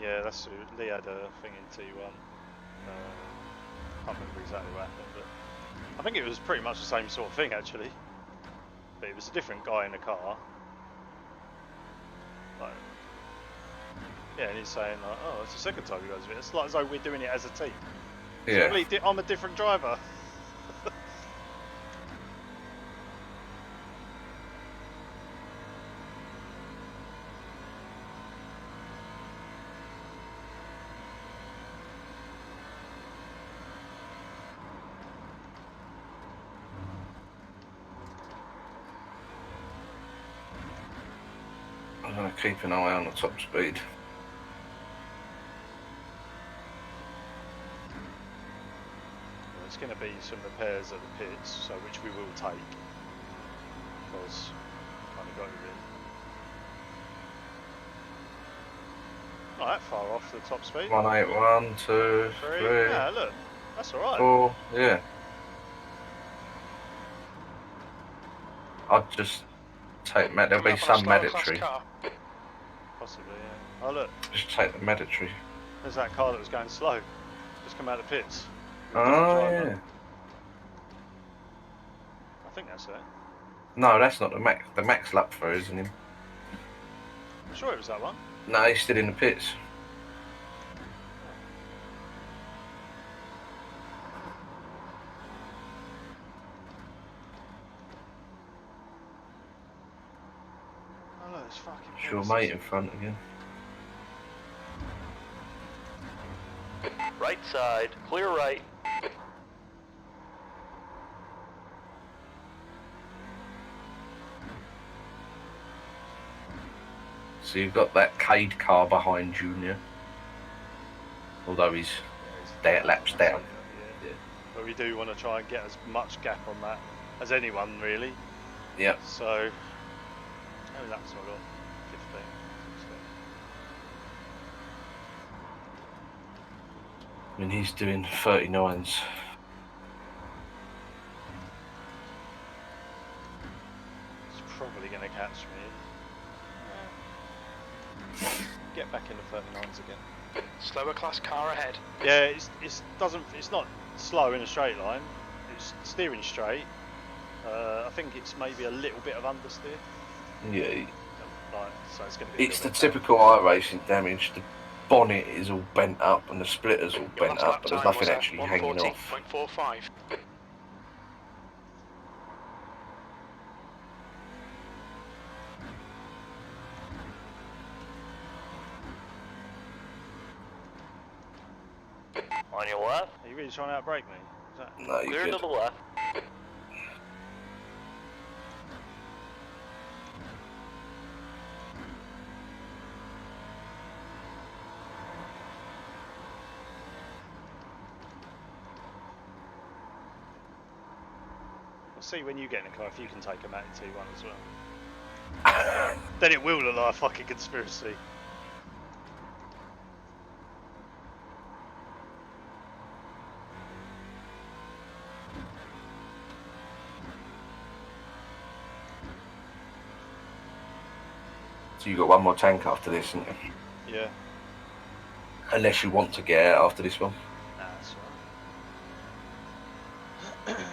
Yeah, that's who. Lee had a thing in T1. Can't remember exactly what happened, but I think it was pretty much the same sort of thing actually. But it was a different guy in the car. Like, yeah, and he's saying like, "Oh, it's the second time you guys do it." It's like as though we're doing it as a team. Yeah. I'm a different driver. I'm going to keep an eye on the top speed. There's going to be some repairs at the pits, so which we will take because kind of got you in. Not that far off the top speed. 181, 2, 3, Yeah, look, that's all right. 4. Yeah. I'd just take there'll be Coming up on a some slower class mandatory. car. Possibly, yeah. Oh look, Just take the mandatory. there's that car that was going slow. Just come out of the pits. Oh Driver. yeah. I think that's it. No, that's not the max. The max lap for isn't him? I'm sure it was that one. No, he's still in the pits. Oh look, it's fucking. It's your mate in front again. Right side. Clear right. So you've got that Cade car behind Junior. Although he's there, laps down. Yeah. But we do want to try and get as much gap on that as anyone really. Yep. So, how many laps have I got? 15, 16. I mean, he's doing 39s. He's probably going to catch me. Get back in the 39s again. Slower class car ahead. Yeah, it's not slow in a straight line. It's steering straight. I think it's maybe a little bit of understeer. Yeah. Like, so it's going to be. It's the typical iRacing damage. The bonnet is all bent up and the splitter's all Your bent last up, lap but there's time nothing was actually hanging off. 114.45. On your left. Are you really trying to outbrake me? Is that... No, Clear you're to good. the left. We'll see when you get in the car if you can take them out in T1 as well. Then it will look like a fucking conspiracy. So you got one more tank after this, haven't you? Yeah. Unless you want to get out after this one. Nah, that's all right.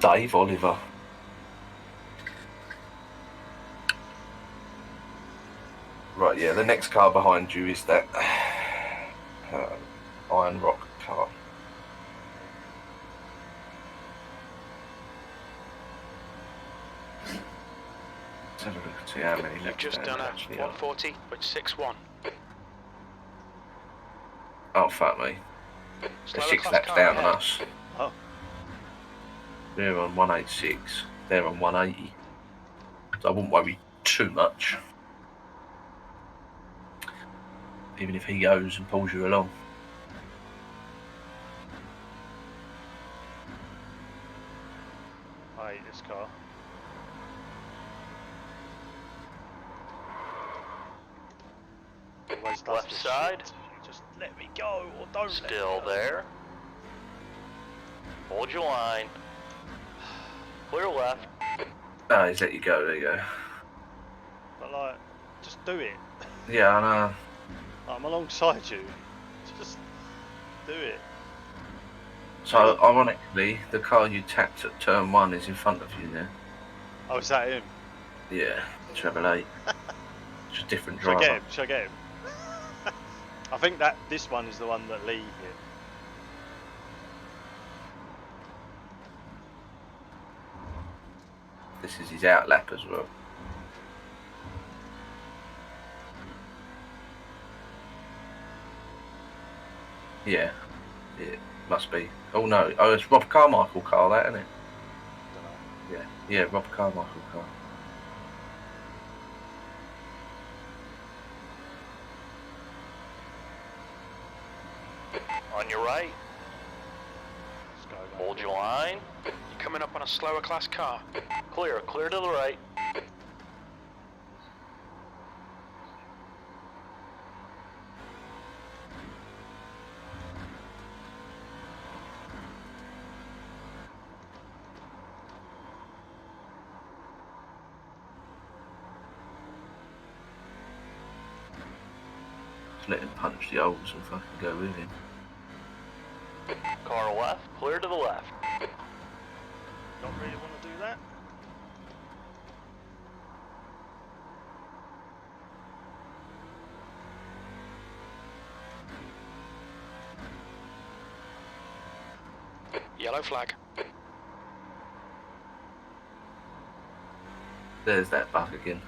Dave Oliver. Right, yeah, the next car behind you is that Iron Rock car. Let's have a look and see how many You've left just there done a actually are. 140.61. Oh, fuck me. They're Slower 6 class laps car down ahead. on us. Oh, They're on 186. They're on 180. So I wouldn't worry too much. Even if he goes and pulls you along. I hate this car. Always does Left this side. shit. Just let me go or don't let me Still go. there. Hold your line. Clear left. Ah, he's let you go, there you go. But like, just do it. Yeah, I know. I'm alongside you. Just do it. So, ironically, the car you tapped at turn 1 is in front of you now. Oh, is that him? Yeah, Chevrolet. Just different Should I driver. get him? Should I get him? I think that this one is the one that Lee hit. This is his out lap as well. Yeah, it must be. Oh no, oh it's Rob Carmichael car, that isn't it? Dunno. Yeah, Rob Carmichael car. On your right. Let's go, mate. Hold your line. You're coming up on a slower class car. Clear. Clear to the right. Just let him punch the holes and fucking go with him. Car left. Clear to the left. Don't really want to do that. Yellow flag. There's that bug again.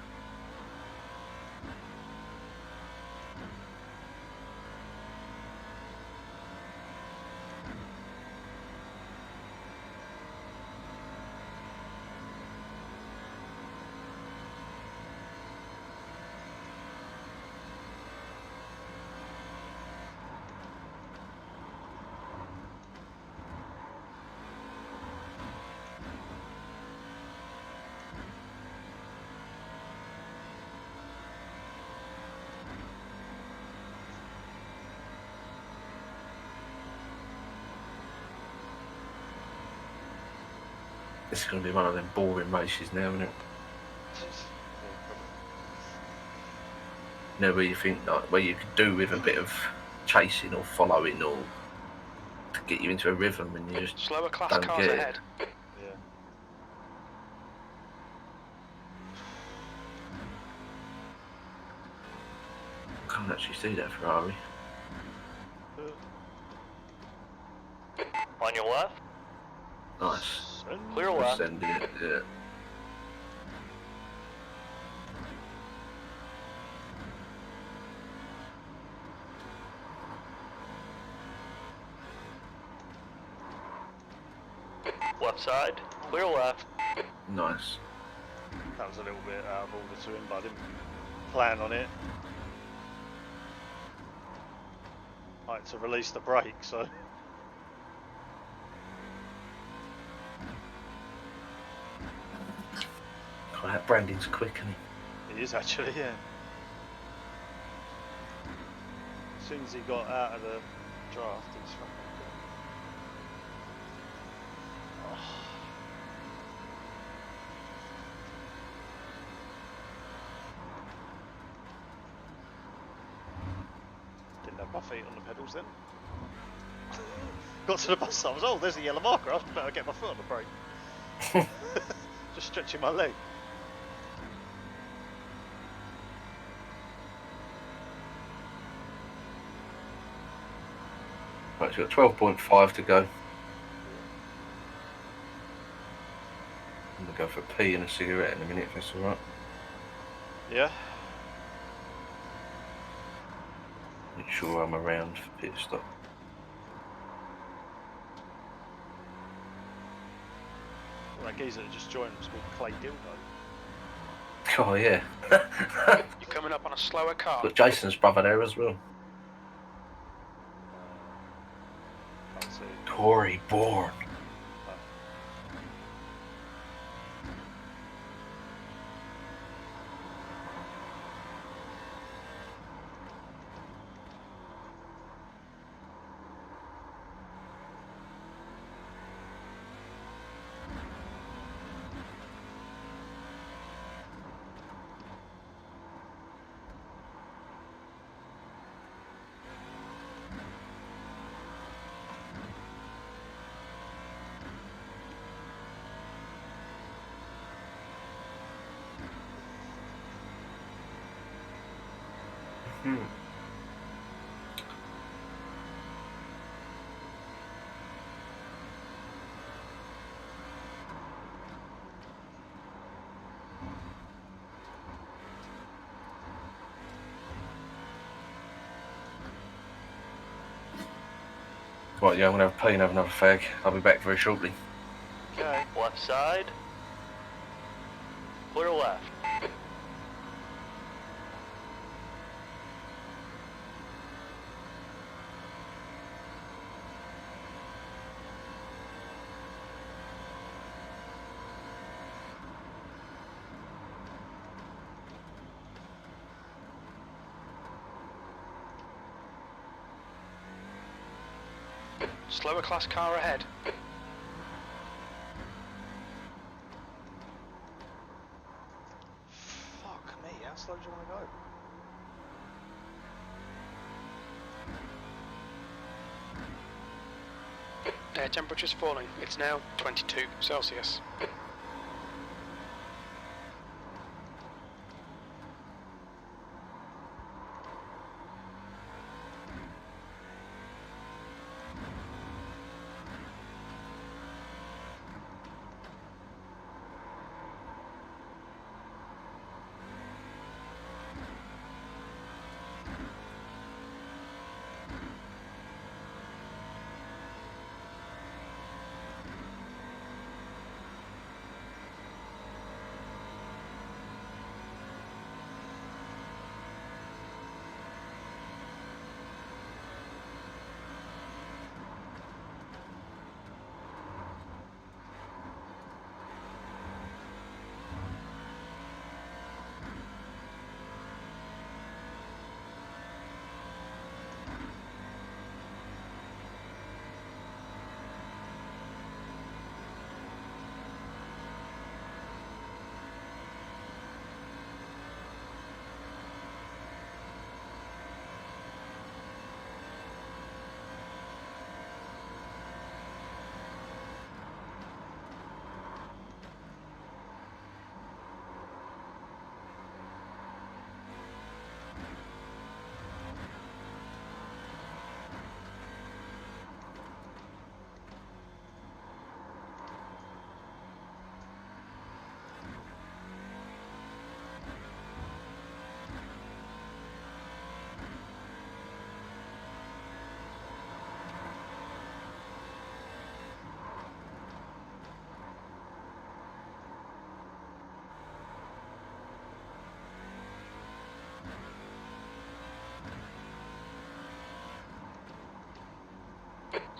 This is going to be one of them boring races now, isn't it? You know, where you think, like, where you could do with a bit of chasing or following or to get you into a rhythm and you just Slower class don't cars get ahead. it. Yeah. Can't actually see that Ferrari. On your left. Nice. Clear left. Sending it, yeah. Left side, clear left. Nice. That was a little bit out of order to him, but I didn't plan on it. I had to release the brake, so. Oh, that Brandon's quick, isn't he? He is actually, yeah. As soon as he got out of the draft, he's fucking good. Oh. Didn't have my feet on the pedals then. Got to the bus stop, I was, oh, there's the yellow marker, I better get my foot on the brake. Just stretching my leg. Right, so we've got 12.5 to go. I'm going to go for a pee and a cigarette in a minute, if that's alright. Yeah. Make sure I'm around for pit stop. Well, that geezer that just joined was called Clay Dildo. Oh, yeah. You're coming up on a slower car. Got Jason's brother there as well. Can't see. Corey Bourne. Right, yeah, I'm going to have a pee and have another fag. I'll be back very shortly. Okay. Left side, clear left. Slower class car ahead. Fuck me, how slow do you want to go? Air temperature's falling. It's now 22 Celsius.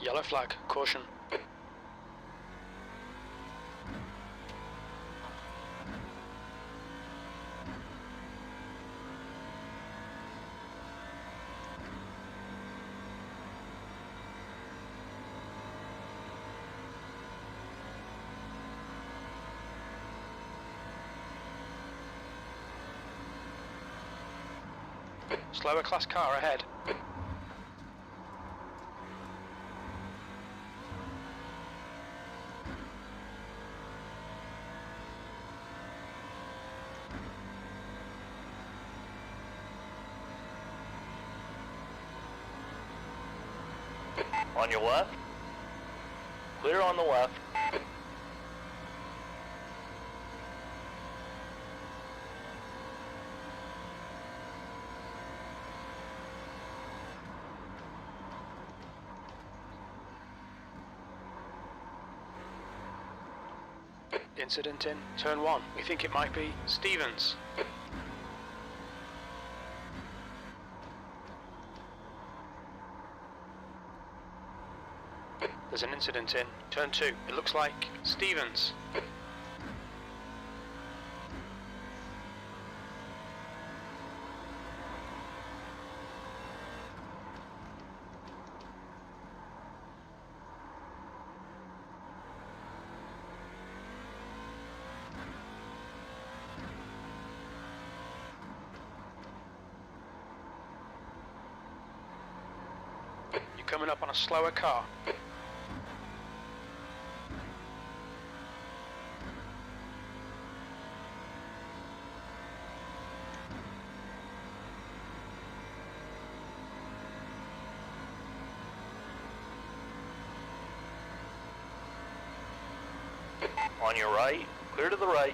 Yellow flag, caution. Slower class car ahead. On your left. Clear on the left. Incident in turn 1. We think it might be Stevens. There's an incident in turn 2. It looks like Stevens. You're coming up on a slower car. On your right. Clear to the right.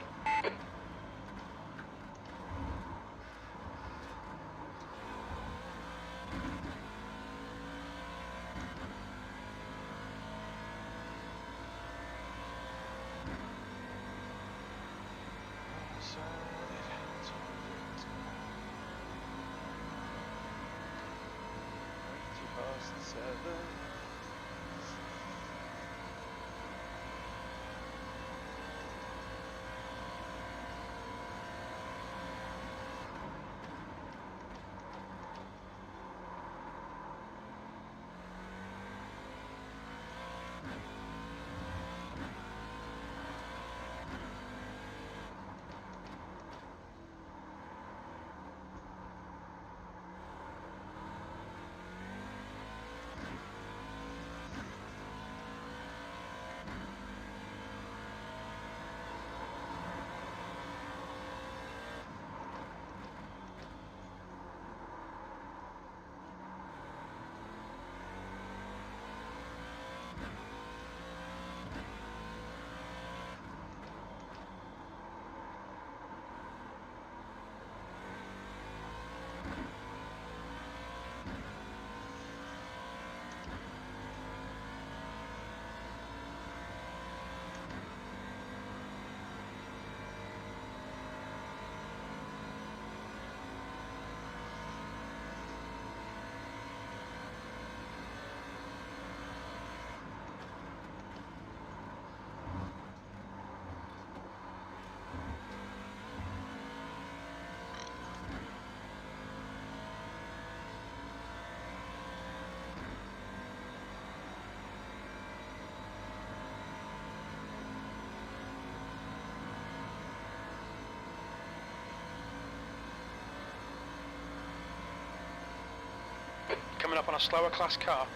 Coming up on a slower class car.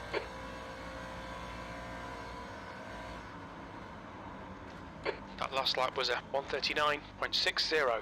That last lap was a 1:39.60.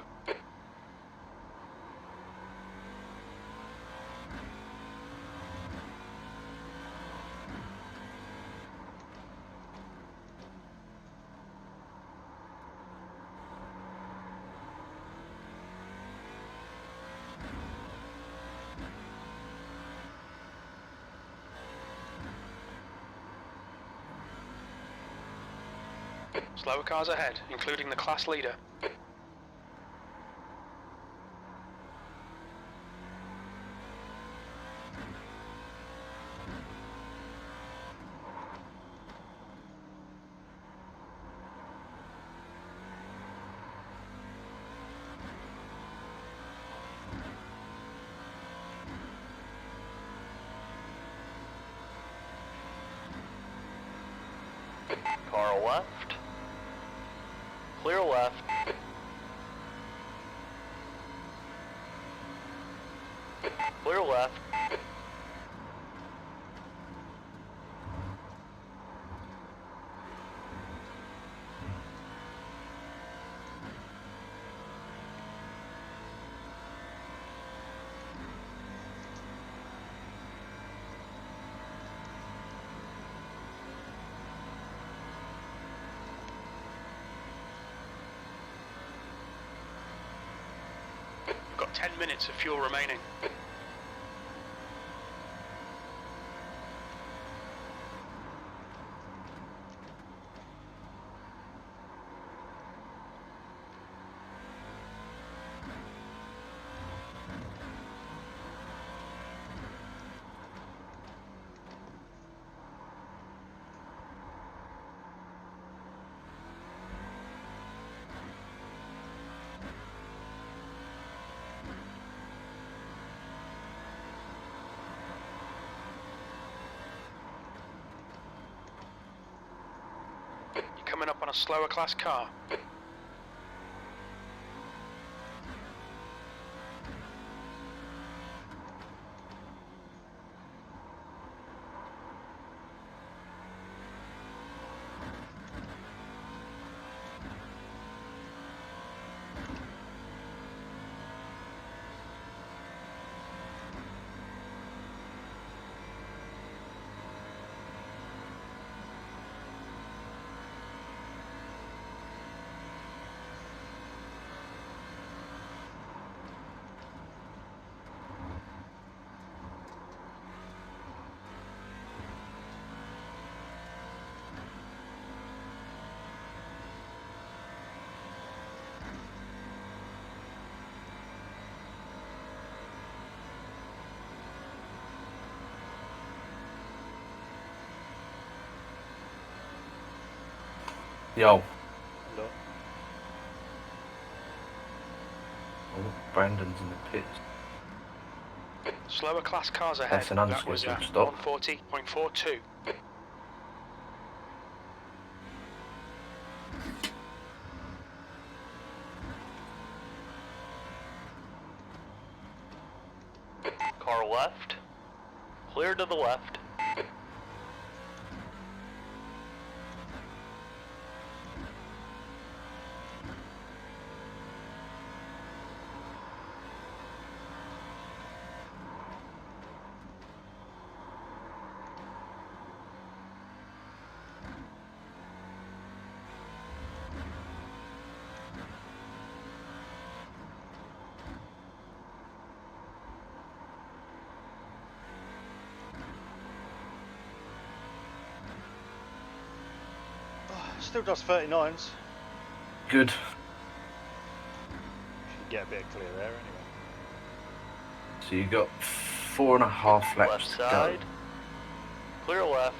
Slower cars ahead, including the class leader. Car left. Clear left. Clear left. We've got 10 minutes of fuel remaining. Coming up on a slower class car. Yo. Look. Oh, Brandon's in the pits. Slower class cars ahead. That's an That was unscheduled stop. 140.42. Car left. Clear to the left. Still does 39s. Good. Should get a bit of clear air anyway. So you got 4.5 laps Left to go. side. Clear left.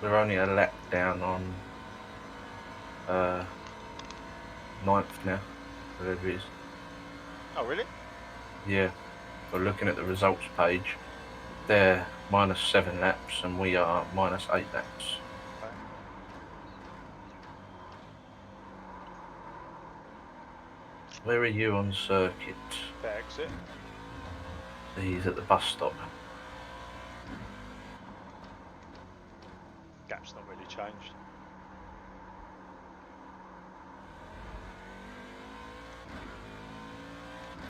We're only a lap down on 9th now, whatever it is. Oh, really? Yeah, we're looking at the results page. They're -7 laps and we are -8 laps. Okay. Where are you on circuit? Fair exit. He's at the bus stop. Gap's not really changed.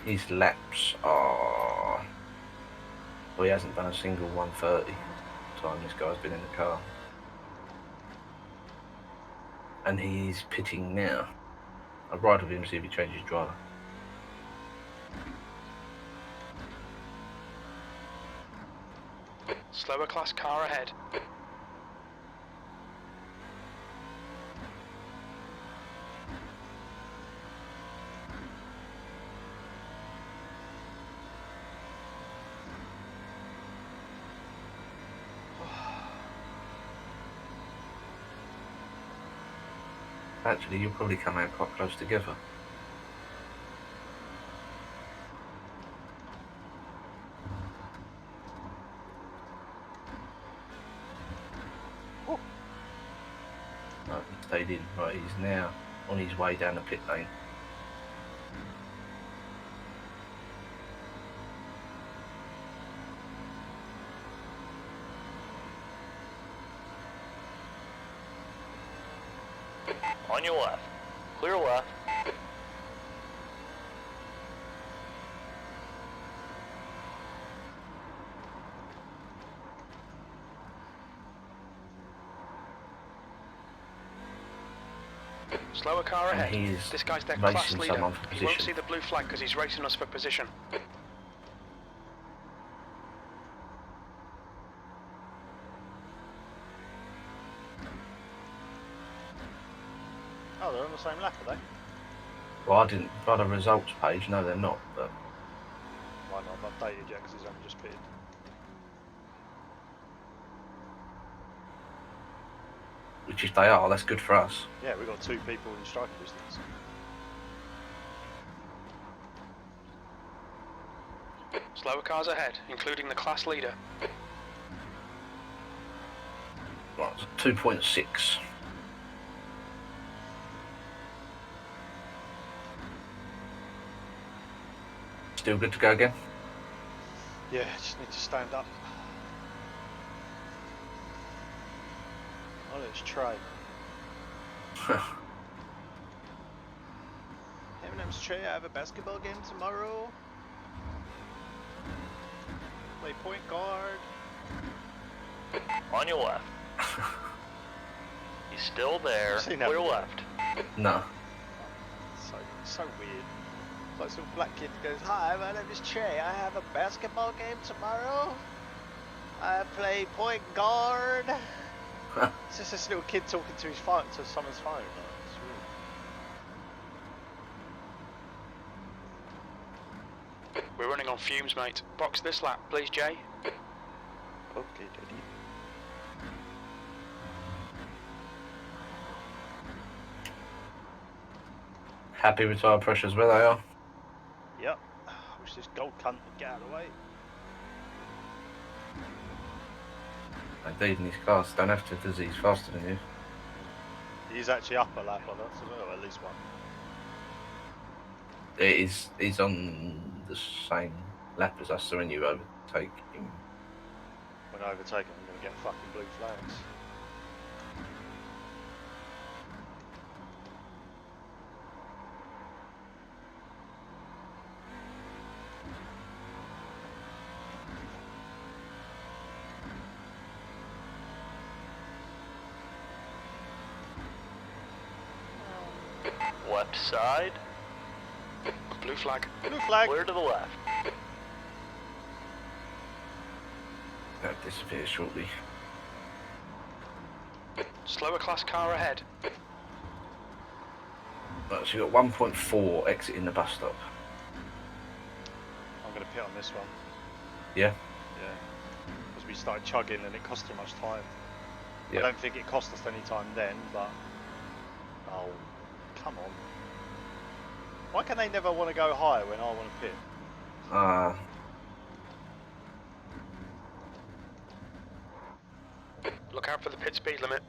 His laps are... Well, he hasn't done a single 130 time this guy's been in the car. And he's pitting now. I'll ride with him to see if he changes driver. Slower class car ahead. Actually, you'll probably come out quite close together. Oh. No, he stayed in. Right, he's now on his way down the pit lane. On your left. Clear left. Slower car And ahead. he's This guy's their class racing leader. someone for He won't see position. the blue flag because he's racing us for position. Oh, they're on the same lap, are they? Well, I didn't. By the results page, no, they're not. But Might not have updated yet because he's only just pitted. which if they are, that's good for us. Yeah, we've got 2 people in striking distance. Slower cars ahead, including the class leader. Right, so 2.6. Still good to go again? Yeah, just need to stand up. Oh, let's try. Eminem's Trey, I have a basketball game tomorrow. Play point guard. On your left. He's still there. Seen that Clear video. left. No. So weird. Like some black kid goes, "Hi, my name is Trey. I have a basketball game tomorrow. I play point guard." It's just this little kid talking to his phone, to someone's phone. Like, it's weird. We're running on fumes, mate. Box this lap, please, Jay. Okay, daddy. Happy with tire pressures where they are? Yep. Wish this gold cunt would get out of the way. Indeed, and his cars don't have to, does he? He's faster than you. He's actually up a lap on us as well, at least one. He's on the same lap as us, so when you overtake him. When I overtake him, I'm going to get fucking blue flags. Left side. Blue flag. Blue flag! Clear to the left. That'll disappear shortly. Slower class car ahead. Right, so you've got 1.4 exiting the bus stop. I'm going to pit on this one. Yeah? Yeah. Because we started chugging and it cost too much time. Yeah. I don't think it cost us any time then, but... Oh, come on. Why can they never want to go higher when I want to pit? Look out for the pit speed limit.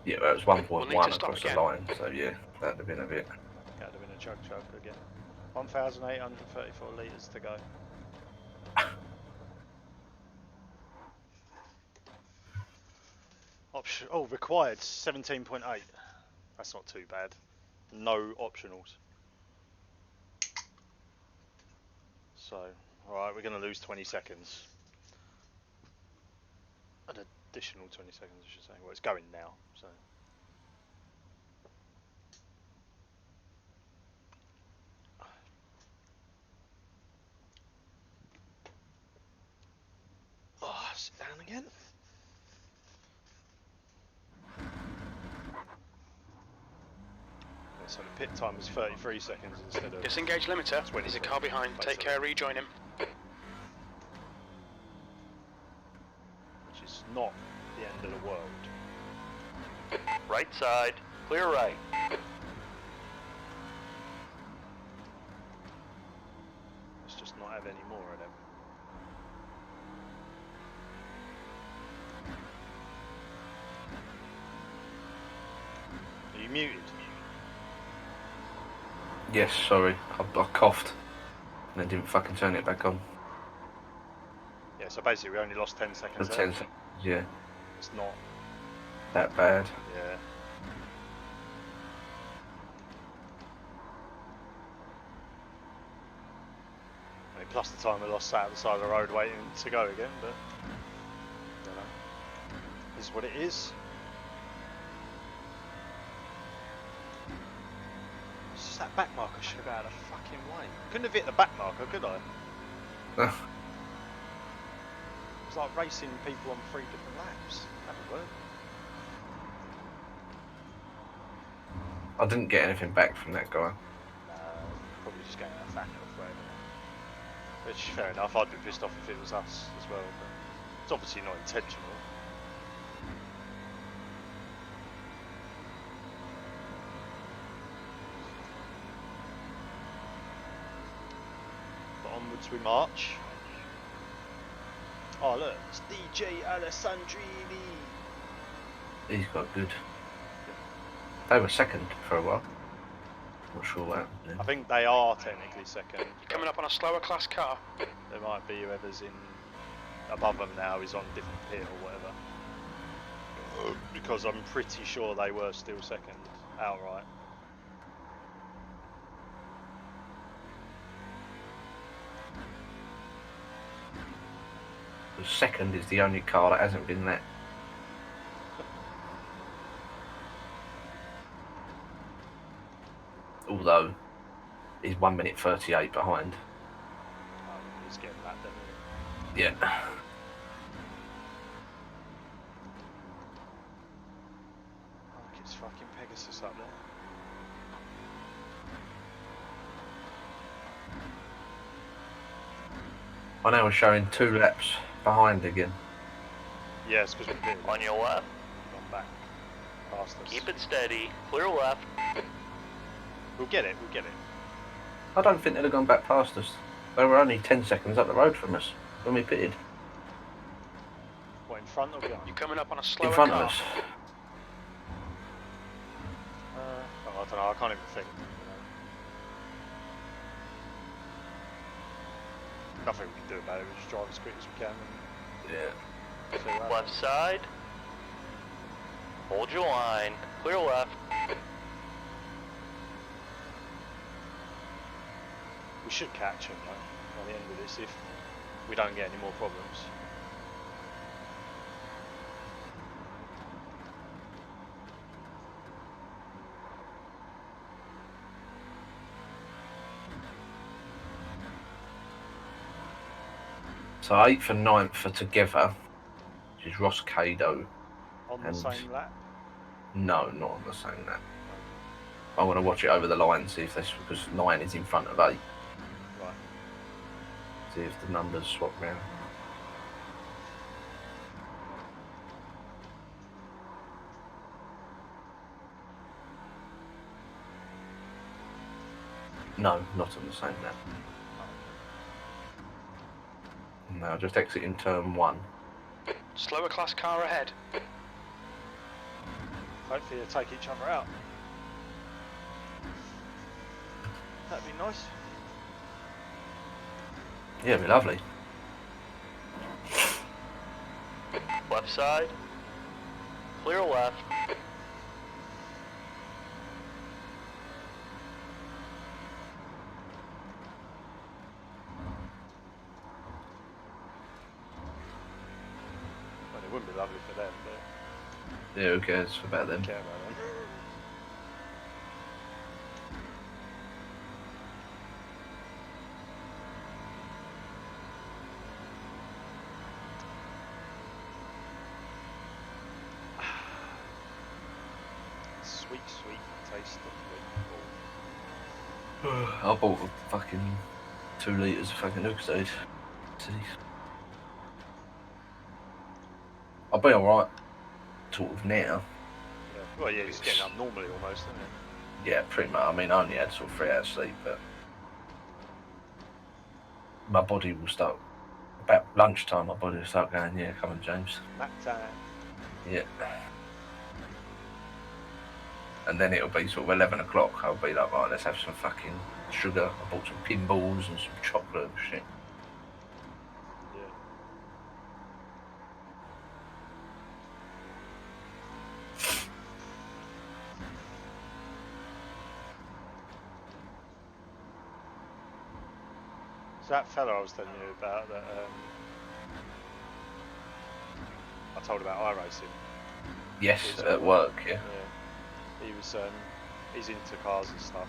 Yeah, well, it was 1.1 We'll need to stop across the again. line, so yeah, that'd have been a bit. That would have been a chug again. 1,834 litres to go. Option. Oh, required 17.8. That's not too bad. No optionals. So, alright, we're going to lose 20 seconds. An additional 20 seconds, I should say. Well, it's going now, so. Oh, sit down again. So the pit time is 33 seconds instead of... Disengage limiter. 20 There's a car behind. Take basically. care, rejoin him. Which is not the end of the world. Right side, clear right. Let's just not have any more of them. Are you muted? Yes, sorry. I coughed. And then didn't fucking turn it back on. Yeah, so basically we only lost 10 seconds For there. 10 seconds. Yeah, It's not, that bad. yeah. I mean, plus the time we lost sat at the side of the road waiting to go again, but, you know, this is what it is. It's just that back marker should have got out of the fucking way. Couldn't have hit the back marker, could I? It was like racing people on 3 different laps. That would work. I didn't get anything back from that guy. Probably just getting a back off whatever. Which, fair enough, I'd be pissed off if it was us as well, but it's obviously not intentional. But onwards we march. Oh look, it's DJ Alessandrini. He's got good. They were second for a while. Not sure what happened there. I think they are technically second. Coming up on a slower class car. There might be whoever's in above them now is on a different pit or whatever. Because I'm pretty sure they were still second outright. The second is the only car that hasn't been that. Although, he's 1 minute 38 behind. He's getting that, then. Yeah. Look, it's fucking Pegasus up there. I know we're showing 2 laps behind again. Yeah, it's because we did. On your left, Gone back past us. keep it steady, clear left. We'll get it, we'll get it. I don't think they'd have gone back past us. They were only 10 seconds up the road from us when we pitted. What, in front or behind? You're coming up on a slower In front car. of us. Oh, I don't know, I can't even think. Nothing we can do about it, we just drive as quick as we can Yeah. and see what Left side, hold your line, clear left. We should catch him though, by the end of this, if we don't get any more problems. So 8th and 9th are together, which is Ross Cado. On the And- same lap? No, not on the same lap. I want to watch it over the line, see if this, because 9 is in front of 8. Right. See if the numbers swap round. No, not on the same lap. No, just exit in turn 1. Slower class car ahead. Hopefully they'll take each other out. That'd be nice. Yeah, it'd be lovely. Left side, clear left. Well, it wouldn't be lovely for them, but Yeah, who cares about them? I care about them. Sweet, sweet taste of Red Bull. I bought a fucking 2 litres of fucking Oxide. I'll be alright, sort of now. Yeah. Well, yeah, he's getting up normally almost, isn't he? Yeah, pretty much. I mean, I only had sort of 3 hours sleep, but my body will start, about lunchtime, my body will start going, yeah, come on, James. Nap time. Yeah. And then it'll be sort of 11 o'clock. I'll be like, right, let's have some fucking sugar. I bought some pinballs and some chocolate and shit. Yeah. So that fella I was telling you about that I told about iRacing. Yes, He's at work, yeah. Yeah. He was he's into cars and stuff.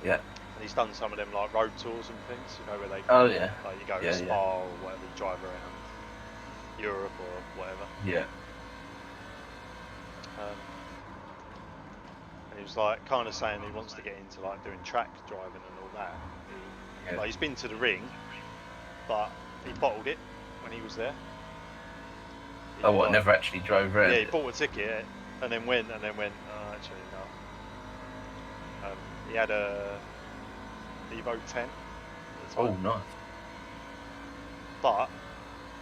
Yeah. And he's done some of them like road tours and things, you know, where they Oh, yeah. like you go Yeah, to Spa yeah. or whatever, you drive around Europe or whatever. Yeah. And he was like kind of saying he wants to get into like doing track driving and all that. Yeah. Like he's been to the ring, but he bottled it when he was there. He Oh, what, like- never actually drove around? Yeah, he it? bought a ticket and then went, oh, actually no. He had a Evo 10 at the Oh, time. nice. But, I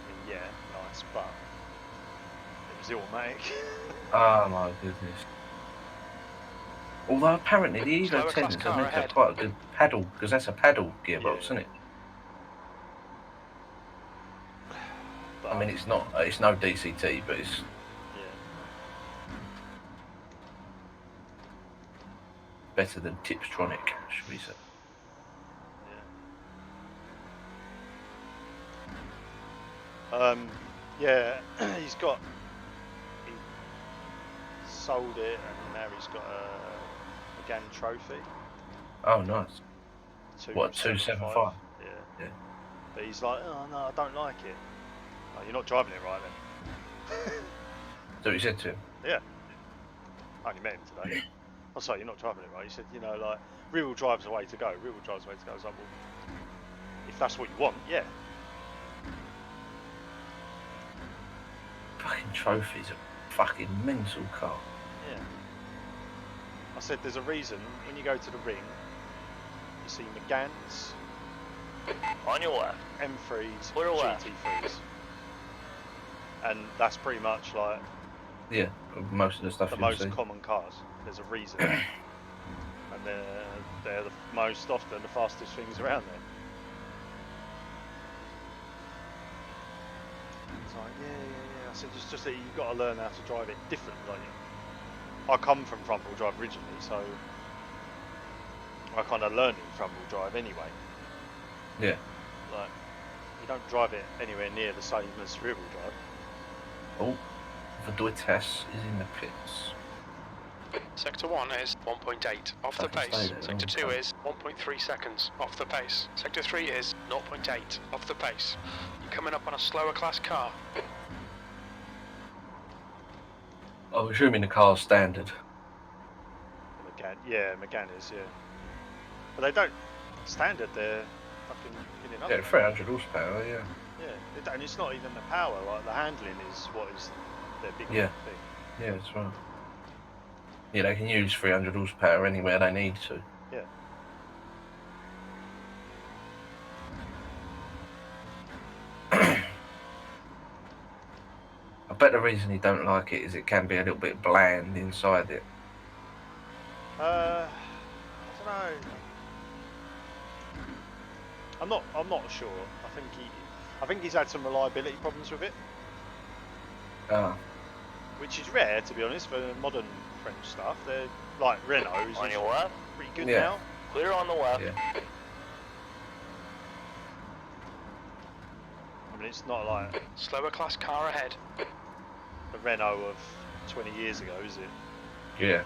mean, yeah, nice, but it was automatic. Oh, my goodness. Although apparently the Evo Slower 10 class is car meant to have ahead. quite a good paddle, because that's a paddle gearbox, Yeah. isn't it? But, I mean, it's not, it's no DCT, but it's yeah. better than Tipstronic, should we say. Yeah, he sold it and now he's got a GAN trophy. Oh, nice. 275. What, 275? Yeah. Yeah. But he's like, oh no, I don't like it. Oh, you're not driving it right then. So he said to him. Yeah. I only met him today. Oh, sorry, you're not driving it right. He said, you know, like, rear-wheel drive's the way to go. Rear-wheel drive's the way to go. I was like, well, if that's what you want, yeah. Fucking trophy's a fucking mental car. Yeah. I said, there's a reason when you go to the ring, you see McGann's, On your left. M3s, Clear left. GT3s. And that's pretty much like Yeah, most of the stuff the you most see. common cars. There's a reason. And they're the most often the fastest things around there. It's like, yeah. I said, it's just that you've got to learn how to drive it differently. Like, I come from front-wheel drive originally, so I kind of learned in front-wheel drive anyway. Yeah. Like, you don't drive it anywhere near the same as rear-wheel drive. Oh, Verduytas is in the pits. Sector 1 is 1.8 off the Fucking pace. stay there, Sector oh, 2 is 1.3 seconds off the pace. Sector 3 is 0.8 off the pace. You're coming up on a slower class car. I'm assuming the car's standard. McGann is, yeah. But they don't standard. They're fucking pinning up. Yeah, 300 horsepower, yeah. Yeah, and it's not even the power. Like the handling is what is their big Yeah. thing. Yeah, that's right. Yeah, they can use 300 horsepower anywhere they need to. Yeah. I bet the reason he don't like it is it can be a little bit bland inside it. I don't know. I'm not sure. I think he's had some reliability problems with it, Ah, which is rare to be honest for modern French stuff. They're like Renault's On is your left. pretty good Yeah. now. Clear on the left. yeah. I mean, it's not like Slower class car ahead. the Renault of 20 years ago, is it? Yeah.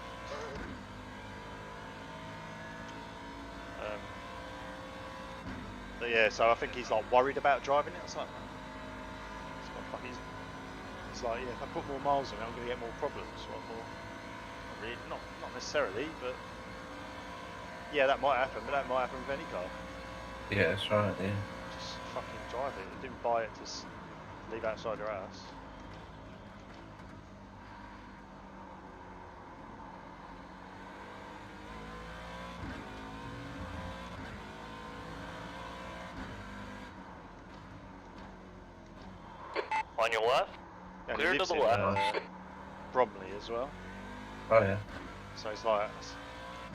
But yeah, so I think he's like worried about driving it. It's like, it's like, yeah, if I put more miles on it, I'm going to get more problems. Well, not necessarily, but yeah, that might happen. But that might happen with any car. Yeah, that's right, yeah. Just fucking drive it. You didn't buy it to leave outside your house. On your left. And Clear he to lives the in left. Bromley as well. Oh yeah. So it's like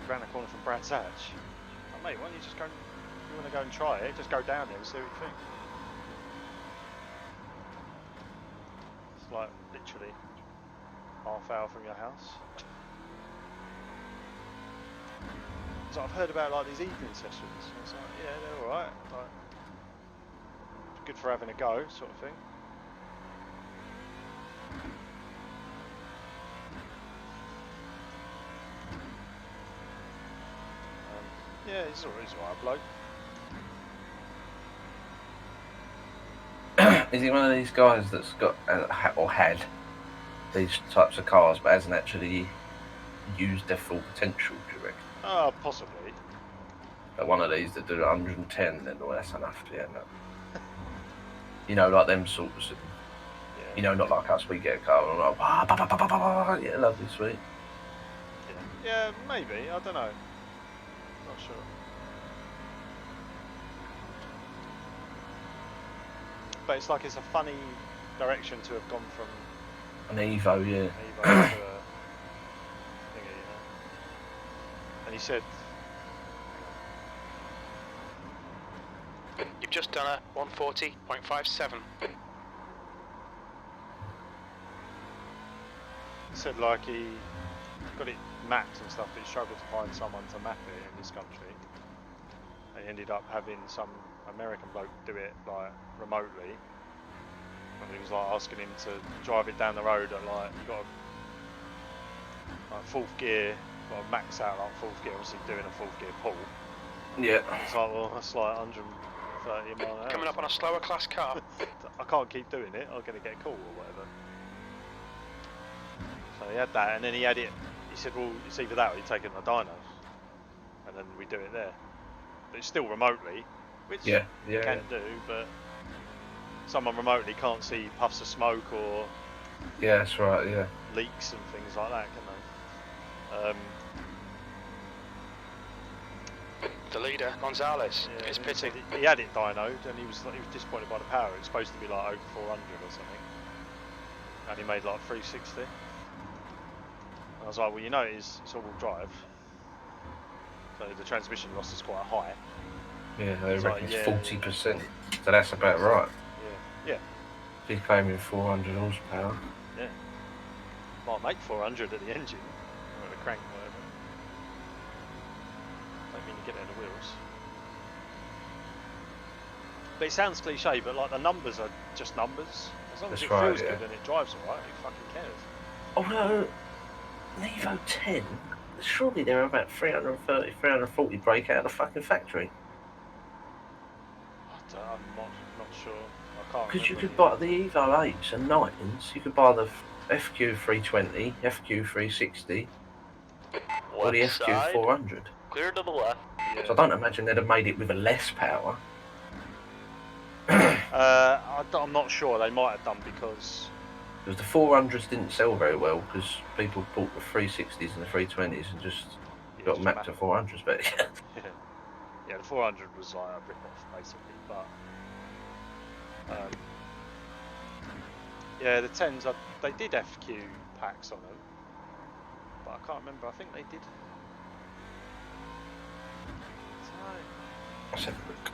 round the corner from Brad's Hatch. Oh, mate, why don't you just go? If you want to go and try it, just go down there and see what you think. It's like literally half hour from your house. So I've heard about like these evening sessions. And it's like, yeah, they're alright. Like, good for having a go, sort of thing. Yeah, he's alright bloke. Is he one of these guys that's got or had these types of cars but hasn't actually used their full potential, do you reckon? Possibly. Like one of these that do 110, then well, that's enough, yeah, no. You know, like them sorts of, Yeah. you know, not like us, we get a car and we're like, bah, bah, bah, bah, bah, bah, bah, yeah, lovely, sweet. Yeah, maybe. I don't know. Not sure. But it's like it's a funny direction to have gone from An Evo, yeah. Evo to a thingy, you know. And he said, You've just done a 140.57. like he got it mapped and stuff, but he struggled to find someone to map it in this country. And he ended up having some American bloke do it like remotely. And he was like asking him to drive it down the road at like, you got to, like fourth gear, got to max out like fourth gear, obviously doing a fourth gear pull. Yeah. It's like, well, that's like 130 mile an hour. Coming up on a slower class car. I can't keep doing it, I'm going to get a call or whatever. So he had that, and then he had it, he said, well, it's either that or you take it in the dyno. And then we do it there. But it's still remotely, which you can do, but someone remotely can't see puffs of smoke or Yeah, that's right, yeah. leaks and things like that, can they? The leader, Gonzalez, is pitting. He had it dynoed, and he was disappointed by the power. It's supposed to be like over 400 or something, and he made like 360. And I was like, well, you know, it's all-wheel drive, so the transmission loss is quite high. Yeah, they It's reckon like, it's yeah, 40%, so that's about right. Yeah. He's claiming 400 horsepower. Yeah. Might make 400 at the engine, or at the crank, whatever. Don't mean to get it in the wheels. But it sounds cliche, but like the numbers are just numbers. As long as it feels good and it drives alright, who fucking cares? Although, an Evo 10, surely they're about 330, 340 brake out of the fucking factory. I'm not sure. I can't. Because you could buy the Evo 8s and 9s, you could buy the FQ 320, FQ 360, or the Left FQ side. 400. Clear to the left. So I don't imagine they'd have made it with a less power. I'm not sure. They might have done because the 400s didn't sell very well because people bought the 360s and the 320s and just got mapped to 400s. But yeah, the 400 was like a rip-off basically. But yeah, the 10s they did FQ packs on them, but I can't remember. I think they did. let's have a look.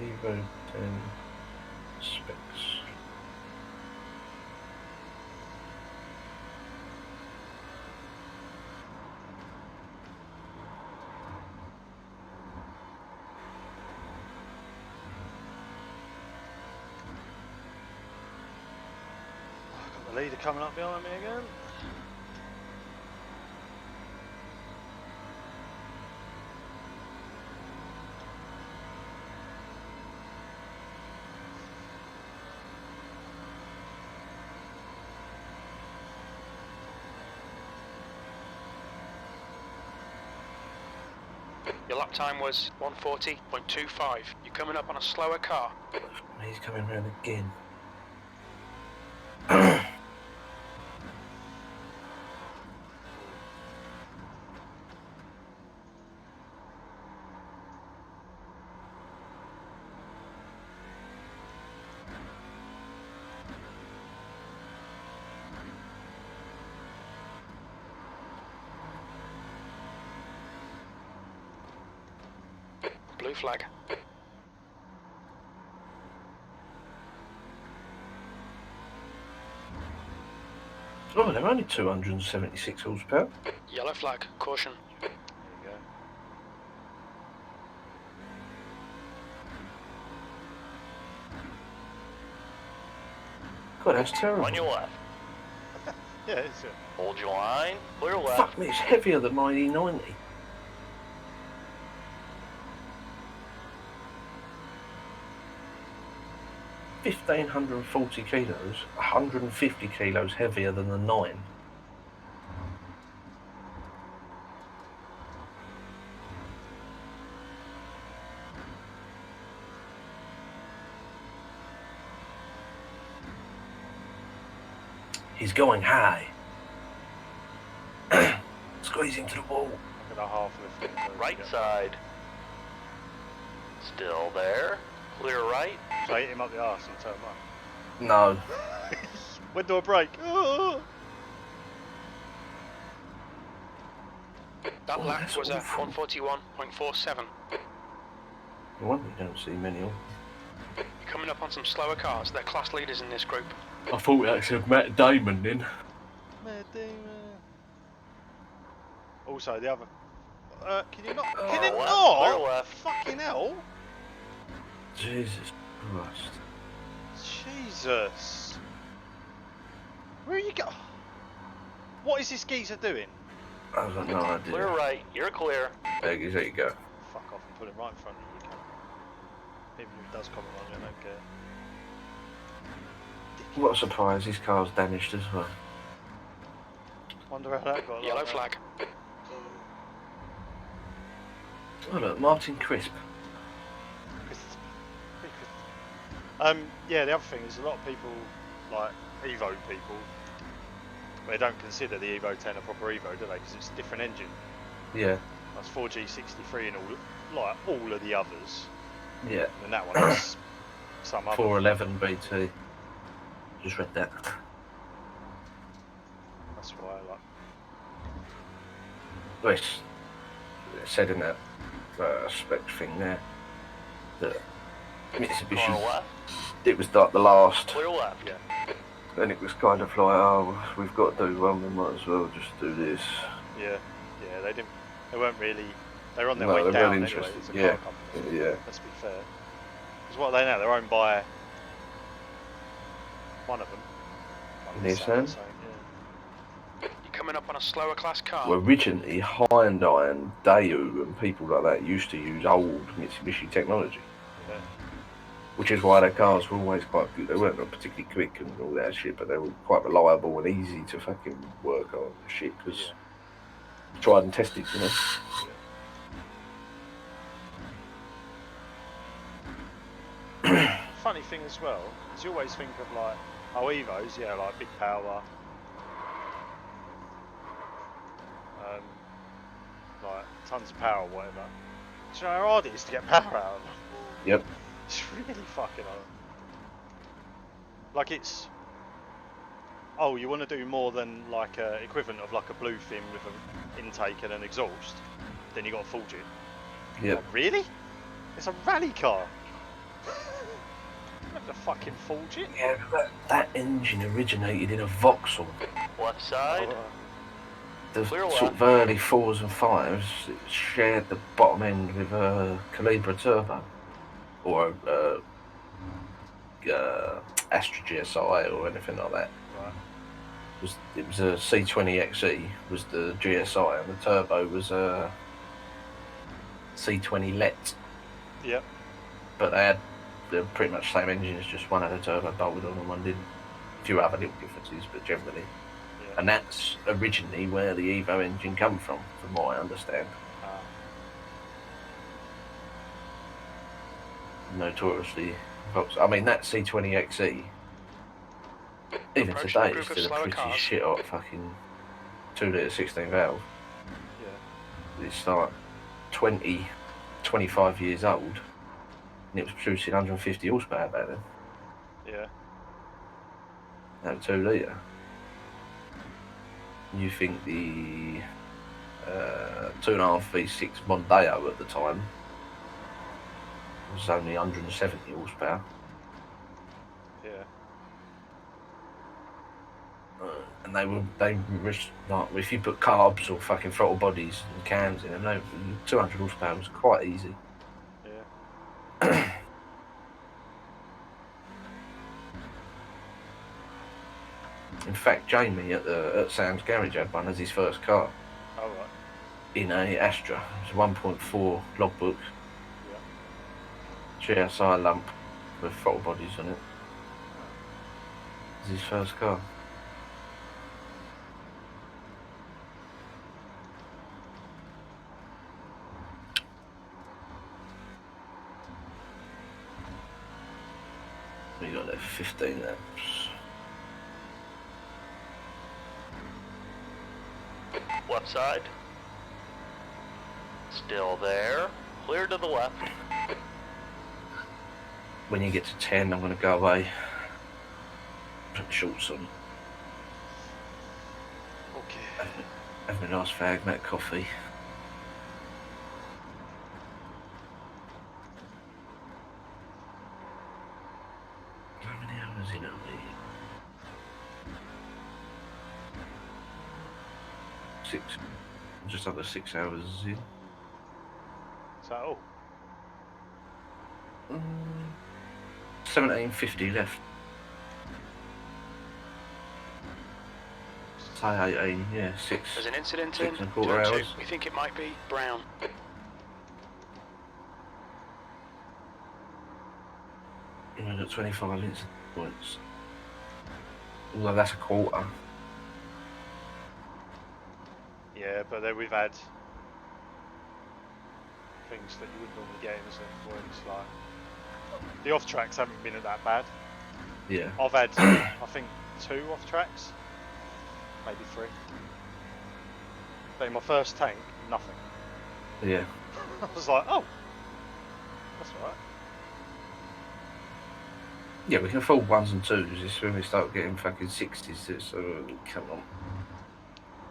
Evo 10 specs. Got the leader coming up behind me again. Your lap time was 140.25. You're coming up on a slower car. He's coming round again. Blue flag. Oh, they're only 276 horsepower. Yellow flag. Caution. There you go. God, that's terrible. On your left. Yeah, it's Hold your line. Clear left. Fuck me, it's heavier than my E90. $1,540 kilos, 150 kilos heavier than the 9. He's going high. Squeezing to the wall. look at the half lift. Right side. Still there. Clear right. So hit him up the arse and turn him up. No. When do I brake? Oh! That Oh, lap that's was a awful. 141.47. No wonder you don't see many of them. You're coming up on some slower cars. They're class leaders in this group. I thought that said Matt Damon then. Also, the other. Can you not? Oh, Can it left, not? clear left. Fucking hell! Jesus Christ. Jesus! Where are you go? What is this geezer doing? I've got no idea. Clear right. You're clear. There you go. Fuck off and put him right in front of you. Even if he does come along, I don't care. What a surprise, his car's damaged as well. Wonder how that got. Yellow like that. flag. Oh look, Martin Crisp. Yeah, the other thing is a lot of people, like Evo people, they don't consider the Evo 10 a proper Evo, do they? Because it's a different engine. Yeah, That's 4G63 and all of the others. yeah. And that one has some other. 411 BT. Just read that. That's why I like. Well, it said in that spec thing there that Car Mitsubishi, left. it was like the last, Clear left. Yeah. and it was kind of like, oh, we've got to do one, we might as well just do this. Yeah. Yeah. They didn't. They weren't really. They were on their No, way they down weren't anyway. interested, It's a yeah. car company. Yeah. Let's be fair. Because what are they now? They're owned by one of them. Nissan? So, yeah. You're coming up on a slower class car. Well, originally, Hyundai and Daewoo and people like that used to use old Mitsubishi technology, Yeah. which is why their cars were always quite good. They weren't particularly quick and all that shit, but they were quite reliable and easy to fucking work on and shit, because tried and tested, you know. Funny thing as well is you always think of like, oh, Evos, yeah, like big power, like tons of power, or whatever. Do you know how hard it is to get power out of them? Yep. It's really fucking hard. Like it's, oh, you want to do more than like a equivalent of like a blue fin with an intake and an exhaust, then you got to forge it. Yep. Like, really? It's a rally car. You have to fucking forge it. Yeah, but that engine originated in a Vauxhall. Left side. The Clear sort of early 4s and 5s it shared the bottom end with a Calibra Turbo or Astra GSI or anything like that. Right. It was a C20XE was the GSI and the turbo was a C20 LET, Yep. but they had the pretty much same engines, just one had a turbo bolted on and one didn't. A few other little differences, but generally. Yeah. And that's originally where the Evo engine come from what I understand. Notoriously Vauxhall. I mean, that C20XE, even Approaching today, a is group of still a slower pretty cars. shit hot fucking 2 litre 16 valve. Yeah. It's like 25 years old, and it was producing 150 horsepower back then. Yeah. That 2 litre. You think the 2.5 V6 Mondeo at the time It's only 170 horsepower. Yeah. And they like, if you put carbs or fucking throttle bodies and cams in them, 200 horsepower was quite easy. Yeah. In fact, Jamie at Sam's garage had one as his first car. Oh right. In a Astra. It's a 1.4 logbook. Yeah. GSI lump with throttle bodies on it. It's his first car. We got there 15 laps. Left side. Still there. Clear to the left. When you get to 10, I'm going to go away. Put the shorts on. Okay. Have a nice fag, make coffee. How many hours in a week? 6. Just under 6 hours in. So, 1750 left. Say 18, yeah, 6. There's an incident 6 in and a quarter turn 2. hours. We think it might be Brown. And we've got 25 incident points. Although that's a quarter. yeah, but then we've had things that you wouldn't normally get in certain points, like the off tracks haven't been that bad. Yeah. I've had, I think, 2 off tracks, maybe 3. But in my first tank, nothing. Yeah. I was like, oh, that's alright. Yeah, we can afford 1s and 2s. It's when we start getting fucking 60s. So come on.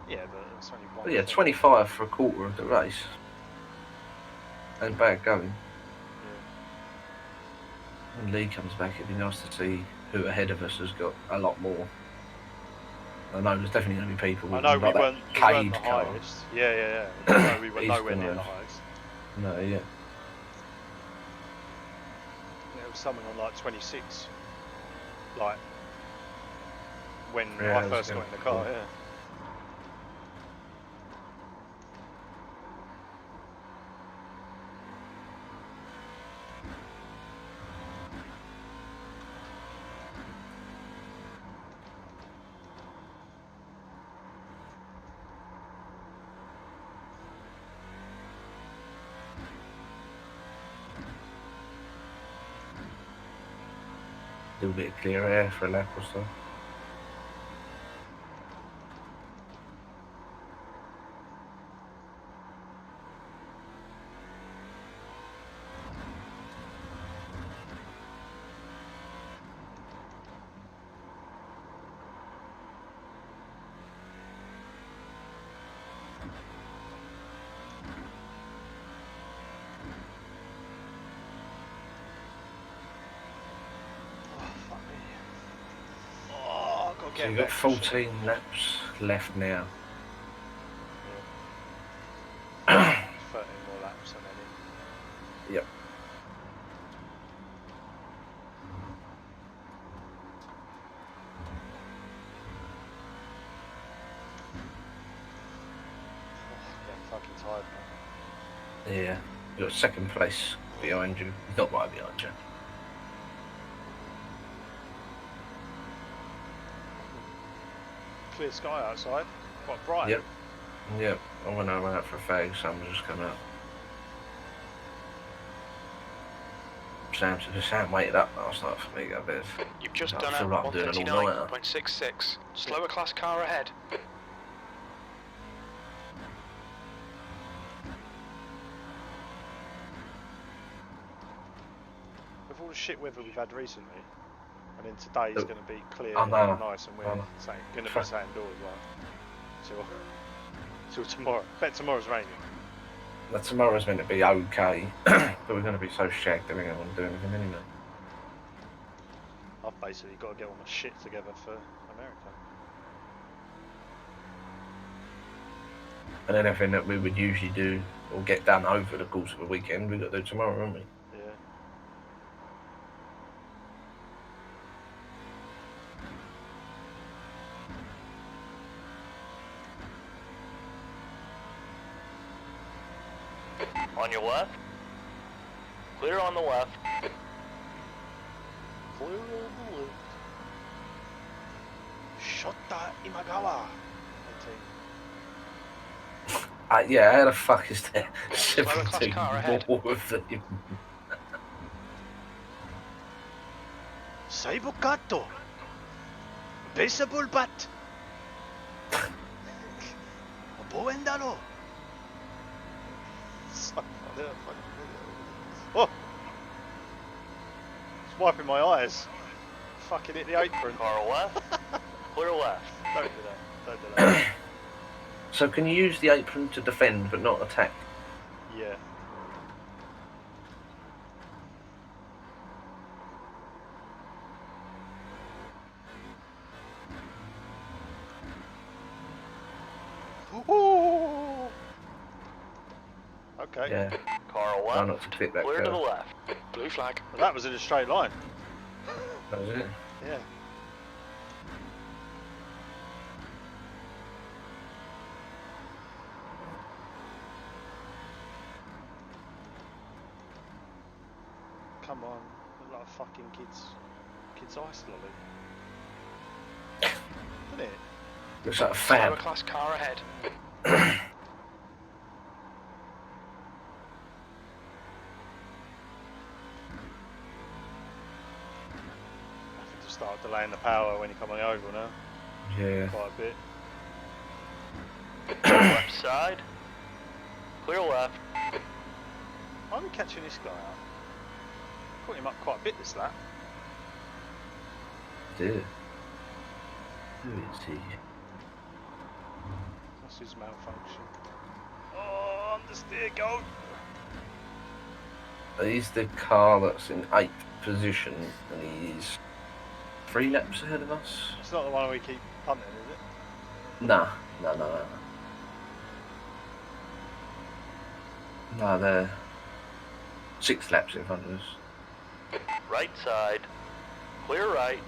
Yeah, but it's only one. But yeah, thing. 25 for a quarter of the race. And bad going. When Lee comes back, it'd be nice to see who ahead of us has got a lot more. I know there's definitely going to be people I with know like we weren't the car. highest. Yeah. I know we were He's nowhere gonna near the have- highest. No, yeah. There was someone on like 26, like when Yeah, I it was first good. got in the car. Yeah. A little bit of clear air for a lap or so. So you've got 14 laps left now. 13 more laps and then Yep. getting fucking tired now. Yeah. You've got second place behind you. He's not right behind you. Clear sky outside, quite bright. Yep. Yep. I went out for a fag. Sun's just come out. Sam waited up last night for me to go to bed. You've just I done feel a like I'm doing an all-nighter. 139.66. Slower class car ahead. With all the shit weather we've had recently, and then today's Look, going to be clear I and know, nice, and I we're know. going to be sat indoors like till tomorrow. Bet tomorrow's raining. Now, tomorrow's meant to be okay, but we're going to be so shagged that we don't want to do anything anyway. I've basically got to get all my shit together for America. And anything that we would usually do or get done over the course of a weekend, we've got to do tomorrow, haven't we? Yeah. On your left. Clear on the left. Clear on the left. Shota Imagawa. 18. Yeah, how the fuck is there Slower class 17 car ahead. more of them? Saibukato. Baseball bat. Boendaro. Oh! It's wiping my eyes. Fucking hit the apron. Car left. Clear left. Don't do that. Don't do that. So can you use the apron to defend but not attack? Yeah. Ooh. Okay. Yeah. Car Try left. not to clip that Clear to the curve. left. Blue flag. Well, that was in a straight line. That was it. Yeah. Come on, look like a fucking kid's ice lolly. Isn't it? Looks like a Slower fab. class car ahead. Having to start delaying the power when you're coming over now. Yeah. Quite a bit. Left side. Clear left. Why are we catching this guy up? Caught him up quite a bit this lap. Dude. Who is he? What's his malfunction? Oh, understeer, go! He's the car that's in 8th position and he's 3 laps ahead of us. It's not the one we keep punting, is it? Nah, no. No, they're 6 laps in front of us. Right side. Clear right.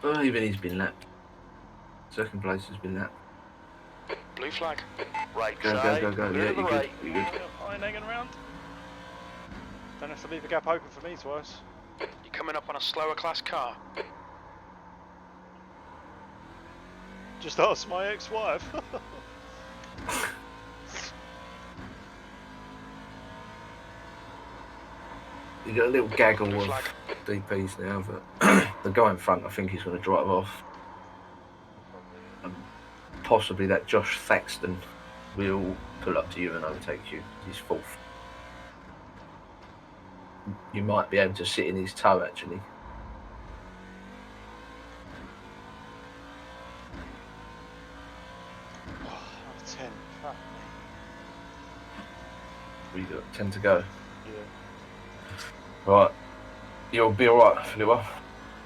Oh, even he's been lapped. Second place has been lapped. Blue flag. Right Go, side. go, go, go. Clear Yeah, to the you're right. good. You're good. I ain't hanging around. Don't have to leave a gap open for me twice. You're coming up on a slower class car. Just ask my ex-wife. You got a little gaggle Blue of flag. DPs now, but the guy in front, I think he's going to drive off. Possibly that Josh Thaxton will pull up to you and overtake you. He's 4th. You might be able to sit in his toe, actually. Oh, 10. Fuck me. We've got 10 to go. Yeah. Right. You'll be alright for a little while.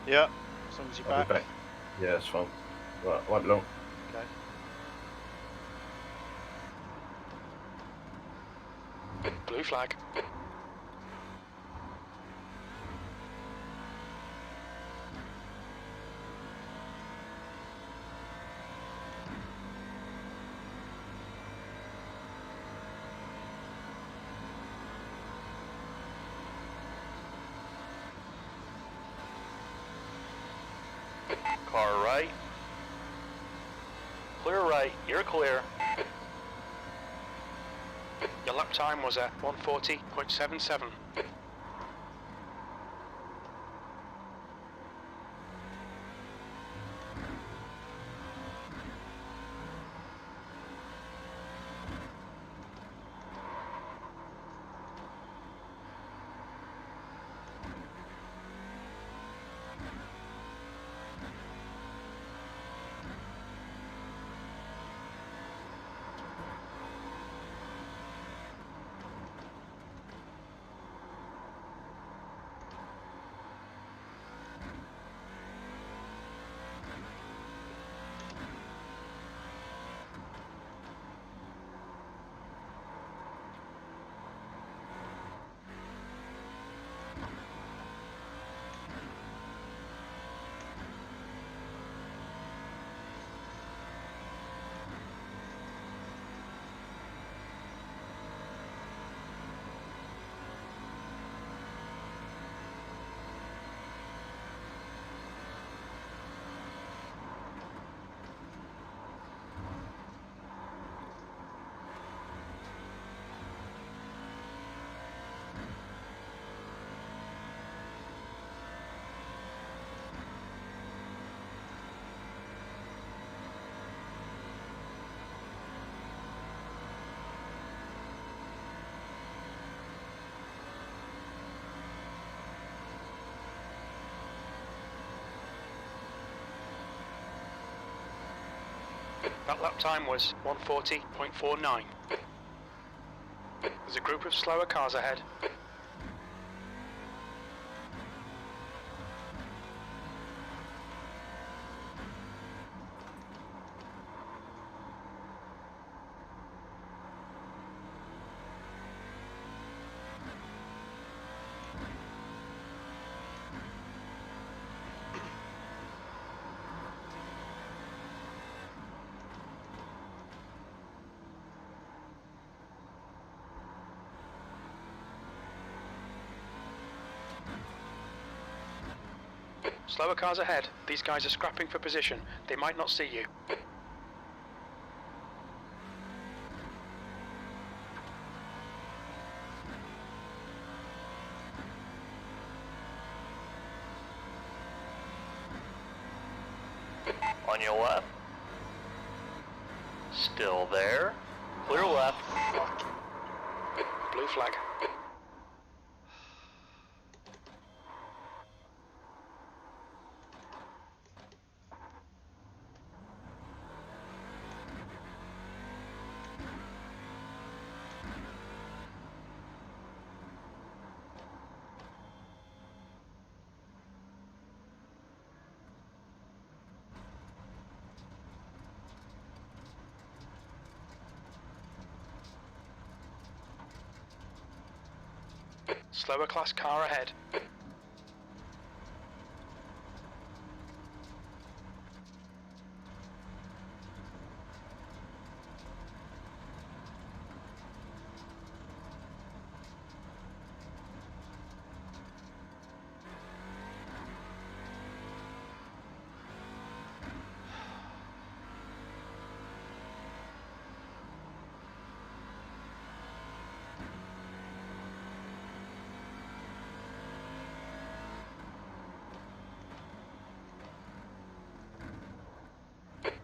Yeah, as long as you're I'll back. be back. Yeah, that's fine. Right, won't be long. Okay. Blue flag. Car right. Clear right. You're clear. Your lap time was at 140.77. That lap time was 1:40.49. There's a group of slower cars ahead. Slower cars ahead. These guys are scrapping for position. They might not see you. On your left. Still there. Clear left. Blue flag. Slower class car ahead.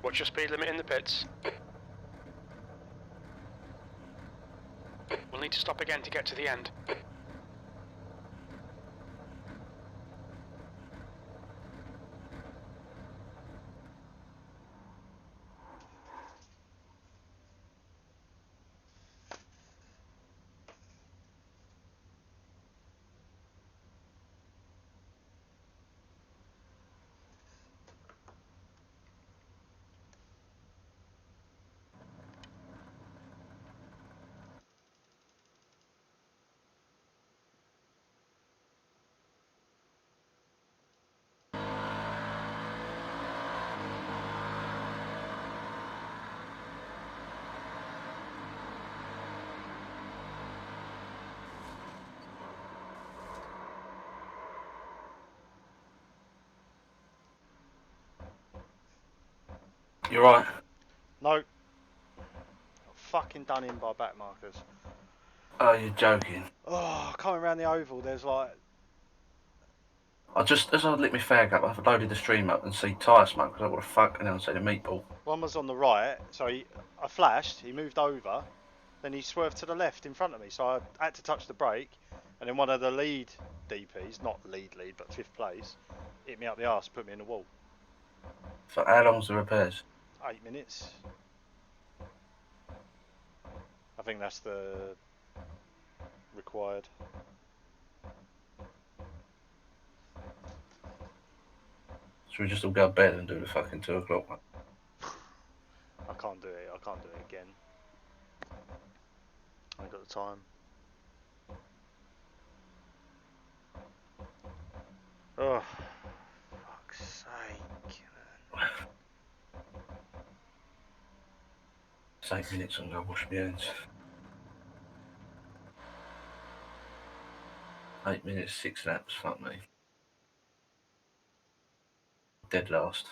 What's your speed limit in the pits? We'll need to stop again to get to the end. You're right. No. Got fucking done in by back markers. Oh, you're joking. Oh, coming around the oval, there's like... As I lit my fag up, I loaded the stream up and see tyre smoke, because I what the fuck, and then I see the meatball. One was on the right, so I flashed, he moved over, then he swerved to the left in front of me, so I had to touch the brake, and then one of the lead DPs, not lead, but 5th place, hit me up the arse, put me in the wall. So how long's the repairs? 8 minutes. I think that's the required. Should we just all go to bed and do the fucking 2 o'clock one? I can't do it again. I ain't got the time. Oh, fuck's sake, man. It's 8 minutes and go wash my hands. 8 minutes, 6 laps, fuck me. Dead last.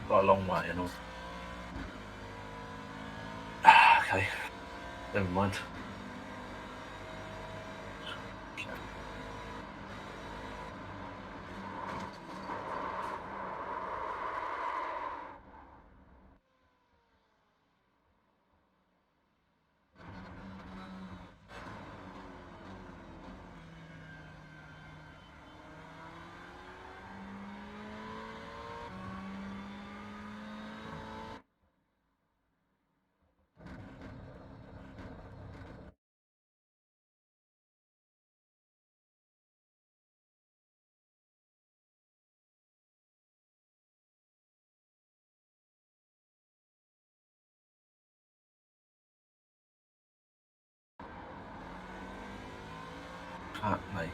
Got a long way and all. Okay. Never mind. Fuck me.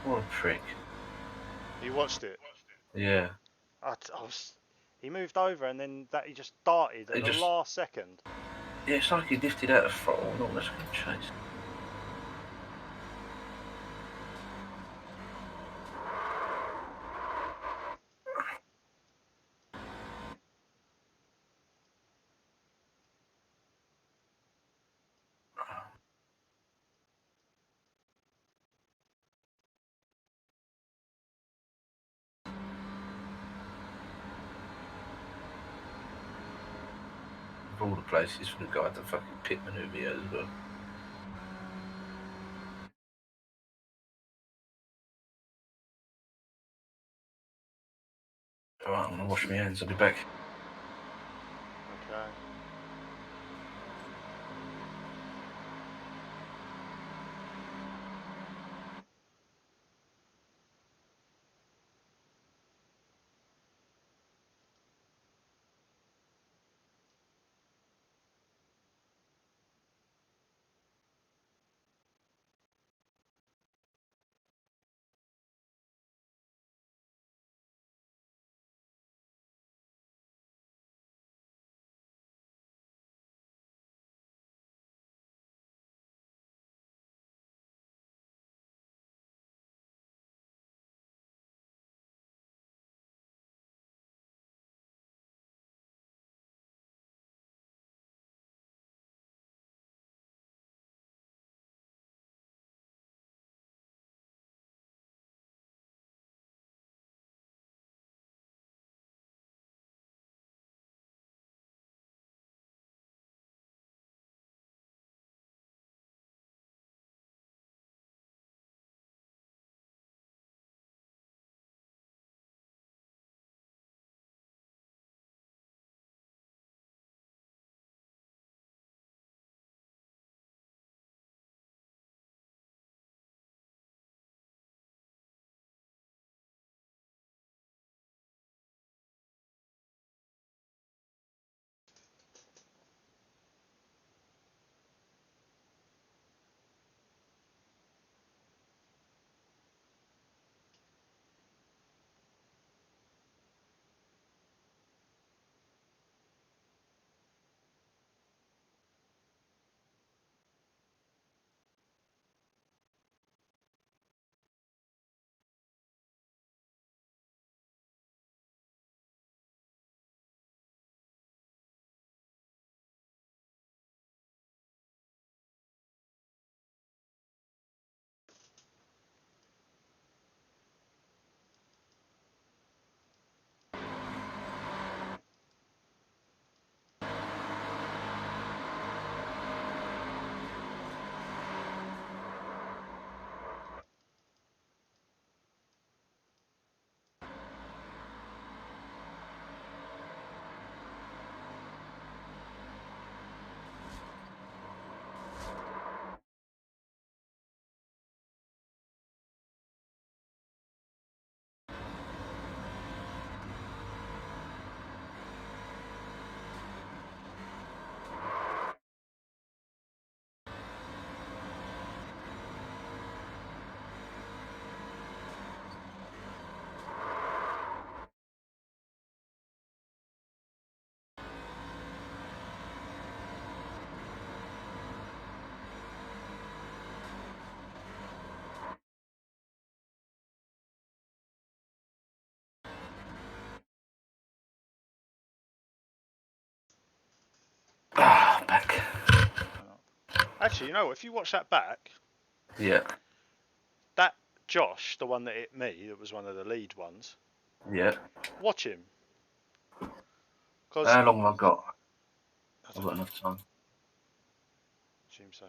What a prick. You watched it? Yeah. He moved over and then he just darted at the last second. Yeah, it's like he lifted out the throttle. No, let's go chase. Of all the places for the guy to fucking pit manoeuvre here as well. Alright, I'm gonna wash my hands, I'll be back. Okay. Ah, back. Actually, you know what? If you watch that back, Yeah. that Josh, the one that hit me, that was one of the lead ones, Yeah. watch him. Cause How long have I got? I I've don't got know, enough time. assume so.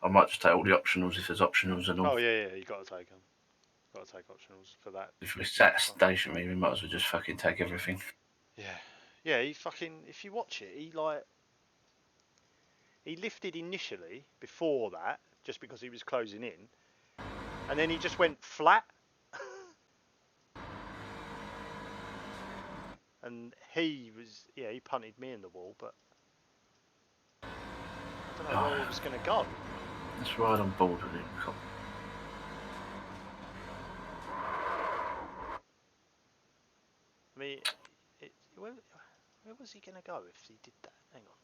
I might just take all the optionals if there's optionals and all. Oh yeah, you got to take them. Got to take optionals for that. If we sat stationary, we might as well just fucking take everything. Yeah. He fucking. If you watch it, he lifted initially before that, just because he was closing in, and then he just went flat. And he punted me in the wall, but know where he was going to go. Let's ride on board with him. I mean, where was he going to go if he did that? Hang on.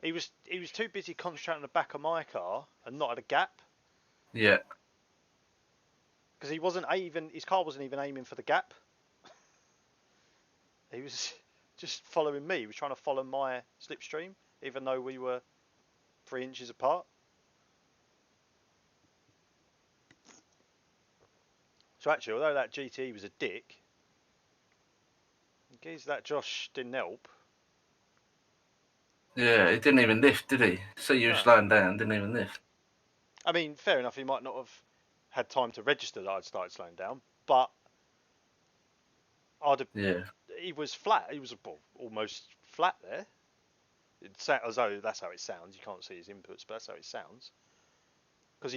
He was too busy concentrating on the back of my car and not at a gap. Yeah. Because his car wasn't even aiming for the gap. He was just following me. He was trying to follow my slipstream, even though we were 3 inches apart. So actually, although that GT was a dick, in case that Josh didn't help. Yeah, he didn't even lift, did he? See you slowing down, didn't even lift. I mean, fair enough, he might not have had time to register that I'd started slowing down, but he was flat. He was almost flat there. As though that's how it sounds. You can't see his inputs, but that's how it sounds. Because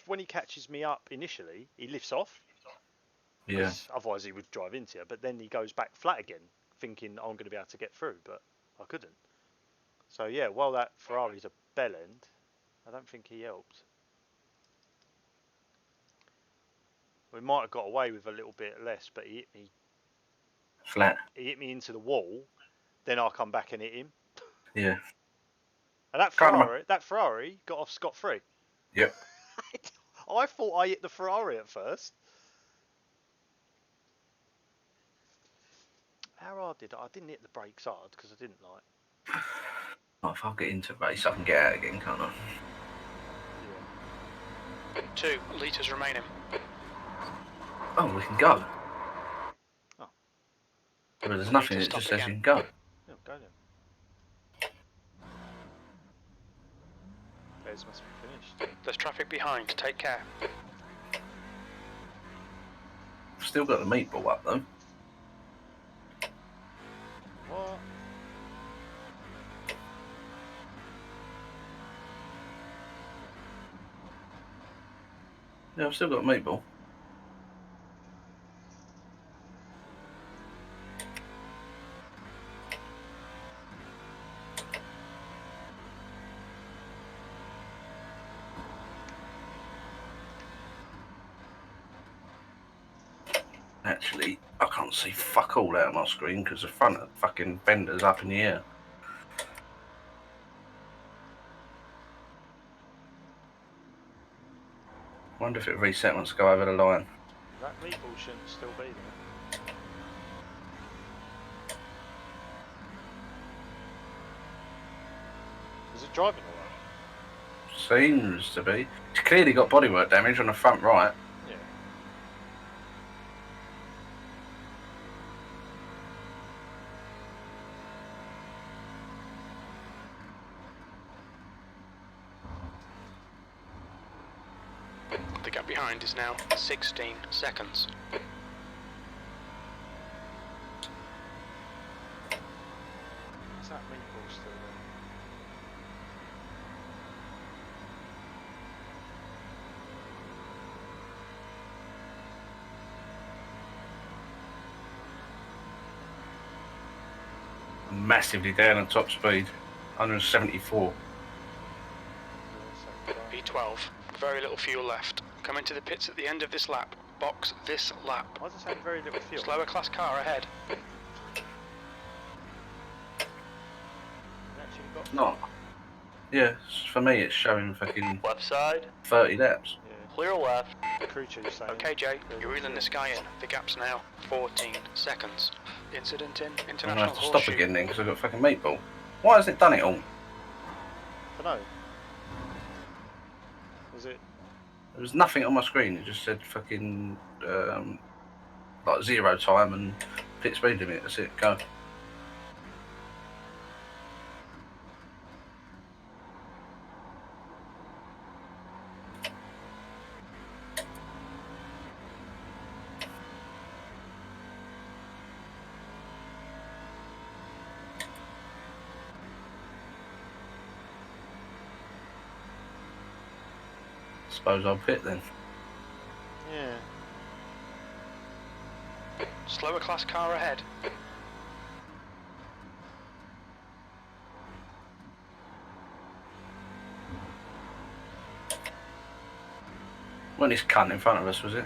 when he catches me up initially, he lifts off. Yeah. Otherwise he would drive into you. But then he goes back flat again, thinking I'm going to be able to get through, but I couldn't. So yeah, while that Ferrari's a bell end, I don't think he helped. We might have got away with a little bit less, but he hit me flat. He hit me into the wall. Then I come back and hit him. Yeah. And that Ferrari got off scot-free. Yep. I thought I hit the Ferrari at first. How hard did I didn't hit the brakes hard because I didn't like. Oh, if I get into race, I can get out again, can't I? Yeah. 2 litres remaining. Oh, we can go. Oh. But there's nothing that just says you can go. Yeah, go then. Those must be finished. There's traffic behind. Take care. Still got the meatball up though. What? Yeah, I've still got the meatball. Actually, I can't see fuck all out of my screen because the front of the fucking fender's up in the air. Wonder if it reset once I go over the line. That meatball shouldn't still be there. Is it driving alright? Seems to be. It's clearly got bodywork damage on the front right. Yeah. The gap behind is now 16 seconds. Is that meatball still there? Massively down on top speed. 174. P12. Very little fuel left. Come into the pits at the end of this lap. Box this lap. Why does it say very little fuel? Slower class car ahead. Actually got Not. Yeah, for me it's showing fucking Left side, 30 laps. Yeah. clear left. Crew chief saying. Okay, Jay, you're reeling this guy in. The gap's now 14 seconds. Incident in I'm gonna international have to stop horseshoe. again then because I've got fucking meatball. Why hasn't it done it all? Dunno. Was it? There was nothing on my screen. It just said fucking like 0 time and pit speed limit. That's it. Go. Suppose I'll pit then. Yeah. Slower class car ahead. When this cunt in front of us, was it?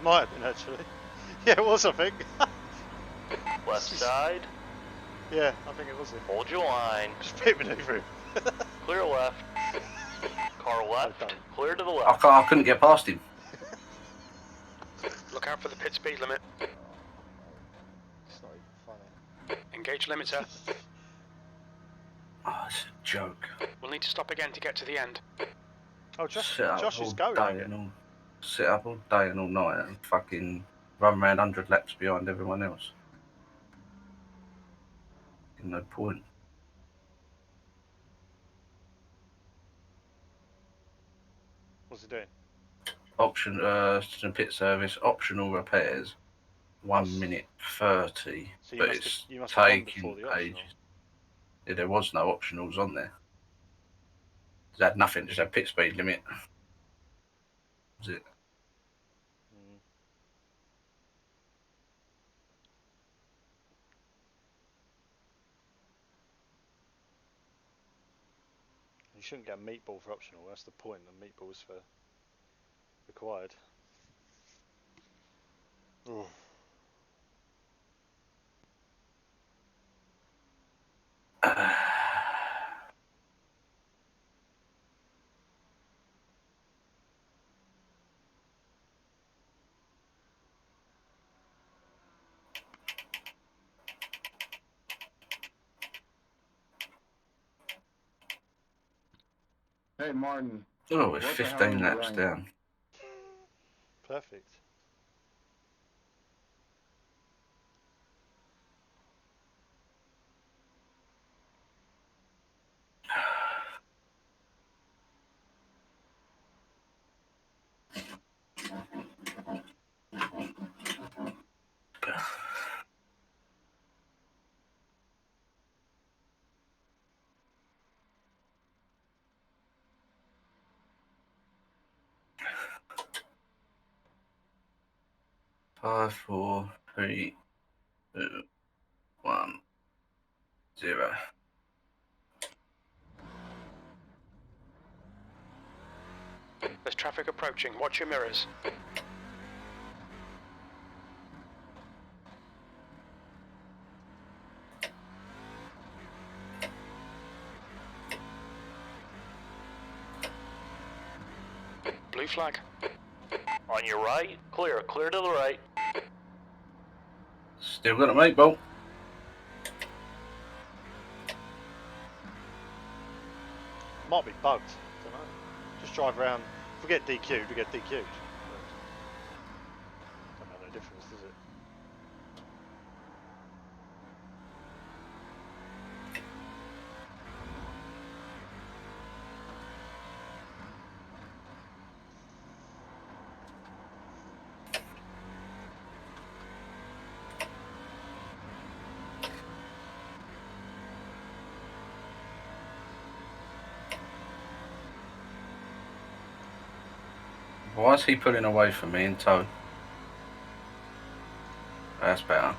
Might have been actually. Yeah, it was, I think. Left side. Yeah, I think it was him. Hold your line. Just bit maneuver him. Clear left. Car left. don't. Clear to the I, left. I couldn't get past him. Look out for the pit speed limit. It's not even funny. Engage limiter. Oh, it's a joke. We'll need to stop again to get to the end. Oh, Josh Sit up is all going day again. and all. Sit up all day and all night and fucking run around 100 laps behind everyone else. No point. What's he doing? Option, pit service, optional repairs, 1 minute 30. So you But must it's have gone taking before the optional. ages. Yeah, there was no optionals on there. It had nothing, just had pit speed limit. Was it? Mm. You shouldn't get a meatball for optional. That's the point. The meatball is for required. Ooh. Hey, Martin. Oh, it's What the hell 15 are you laps running? down. Perfect. Five, 4, 3, 2, 1, 0. There's traffic approaching. Watch your mirrors. Blue flag. On your right. Clear. Clear to the right. Still got a meatball. Might be bugged. Don't know. Just drive around. Forget DQ'd. We get DQ'd. Don't make no difference, does it? Why is he pulling away from me in tow? That's better.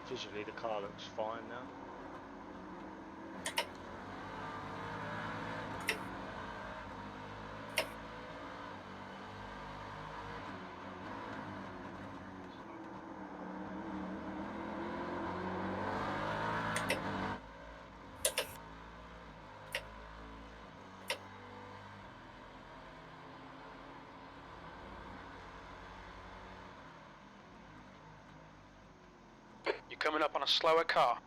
Visually, the car looks fine now. You're coming up on a slower car.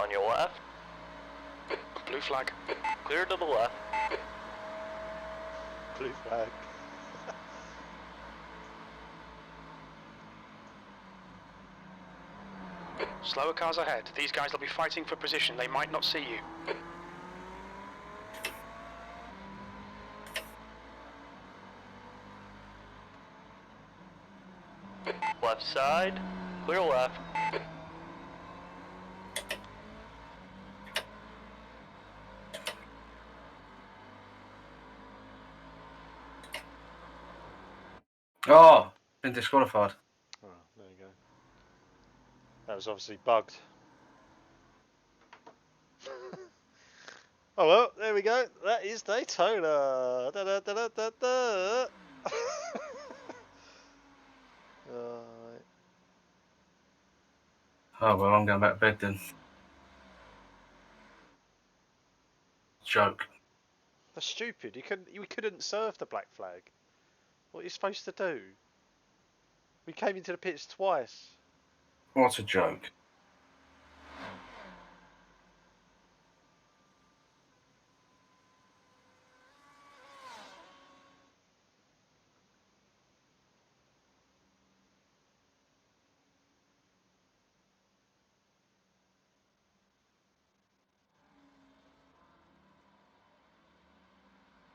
On your left. Blue flag. Clear to the left. Blue flag. Slower cars ahead. These guys will be fighting for position. They might not see you. Left side. Clear left. Oh, been disqualified. Oh, there you go. That was obviously bugged. Oh well, there we go. That is Daytona. Da, da, da, da, da, da. Right. Oh well, I'm going back to bed then. Joke. That's stupid. We couldn't serve the black flag. What are you supposed to do? We came into the pits twice. What a joke.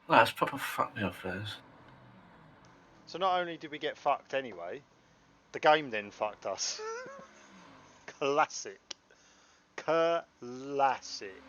That's proper fuck me off, Fairs. So not only did we get fucked anyway, the game then fucked us. Classic. Classic.